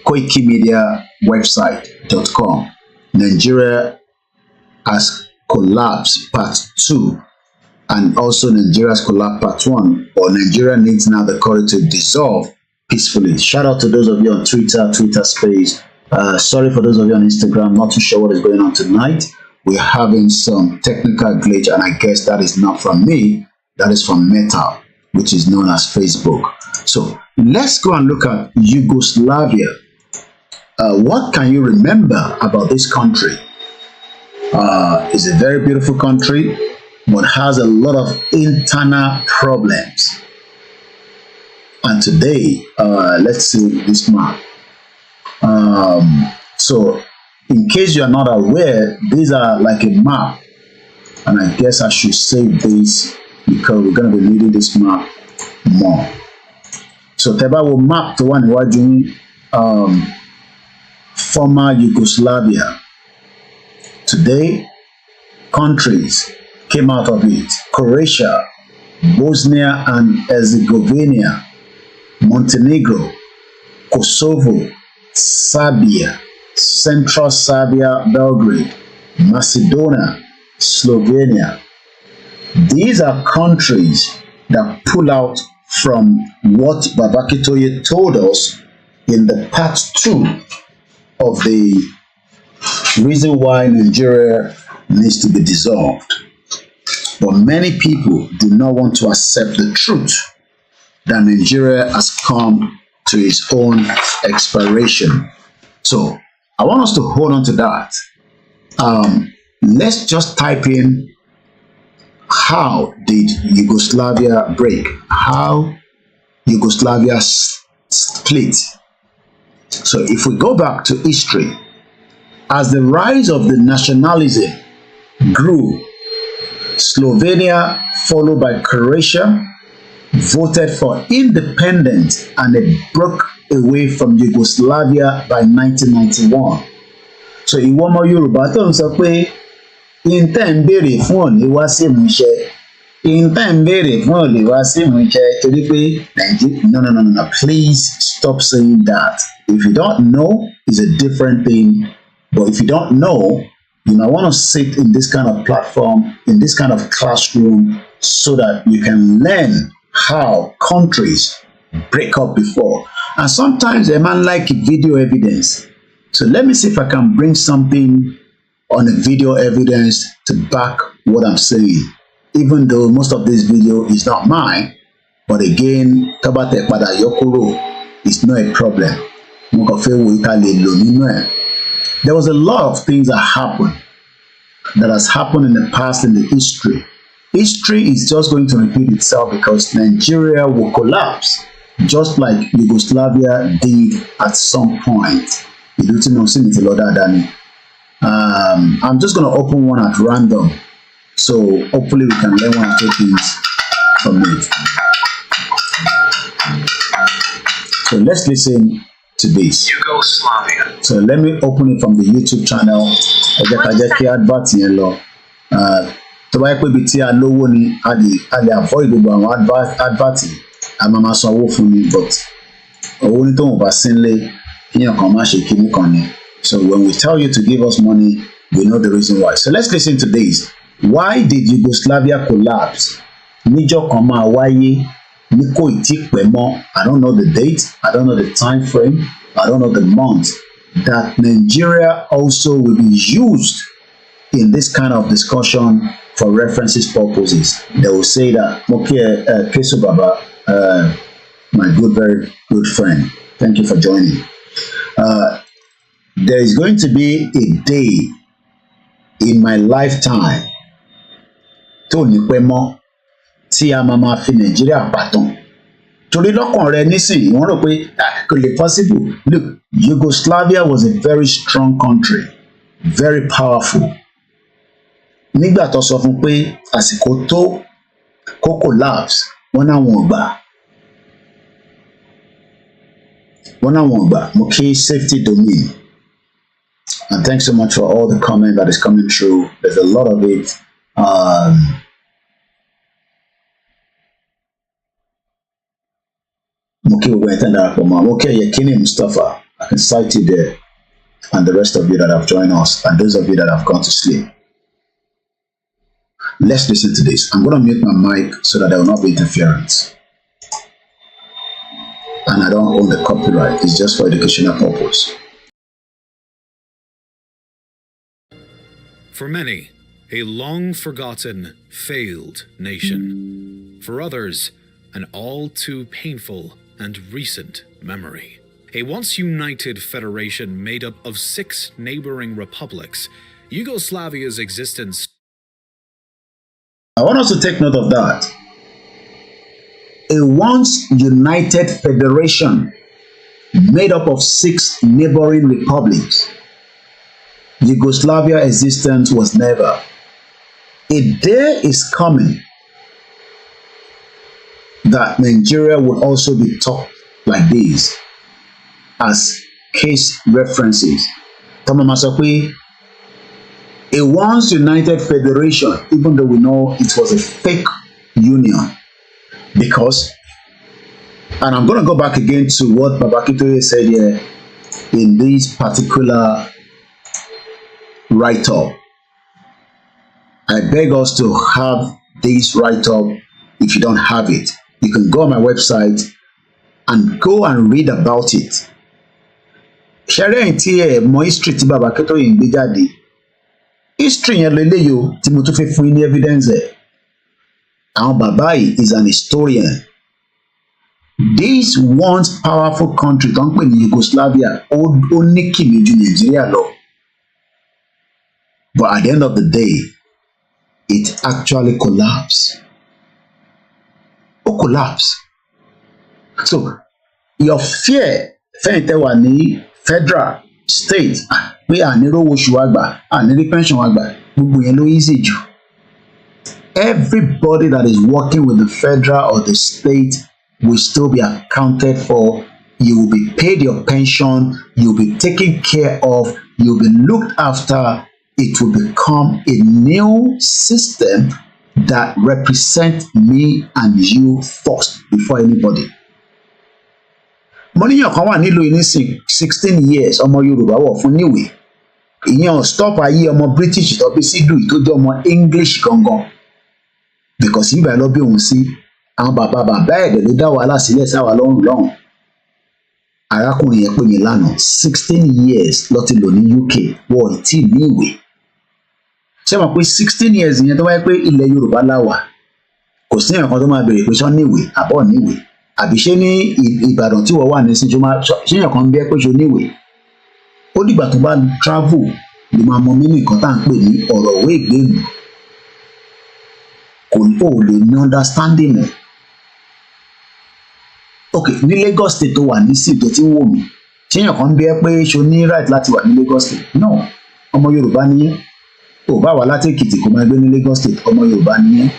KOIKIMEDIA website.com. Nigeria has collapsed part 2, and also Nigeria's collapsed part 1, or Nigeria needs now the courage to dissolve peacefully. Shout out to those of you on Twitter space. Sorry for those of you on Instagram, not too sure what is going on tonight. We're having some technical glitch, and I guess that is not from me, that is from Meta, which is known as Facebook. So let's go and look at Yugoslavia. What can you remember about this country? It's a very beautiful country, but has a lot of internal problems. And today, let's see this map. So in case you are not aware, these are like a map, and I guess I should save this because we're going to be needing this map more. So Teba will map to one iwájú former Yugoslavia. Today, countries came out of it: Croatia, Bosnia and Herzegovina, Montenegro, Kosovo, Serbia, Central Serbia, Belgrade, Macedonia, Slovenia. These are countries that pull out from what Baba Akintoye told us in the part 2 of the reason why Nigeria needs to be dissolved. But many people do not want to accept the truth that Nigeria has come to its own expiration. So I want us to hold on to that. Let's just type in, how did Yugoslavia break? How Yugoslavia split? So if we go back to history, as the rise of the nationalism grew, Slovenia, followed by Croatia, voted for independence, and it broke away from Yugoslavia by 1991. So ìwọ ọmọ Yorùbá tó ń sọ pé in time béèrè fún òní wá sí ìmúṣẹ, in time béèrè fún òní wá sí ìmúṣẹ torí pé Nigeria. No, please stop saying that. If you don't know, it's a different thing. But if you don't know, you might want to sit in this kind of platform, in this kind of classroom, so that you can learn how countries break up before. And sometimes a man like video evidence. So let me see if I can bring something on a video evidence to back what I'm saying. Even though most of this video is not mine, but again, Tabate Pada Yokoro is not a problem. There was a lot of things that happened, that has happened in the past, in the history. History is just going to repeat itself because Nigeria will collapse, just like Yugoslavia did at some point. I'm just going to open one at random, so hopefully we can learn one or two things from it. So let's listen to this. Yugoslavia. So let me open it from the YouTube channel. To buy PBT a lówó ni a lè avoid gbogbo àwọn advert a máa sanwó fún mi, but owó ní tóun bá sínlé kíyàn kan má ṣe kíní kan ni. So when we tell you to give us money, we know the reason why. So let's listen to this. Why did Yugoslavia collapse? Níjọ́ kan máa wáyé ní kò tí pẹ́ mọ́, I don't know the date, I don't know the time frame, I don't know the month, that Nigeria also will be used in this kind of discussion for references purposes. They will say that, okay, Kesu Baba, my good, very good friend, thank you for joining. There is going to be a day in my lifetime tó ní pẹ́ mọ́ tí a máa fi Nàìjíríà pàtàn. Torí lọ́kàn rẹ nísìnyí wọ́n rò pé kò lè possible. Look, Yugoslavia was a very strong country, very powerful. Nígbà tó sọ fún pé àsìkò tó kó collapse, wọ́n náà wọ́n gbà. Mo kí safety domain. And thanks so much for all the comment that is coming through. There's a lot of it. Okay, Yakini Mustafa, I can cite you there, and the rest of you that have joined us, and those of you that have gone to sleep. Let's listen to this. I'm going to mute my mic so that there will not be interference. And I don't own the copyright. It's just for educational purpose. For many, a long-forgotten, failed nation. For others, an all too painful and recent memory. A once united federation made up of 6 neighboring republics, Yugoslavia's existence. I want us to take note of that. A once united federation made up of 6 neighboring republics. Yugoslavia existence was never. A day is coming that Nigeria will also be taught like this as case references. A once united federation, even though we know it was a fake union, because, and I'm going to go back again to what Babakitoye said here in this particular write-up. I beg us to have this write-up. If you don't have it, you can go on my website and go and read about it. History tí Babakitoye gbé jáde. History yẹn leleyo tí mo tún fẹ́ fún ní evidence ẹ̀. Àwọn bàbá yìí is an historian. This once powerful country tó ń pè ní Yugoslavia ó ní kìmí ju Nàìjíríà lọ. But at the end of the day, it actually collapsed. Ó collapse. So your fear fẹ́ǹtẹ̀ wà ní federal state pé ànírówó oṣù àgbà ànírí pension àgbà gbogbo yẹn ló easy jù. Everybody that is working with the federal or the state will still be accounted for. You will be paid your pension. You'll be taken care of. You'll be looked after. It will become a new system that represents me and you first before anybody. Money kan wà nílò ní 16 years ọmọ Yorùbá wọ̀ fún níwèé. Ìyẹn stop ayé ọmọ British tó bí sídù tó jẹ́ ọmọ English gangan. Because ìgbà lọ bí òun sí àwọn bàbá ẹ̀dẹ̀ ló dá wàhálà sílẹ̀ sáwà lọ́rùn. Arákùnrin yẹn pè mí lánàá 16 years ló ti lò ní UK wọ́n tí ní ìwé. Ṣé mọ̀ pé 16 years yẹn tó wáyé pé ilẹ̀ Yorùbá láwà kò sí nǹkan tó máa bèrè pé ṣọ́ níwèé àbọ̀ níwèé àbí ṣé ní Ìbàdàn tí wọ́n wà ní síjú máa ṣé nǹkan bẹ́ẹ̀ pé ṣo níwèé. Ó dìgbà tó bá travel ló máa mọ mí nìkan tá à ń pè ní ọ̀rọ̀ òwe ìgbénu. Kò lè ní understanding ẹ̀. Ok, ní Lagos State tó wà ní sí tó ti ń wò mí ṣé nǹkan bẹ́ẹ̀ pé ṣo ní right láti wà ní Lagos State. No, ọmọ Yorùbá ni yẹn. Ò bá wà láti Èkìtì kó máa gbé ní Lagos State ọmọ Yorùbá ni yẹn.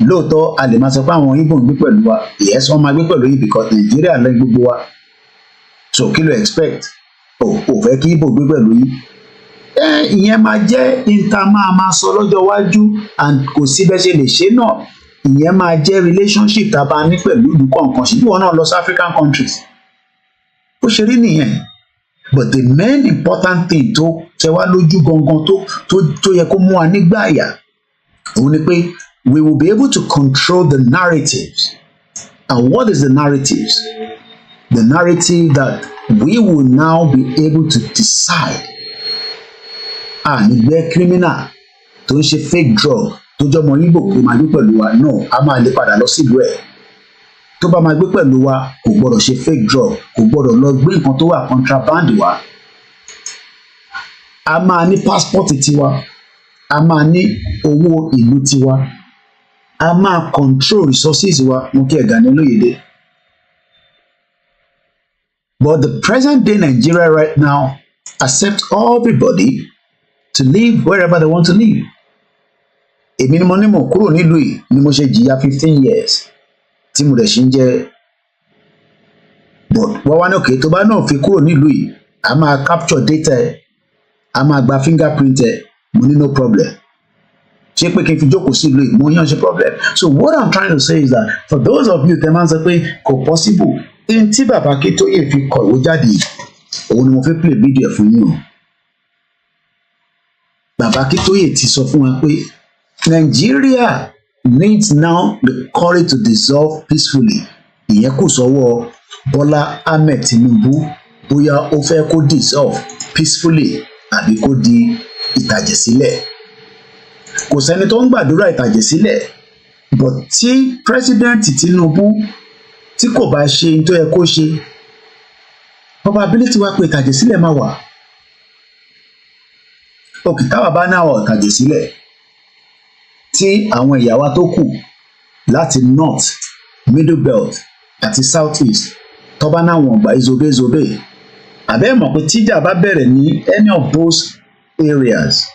Lóòótọ́ a lè máa sọ pé àwọn Igbo ń gbé pẹ̀lú wa, yes wọ́n máa gbé pẹ̀lú yìí because Nàìjíríà lẹ́yìn gbogbo wa. So kí ló expect? Ò fẹ́ kí Igbo gbé pẹ̀lú yìí. Ìyẹn máa jẹ́ ìta máa sọ lọ́jọ́ iwájú and kò sí bẹ́ẹ̀ ṣe lè ṣe náà. Ìyẹn máa jẹ́ relationship tá a bá ní pẹ̀lú ìlú kọ̀ọ̀kan ṣùgbọ́n wọn náà lọ sí African countries. Ó ṣe rí nìyẹn. But the main important thing tó ṣe wá lójú gangan tó yẹ kó mú wa nígbà àyà òun ni pé we will be able to control the narratives And what is the narratives? The narrative that we will now be able to decide. Nígbẹ́ criminal tó ń ṣe fake drug tó jọmọ Igbo kò máa gbé pẹ̀lú wa náà a máa lè padà lọ sílùú ẹ̀. Tó bá máa gbé pẹ̀lú wa kò gbọ́dọ̀ ṣe fake drug, kò gbọ́dọ̀ lọ gbé nǹkan tó wà contraband wa. A máa ní passport tiwa, a máa ní owó ìlú tiwa, a máa control resources wa. Mo kí ẹ̀gá ní Olóyèdè. But the present day Nigeria right now accept everybody to live wherever they want to live. Èmi ni mo ní mo kúrò nílùú yìí ni mo ṣe jìyà 15 years tí mo dẹ̀ ṣì ń jẹ́. But wọ́n wá ní òkè tó bá náà fi kúrò nílùú yìí, a máa capture data ẹ̀, a máa gba fingerprint ẹ̀, mo ní no problem. Ṣé pé kí n fi jókòó sí ìlú yìí, mo yàn ṣe problem. So what I'm trying to say is that for those of you tẹ́ máa ń sọ pé kò possible, in tí bàbá Akíntóyè fi kọ ìwé jáde òun ni mo fẹ́ play video fún yín o. Bàbá Akíntóyè ti sọ fún wa pé Nigeria needs now the courage to dissolve peacefully. Ìyẹn kò sọ́wọ́ Bọ́lá Ahmed Tinubu bóyá ó fẹ́ kó dissolve peacefully àbí kó di ìtàjẹ̀sílẹ̀. Kò sẹ́ni tó ń gbàdúrà ìtàjẹ̀sílẹ̀, but tí President Tinubu tí kò bá ṣe ní tó yẹ kó ṣe, probability wà pé ìtàjẹ̀sílẹ̀ máa wà. Òkè táwa bá náà wọ̀ ìtàjẹ̀sílẹ̀ tí àwọn ẹ̀yà wa tó kù láti north, middle belt àti south east tó bá náà wọ̀n gbà ìzòbézòbé. Àbẹ́ mọ̀ pé tíjà bá bẹ̀rẹ̀ ní any of those areas,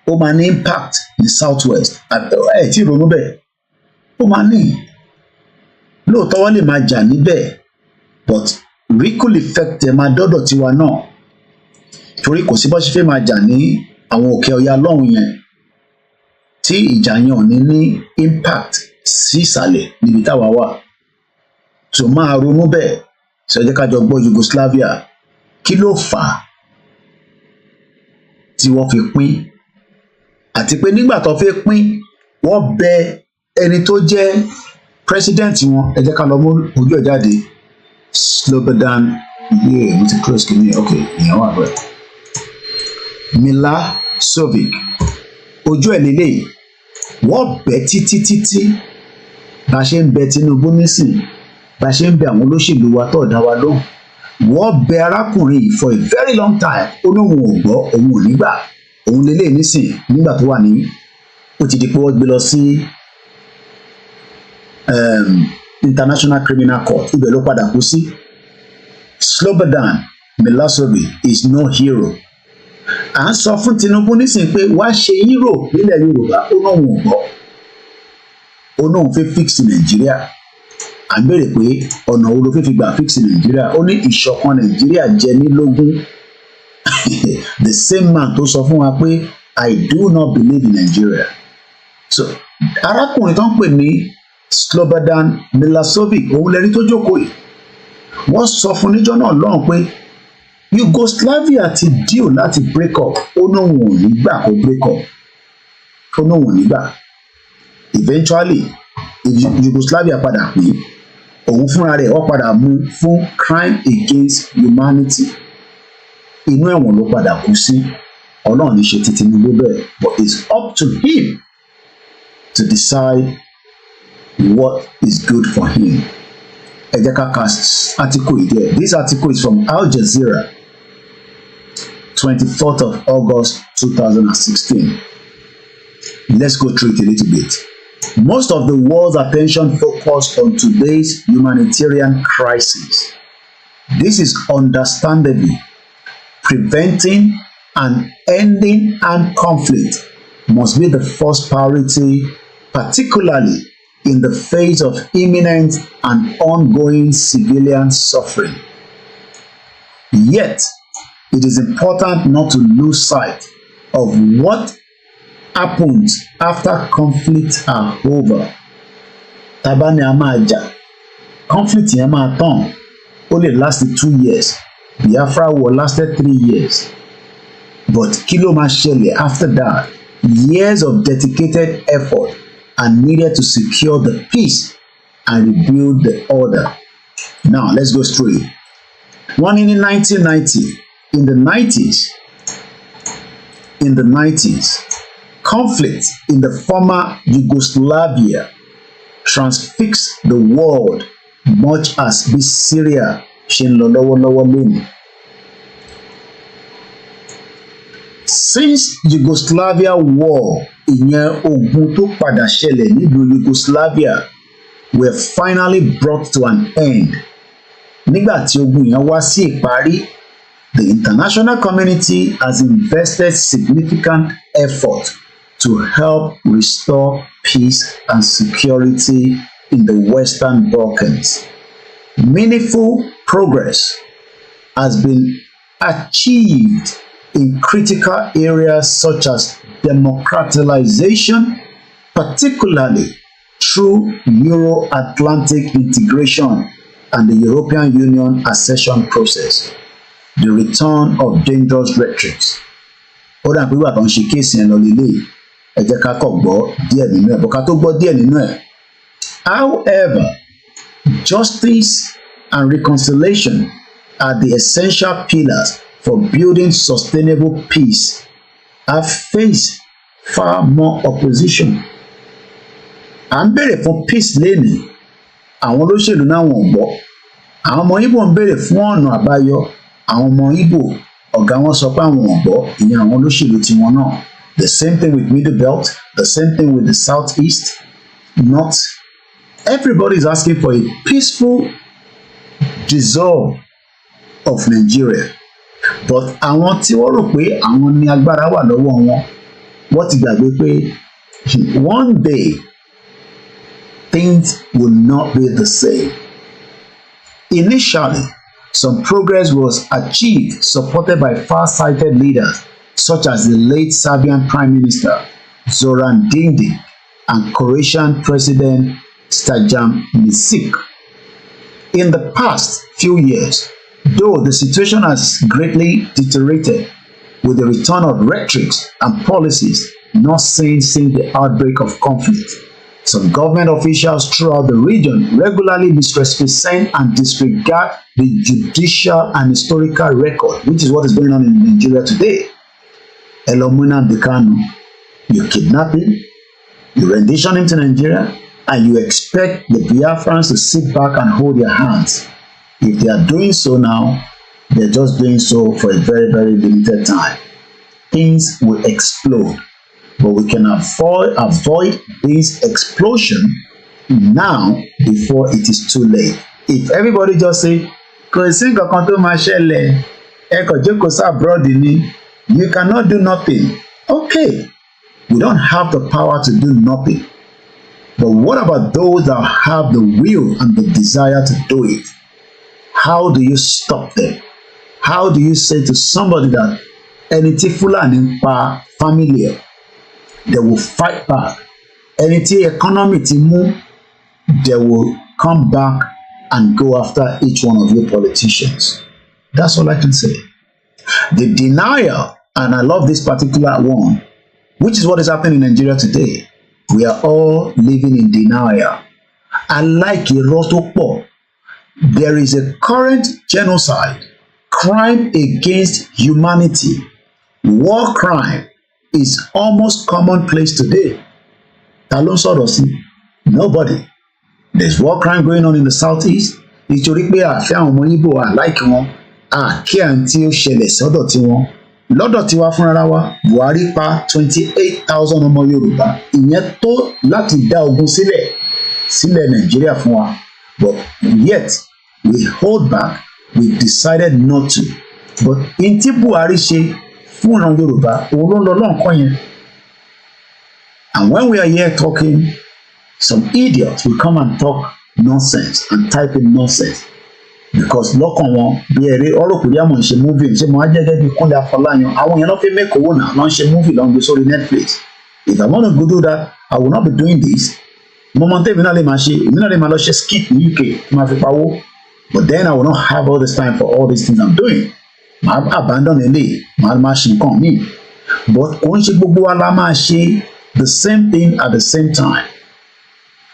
ó máa ní impact ní south west. Ẹ̀ tí ronú bẹ́ẹ̀, ó máa ní. Lóòótọ́ wọ́n lè máa jà níbẹ̀, but ripple effect ẹ̀ máa dọ́dọ̀ tiwa náà. Torí kò sí bó ṣe fẹ́ máa jà ní àwọn òkè ọya lọ́hùn yẹn tí ìjà yẹn ò ní ní impact sí ìsàlẹ̀ níbi táwa wà. So máa ronú bẹ́ẹ̀. Ṣé ẹ jẹ́ ká jọ gbọ́ Yugoslavia, kí ló fà á tí wọ́n fi pín? Àti pé nígbà tó fi pín, wọ́n bẹ ẹni tó jẹ́ president wọn, ẹ jẹ́ ká lọ mú ojú ẹ̀ jáde, Slobodan, mo ti close kìíní, ok, ìyẹn wà bẹ́ẹ̀. Milosevic, ojú ẹ̀ lélẹ̀, wọ́n bẹ títí bá ṣe ń bẹ Tinubu nísìn, bá ṣe ń bẹ àwọn olóṣèlú wa tó dá wa lóhùn. Wọ́n bẹ arákùnrin yìí for a very long time, ó ní òun ò gbọ́, òun ò nígbà, òun lélẹ̀ nísìn nígbà tó wà ní, ó ti di pé wọ́n gbé lọ sí International Criminal Court, ibẹ̀ ló padà kú sí. Slobodan Milosevic is no hero. À ń sọ fún Tinubu nísìn pé wá ṣe hero nílẹ̀ Yorùbá, ó náà wọ̀n gbọ́, ó náà fẹ́ fix Nàìjíríà. À ń béèrè pé ọ̀nà wo ló fẹ́ fi gbà fix Nàìjíríà? Ó ní ìṣọ̀kan Nàìjíríà jẹ mí lógún. The same man tó sọ fún wa pé I do not believe in Nigeria. So arákùnrin tó ń pè ní Slobodan Milosevic, òun lẹni tó jókòó yìí. Wọ́n sọ fún níjọ́ náà lọ́hùn pé Yugoslavia ti deal láti break up, ó náà wọn ò ní gbà kó break up, ó náà wọn ò ní gbà. Eventually Yugoslavia padà pín, òun fúnra rẹ̀ ó padà mú fún crime against humanity. Inú ẹ̀wọ̀n ló padà kú sí. Ọlọ́run ní ṣe ti Tinubu bẹ́ẹ̀, but it's up to him to decide what is good for him. Ẹ jẹ́ ká ka article yìí there. This article is from Al Jazeera, 24th of August 2016. Let's go through it a little bit. Most of the world's attention focused on today's humanitarian crisis. This is understandably preventing and ending armed conflict must be the first priority, particularly in the face of imminent and ongoing civilian suffering. Yet, it is important not to lose sight of what happens after conflicts are over. Tabani amaja, conflict yẹn máa tán, ó lè last 2 years. Biafra war lasted 3 years. But kí ló máa ṣẹlẹ̀ after that? Years of dedicated effort are needed to secure the peace and rebuild the order. Now, let's go straight. One in 1990, in the 90s, conflict in the former Yugoslavia transfixed the world much as this Syria ṣe ń lọ lọ́wọ́lọ́wọ́ lónìí. Since Yugoslavia war, ìyẹn ogun tó padà ṣẹlẹ̀ nílùú Yugoslavia were finally brought to an end. Nígbà tí ogun yẹn wá sí ìparí, the international community has invested significant effort to help restore peace and security in the Western Balkans. Meaningful progress has been achieved in critical areas such as democratization, particularly through Euro-Atlantic integration and the European Union accession process. The return of dangerous rhetorics. Ó dà pé wà tó ń ṣe kéèsì ẹ̀ lọ lélẹ̀, ẹ jẹ́ ká kọ́ gbọ́ díẹ̀ nínú ẹ̀, bó ká tó gbọ́ díẹ̀ nínú ẹ̀. However, justice and reconciliation are the essential pillars for building sustainable peace have faced far more opposition. À ń béèrè fún peace lénìí, àwọn olóṣèlú náà wọ́n gbọ́. Àwọn ọmọ Ìgbò ń béèrè fún ọ̀nà àbáyọ, àwọn ọmọ Ìgbò ọ̀gá wọn sọ pé àwọn ò gbọ́, ìyẹn àwọn olóṣèlú tiwọn náà. The same thing with Middle Belt, the same thing with the Southeast. Not everybody is asking for a peaceful dissolve of Nigeria. But àwọn tí wọ́n rò pé àwọn ní agbára wà lọ́wọ́ wọn, wọ́n ti gbàgbé pé one day things will not be the same. Initially, some progress was achieved supported by far-sighted leaders such as the late Serbian Prime Minister Zoran Đinđić and Croatian President Stajan Misic. In the past few years, though the situation has greatly deteriorated with the return of rhetorics and policies not seen since the outbreak of conflict, some government officials throughout the region regularly misrepresent and disregard the judicial and historical record, which is what is going on in Nigeria today. Elomuna Bikano, you kidnap him, you rendition him to Nigeria, and you expect the Biafrans to sit back and hold their hands. If they are doing so now, they're just doing so for a very, very limited time. Things will explode, but we can avoid this explosion now before it is too late. If everybody just say, "Kò sí nǹkan tó máa ṣẹlẹ̀, ẹ kàn jókòó sí abroad ni," you cannot do nothing. Okay, we don't have the power to do nothing. But what about those that have the will and the desire to do it? How do you stop them? How do you say to somebody that ẹni tí Fúlàní ń pa family ẹ̀, they will fight back? Ẹni tí economy ti mú, they will come back and go after each one of you politicians. That's all I can say. The denial, and I love this particular one, which is what is happening in Nigeria today. We are all living in denial. Unlike irọ́ tó pọ̀, there is a current genocide, crime against humanity. War crime is almost commonplace today. Ta ló ń sọ̀rọ̀ sí? Nobody. There's war crime going on in the southeast. Nítorí pé àfẹ́ àwọn ọmọ Ìgbò àláìkí wọn, àkí àǹtí ó ṣẹlẹ̀ sọ́dọ̀ tiwọn. Lọ́dọ̀ tiwa fúnra wa, Buhari pa 28,000 ọmọ Yorùbá. Ìyẹn tó láti dá ogun sílẹ̀ Nàìjíríà fún wa. But yet, we hold back, we decided not to. But in tí Buhari ṣe fún ìran Yorùbá, òun ló ń lọ lọ́nkàn yẹn. And when we are here talking, some idiots will come and talk nonsense and type in nonsense. Because lọ́kàn wọn bí eré ọlọ́kùnrin àmọ̀ ń ṣe movie ṣe mọ̀ á jẹ́ gẹ́gẹ́ bí Kúnlé Afọláyan, àwọn èèyàn náà fi make owó náà lọ́n ṣe movie lọ́n gbé sórí Netflix. If I want to go do that, I will not be doing this. Mọ̀mọ́tẹ́ èmi náà lè máa ṣe, èmi náà lè máa lọ ṣe skit ní UK máa fi pawó. But then I will not have all this time for all these things I'm doing. Màá abandon ilé, màá máa ṣe nǹkan míì. But kò ń ṣe gbogbo wa la máa ṣe the same thing at the same time.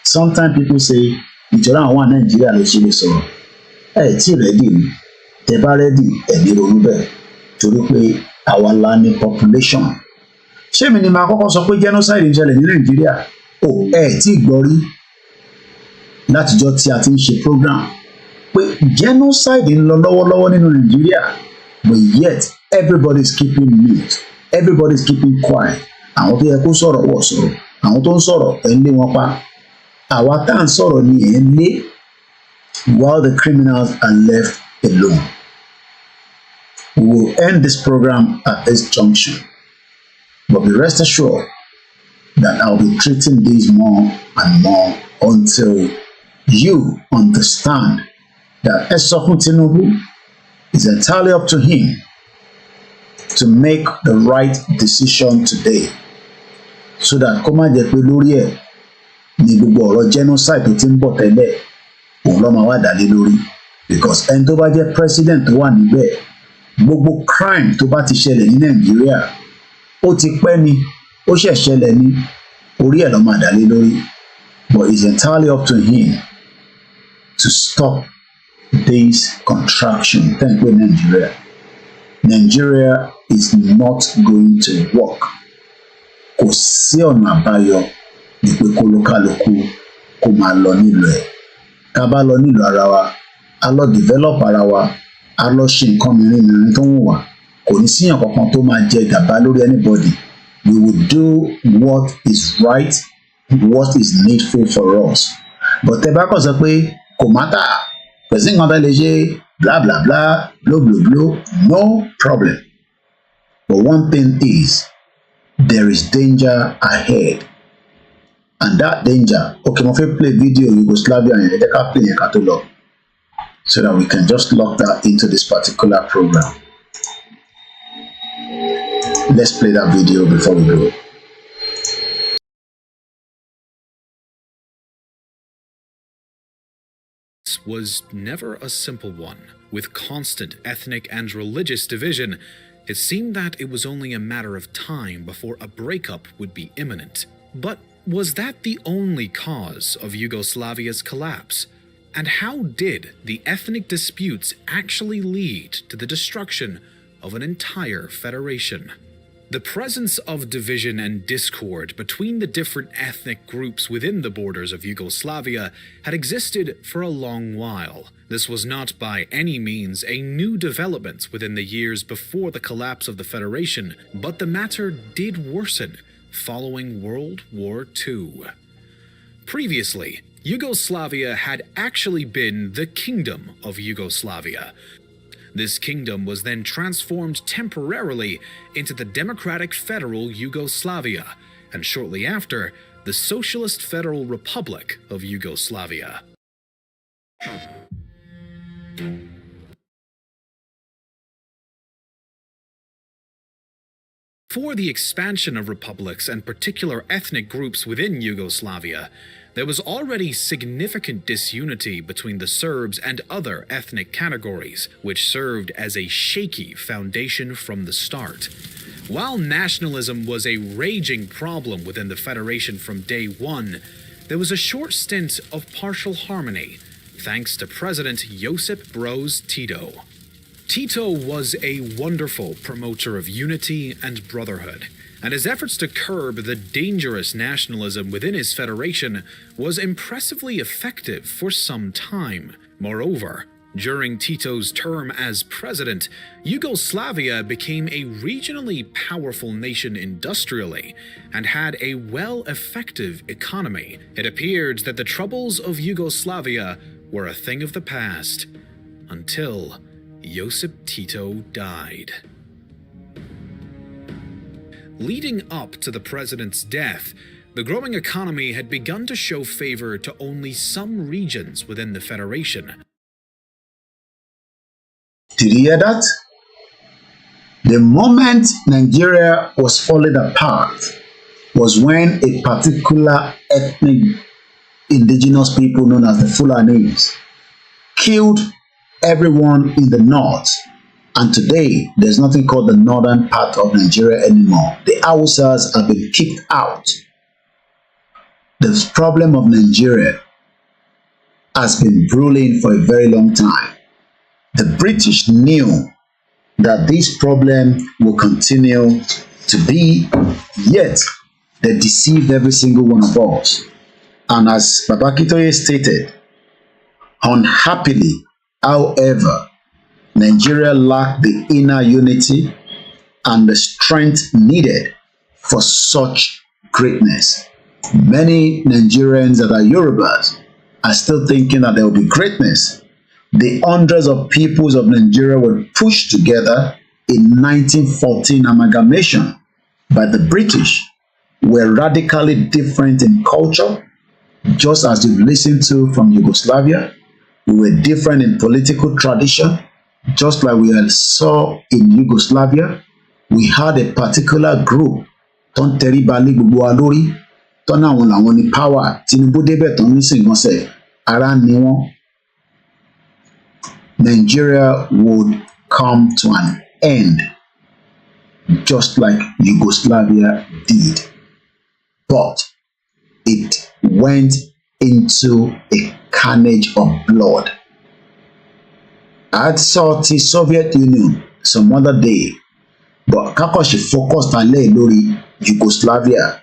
Sometimes people say, ìjọba àwọn Nàìjíríà ló ṣe lè sọ̀rọ̀ ẹ tí rẹ́dì ni tẹ bá rẹ́dì ẹ̀mí ronú bẹ́ẹ̀ torí pé àwa la ní population. ṣé mi ni màá kọ́kọ́ sọ pé genocide ń ṣẹlẹ̀ ní Nàìjíríà o ẹ tí gbọ́ rí látijọ́ tí a ti ń ṣe program pé genocide ń lọ lọ́wọ́lọ́wọ́ nínú Nàìjíríà but yet everybody is keeping mute, everybody is keeping quiet. Àwọn tó yẹ kó sọ̀rọ̀ wọ̀ sọ̀rọ̀, àwọn tó ń sọ̀rọ̀ ẹ̀ ń lé wọn pa. Àwa tá à ń sọ̀rọ̀ ni ẹ̀ ń lé while the criminals are left alone. We will end this program at this junction, but be rest assured that I'll be treating these more and more until you understand that Esokun Tinubu is entirely up to him to make the right decision today, so that kó má jẹ́ pé lórí ẹ̀ ní gbogbo ọ̀rọ̀ genocide tó ti ń bọ̀ tẹ́lẹ̀ òun ló máa wá dálé lórí, because ẹni tó bá jẹ́ president tó wà níbẹ̀ gbogbo crime tó bá ti ṣẹlẹ̀ ní Nàìjíríà ó ti pẹ́ ni ó ṣẹ̀ ṣẹlẹ̀ ní orí ẹ̀ ló máa dálé lórí, but it's entirely up to him to stop this contraction. Thank you, Nigeria. Nigeria is not going to work. Kò sí ọ̀nà àbáyọ ní pé kólókálukú kó máa lọ nílò ẹ̀. Ká bá lọ nílò ara wa, a lọ develop ara wa, a lọ ṣe nǹkan mìíràn tó ń wà. Kò ní síyàn kankan tó máa jẹ gàba lórí anybody. We will do what is right, what is needful for us. But tẹ́ bá kàn sọ pé kò mátà, kò sí nǹkan tó lè ṣe, blah blah blah, blow blow blow, no problem. But one thing is, there is danger ahead, and that danger. Okay, mo fẹ́ play video Yugoslavia yẹn, ẹ jẹ́ ká play yẹn ká tó lọ, so that we can just lock that into this particular program. Let's play that video before we go. Was never a simple one. With constant ethnic and religious division, it seemed that it was only a matter of time before a breakup would be imminent. But was that the only cause of Yugoslavia's collapse? And how did the ethnic disputes actually lead to the destruction of an entire federation? The presence of division and discord between the different ethnic groups within the borders of Yugoslavia had existed for a long while. This was not by any means a new development within the years before the collapse of the Federation, but the matter did worsen following World War II. Previously, Yugoslavia had actually been the Kingdom of Yugoslavia. This kingdom was then transformed temporarily into the Democratic Federal Yugoslavia, and shortly after, the Socialist Federal Republic of Yugoslavia. For the expansion of republics and particular ethnic groups within Yugoslavia, there was already significant disunity between the Serbs and other ethnic categories, which served as a shaky foundation from the start. While nationalism was a raging problem within the Federation from day one, there was a short stint of partial harmony, thanks to President Josip Broz Tito. Tito was a wonderful promoter of unity and brotherhood, and his efforts to curb the dangerous nationalism within his federation was impressively effective for some time. Moreover, during Tito's term as president, Yugoslavia became a regionally powerful nation industrially and had a well-effective economy. It appeared that the troubles of Yugoslavia were a thing of the past, until Josip Tito died. Leading up to the president's death, the growing economy had begun to show favor to only some regions within the Federation. Did you hear that? The moment Nigeria was falling apart was when a particular ethnic indigenous people known as the Fulanis killed everyone in the north. And today, there's nothing called the northern part of Nigeria anymore. The Hausas have been kicked out. The problem of Nigeria has been ruling for a very long time. The British knew that this problem will continue to be, yet they deceived every single one of us. And as Baba Akintoye stated, unhappily, however, Nigeria lacked the inner unity and the strength needed for such greatness. Many Nigerians that are Yorubas are still thinking that there will be greatness. The hundreds of peoples of Nigeria were pushed together in 1914 amalgamation by the British, were radically different in culture, just as you've listened to from Yugoslavia. We were different in political tradition, just like we saw in Yugoslavia. We had a particular group, Ton Teribali Bubualori, Tona Woni Power, Tinubu Debe Ton Nisingose, Aran Niwon. Nigeria would come to an end, just like Yugoslavia did. But it went into a carnage of blood. I had saw the Soviet Union some other day, but Kakoshi focused on lórí Yugoslavia.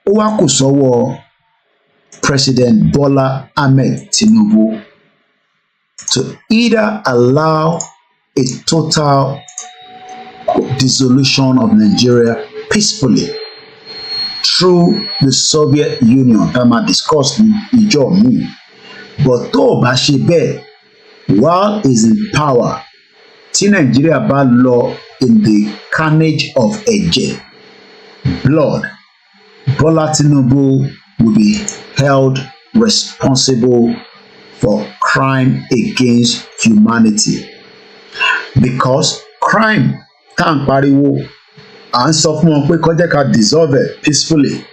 Ó wá kù sọ́wọ́ President Bola Ahmed Tinubu to either allow a total dissolution of Nigeria peacefully through the Soviet Union that might discuss ìjọ mi, but tó o bá ṣe bẹ́ẹ̀, while is in power, tí Nigeria bá lọ in the carnage of ẹ̀jẹ̀, blood, Bola Tinubu will be held responsible for crime against humanity, because crime tá à ń pariwo à ń sọ fún wọn pé kó jẹ́ ká dissolve it peacefully.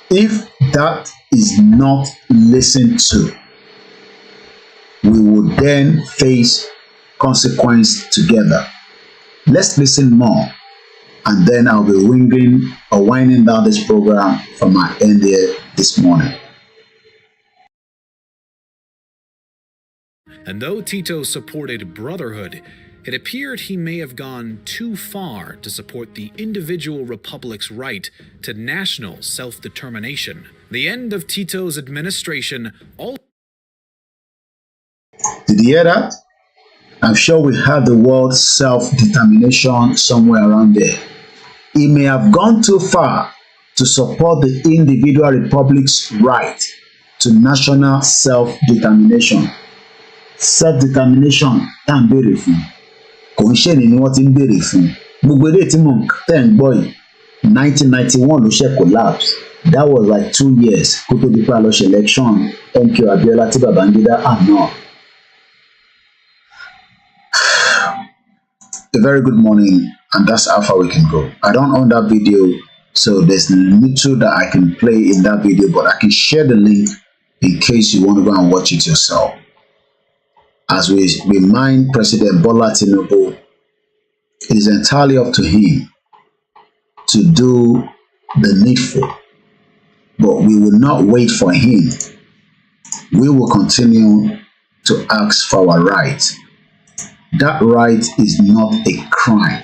If that is not listened to, we will then face consequence together. Let's listen more, and then I'll be winding down this program from my end here this morning. And though Tito supported brotherhood, it appeared he may have gone too far to support the individual republic's right to national self-determination. The end of Tito's administration also... Did you hear that? I'm sure we have the word self-determination somewhere around there. He may have gone too far to support the individual republic's right to national self-determination. Self-determination tá à ń béèrè fún, kò ń ṣe ni wọ́n ti ń béèrè fún. Gbogbo eléyìí tí mò ń tẹ̀ ń gbọ́ yìí, 1991 ló ṣe collapse. That was like 2 years kó tó di pé a lọ ṣe election MK Abiola tí Babangida àná. A very good morning, and that's how far we can go. I don't own that video, so there's little that I can play in that video, but I can share the link in case you want to go and watch it yourself. As we remind President Bola Tinubu, it is entirely up to him to do the needful, but we will not wait for him. We will continue to ask for our rights. That right is not a crime,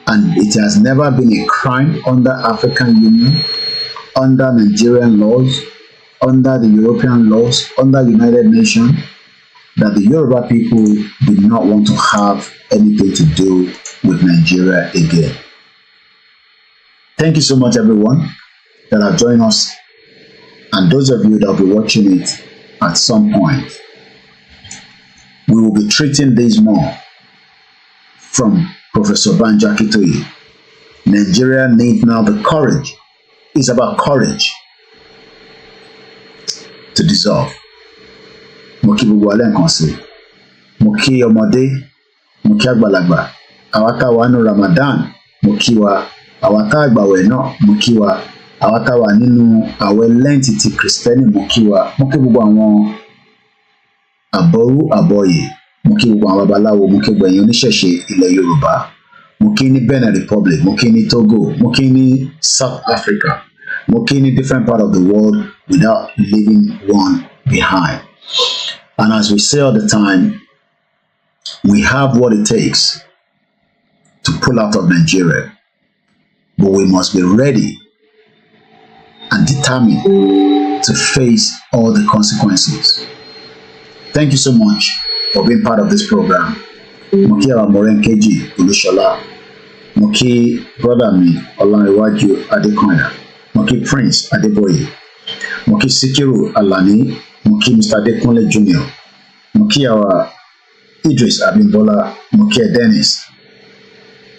and it has never been a crime under African Union, under Nigerian laws, under the European laws, under United Nations, that the Yoruba people do not want to have anything to do with Nigeria again. Thank you so much, everyone, that have joined us, and those of you that will be watching it at some point. We will be treating this more from Professor Banjo Akintoye. Nigeria needs now the courage. It's about courage to dissolve. Mo kí gbogbo alẹ́ nǹkan sí. Mo kí ọmọdé, mo kí àgbàlagbà. Àwa tá wà nínú Ramadan, mo kí wa. Àwa tá gbààwẹ̀ náà, mo kí wa. Àwa tá wà nínú àwẹ̀ Lent ti Kristẹni, mo kí wa. Mo kí gbogbo àwọn àbọ̀rú àbọ̀yè, mo kí gbogbo àwọn babaláwo, mo kí gbogbo ẹ̀yin oníṣẹ̀ṣe ilẹ̀ Yorùbá, mo kí ní Benin Republic, mo kí ní Togo, mo kí ní South Africa, mo kí ní different part of the world without leaving one behind. And as we say all the time, we have what it takes to pull out of Nigeria, but we must be ready and determined to face all the consequences. Thank you so much for being part of this program. Moki Awamoren Keji Olushola, Moki brother mi Olaniwaju Adekoya, Moki Prince Adeboye, Moki Sikiru Alani, Moki Mr. Adekunle Jr., Moki our Idris Abimbola, Moki Dennis,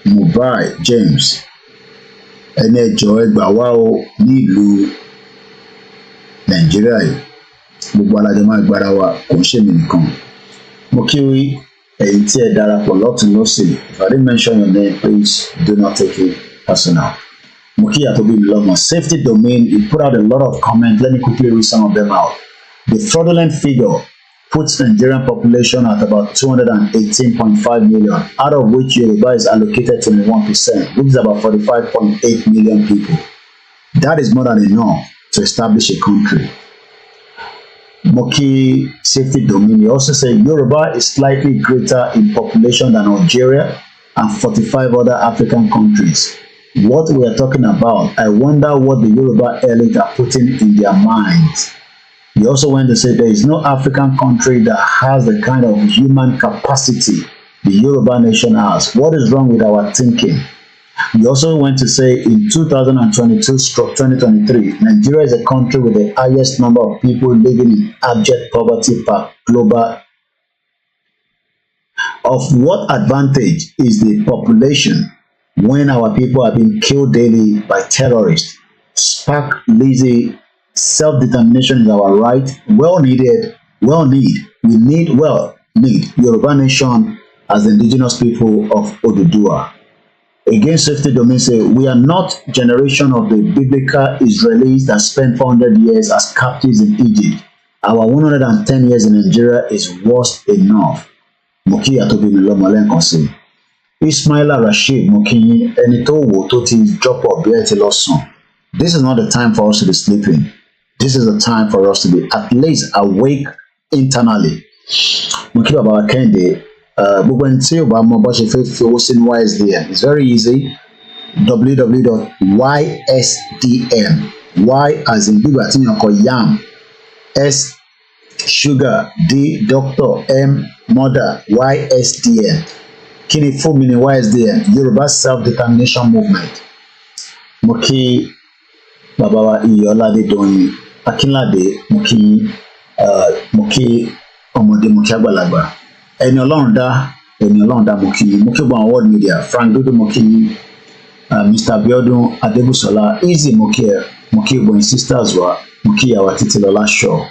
Mubai James, ẹni ẹjọ́ ẹgbàá wá o ní ìlú Nàìjíríà yìí, gbogbo alájọ máa gbára wa, kò ń ṣèmi nìkan. Mo kí ẹ̀yin tí ẹ darapọ̀ lọ́tùn lọ́sẹ̀. If I didn't mention your name, please do not take it personal. Mo kí Atobi Milomo, safety domain, you put out a lot of comments. Let me quickly read some of them out. The fraudulent figure puts Nigerian population at about 218.5 million, out of which Yoruba is allocated 21%, which is about 45.8 million people. That is more than enough to establish a country. Moki safety domain, you also say Yoruba is slightly greater in population than Algeria and 45 other African countries. What we are talking about, I wonder what the Yoruba elite are putting in their minds. You also went to say there is no African country that has the kind of human capacity the Yoruba nation has. What is wrong with our thinking? You also went to say in 2022/2023, Nigeria is a country with the highest number of people living in abject poverty per global. Of what advantage is the population when our people are being killed daily by terrorists? Spark lazy self-determination is our right, need. We need Yoruba nation as the indigenous people of Oduduwa. Again, safety domain say, we are not generation of the biblical Israelis that spent 400 years as captives in Egypt. Our 110 years in Nigeria is worse enough. Moki Atobi Milomo lẹ́ẹ̀kan sí. Ismaila Rashid Moki ẹni tó wò tó ti drop up bí ẹ ti lọ sùn. This is not the time for us to be sleeping. This is the time for us to be at least awake internally. Moki Baba wa Kẹ́hìndé, gbogbo ẹni tí ò bá mọ bó ṣe fẹ́ fi owó sínú YSDM, it's very easy. www.ysdm, Y as in bíbà tí yàn kọ yam, S sugar, D doctor, M mother, YSDM. Kí ni full meaning YSDM? Yoruba Self-Determination Movement. Mo kí bàbá wa Iyọ̀ládé Dòyìn Akínládé, mo kí ọmọdé, mo kí àgbàlagbà. Ẹni Ọlọ́run dá, mo kí gbọ́n World Media, Frank Dodo mo kí Mr. Abiodun Adébùsọ́lá, Easy mo kí gbọ́n sisters wa, mo kí ìyàwó Títílọlá Shaw.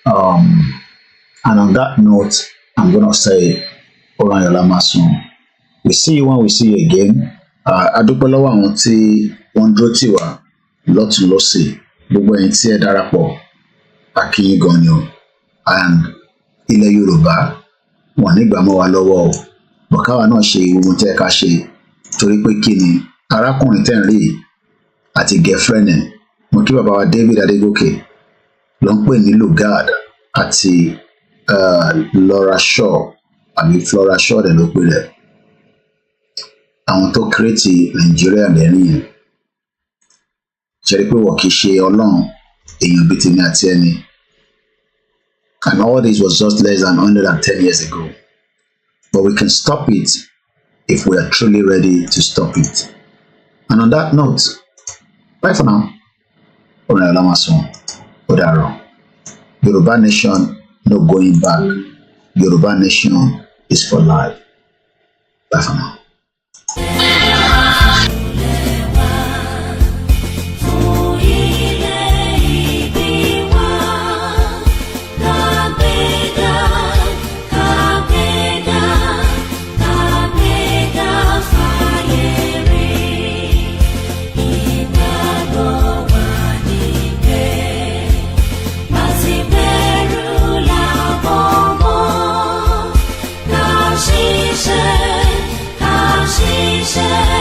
And on that note, I'm gonna say Olayola Masun. We see you when we see you again. Adúpẹ́ lọ́wọ́ àwọn tí wọ́n dúró tì wá lọ́tùn lósì, gbogbo ẹ̀yin tí ẹ darapọ̀, a kí yín gan ni o. And ilẹ̀ Yorùbá wọ́n nígbà mọ́ wa lọ́wọ́ o. Bọ̀káwa náà ṣe ohun tẹ́ ká ṣe torí pé kí ni arákùnrin tẹ́ ń rí àti girlfriend ẹ̀. Mo kí bàbá wa David Adégòkè ló ń pè ní Lugard àti Laura Shaw àbí Flora Shaw dẹ̀ ló pè rẹ̀. Àwọn tó kírètì Nàìjíríà lẹ́rìn yẹn. Ṣe rí pé wọ́n kì í ṣe Ọlọ́run, èèyàn bíi tèmi àti ẹni. And all this was just less than 110 years ago. But we can stop it if we are truly ready to stop it. And on that note, bye for now. Olayola Masun, Odaro. Yoruba nation, no going back. Yoruba nation is for life. Bye for now. She said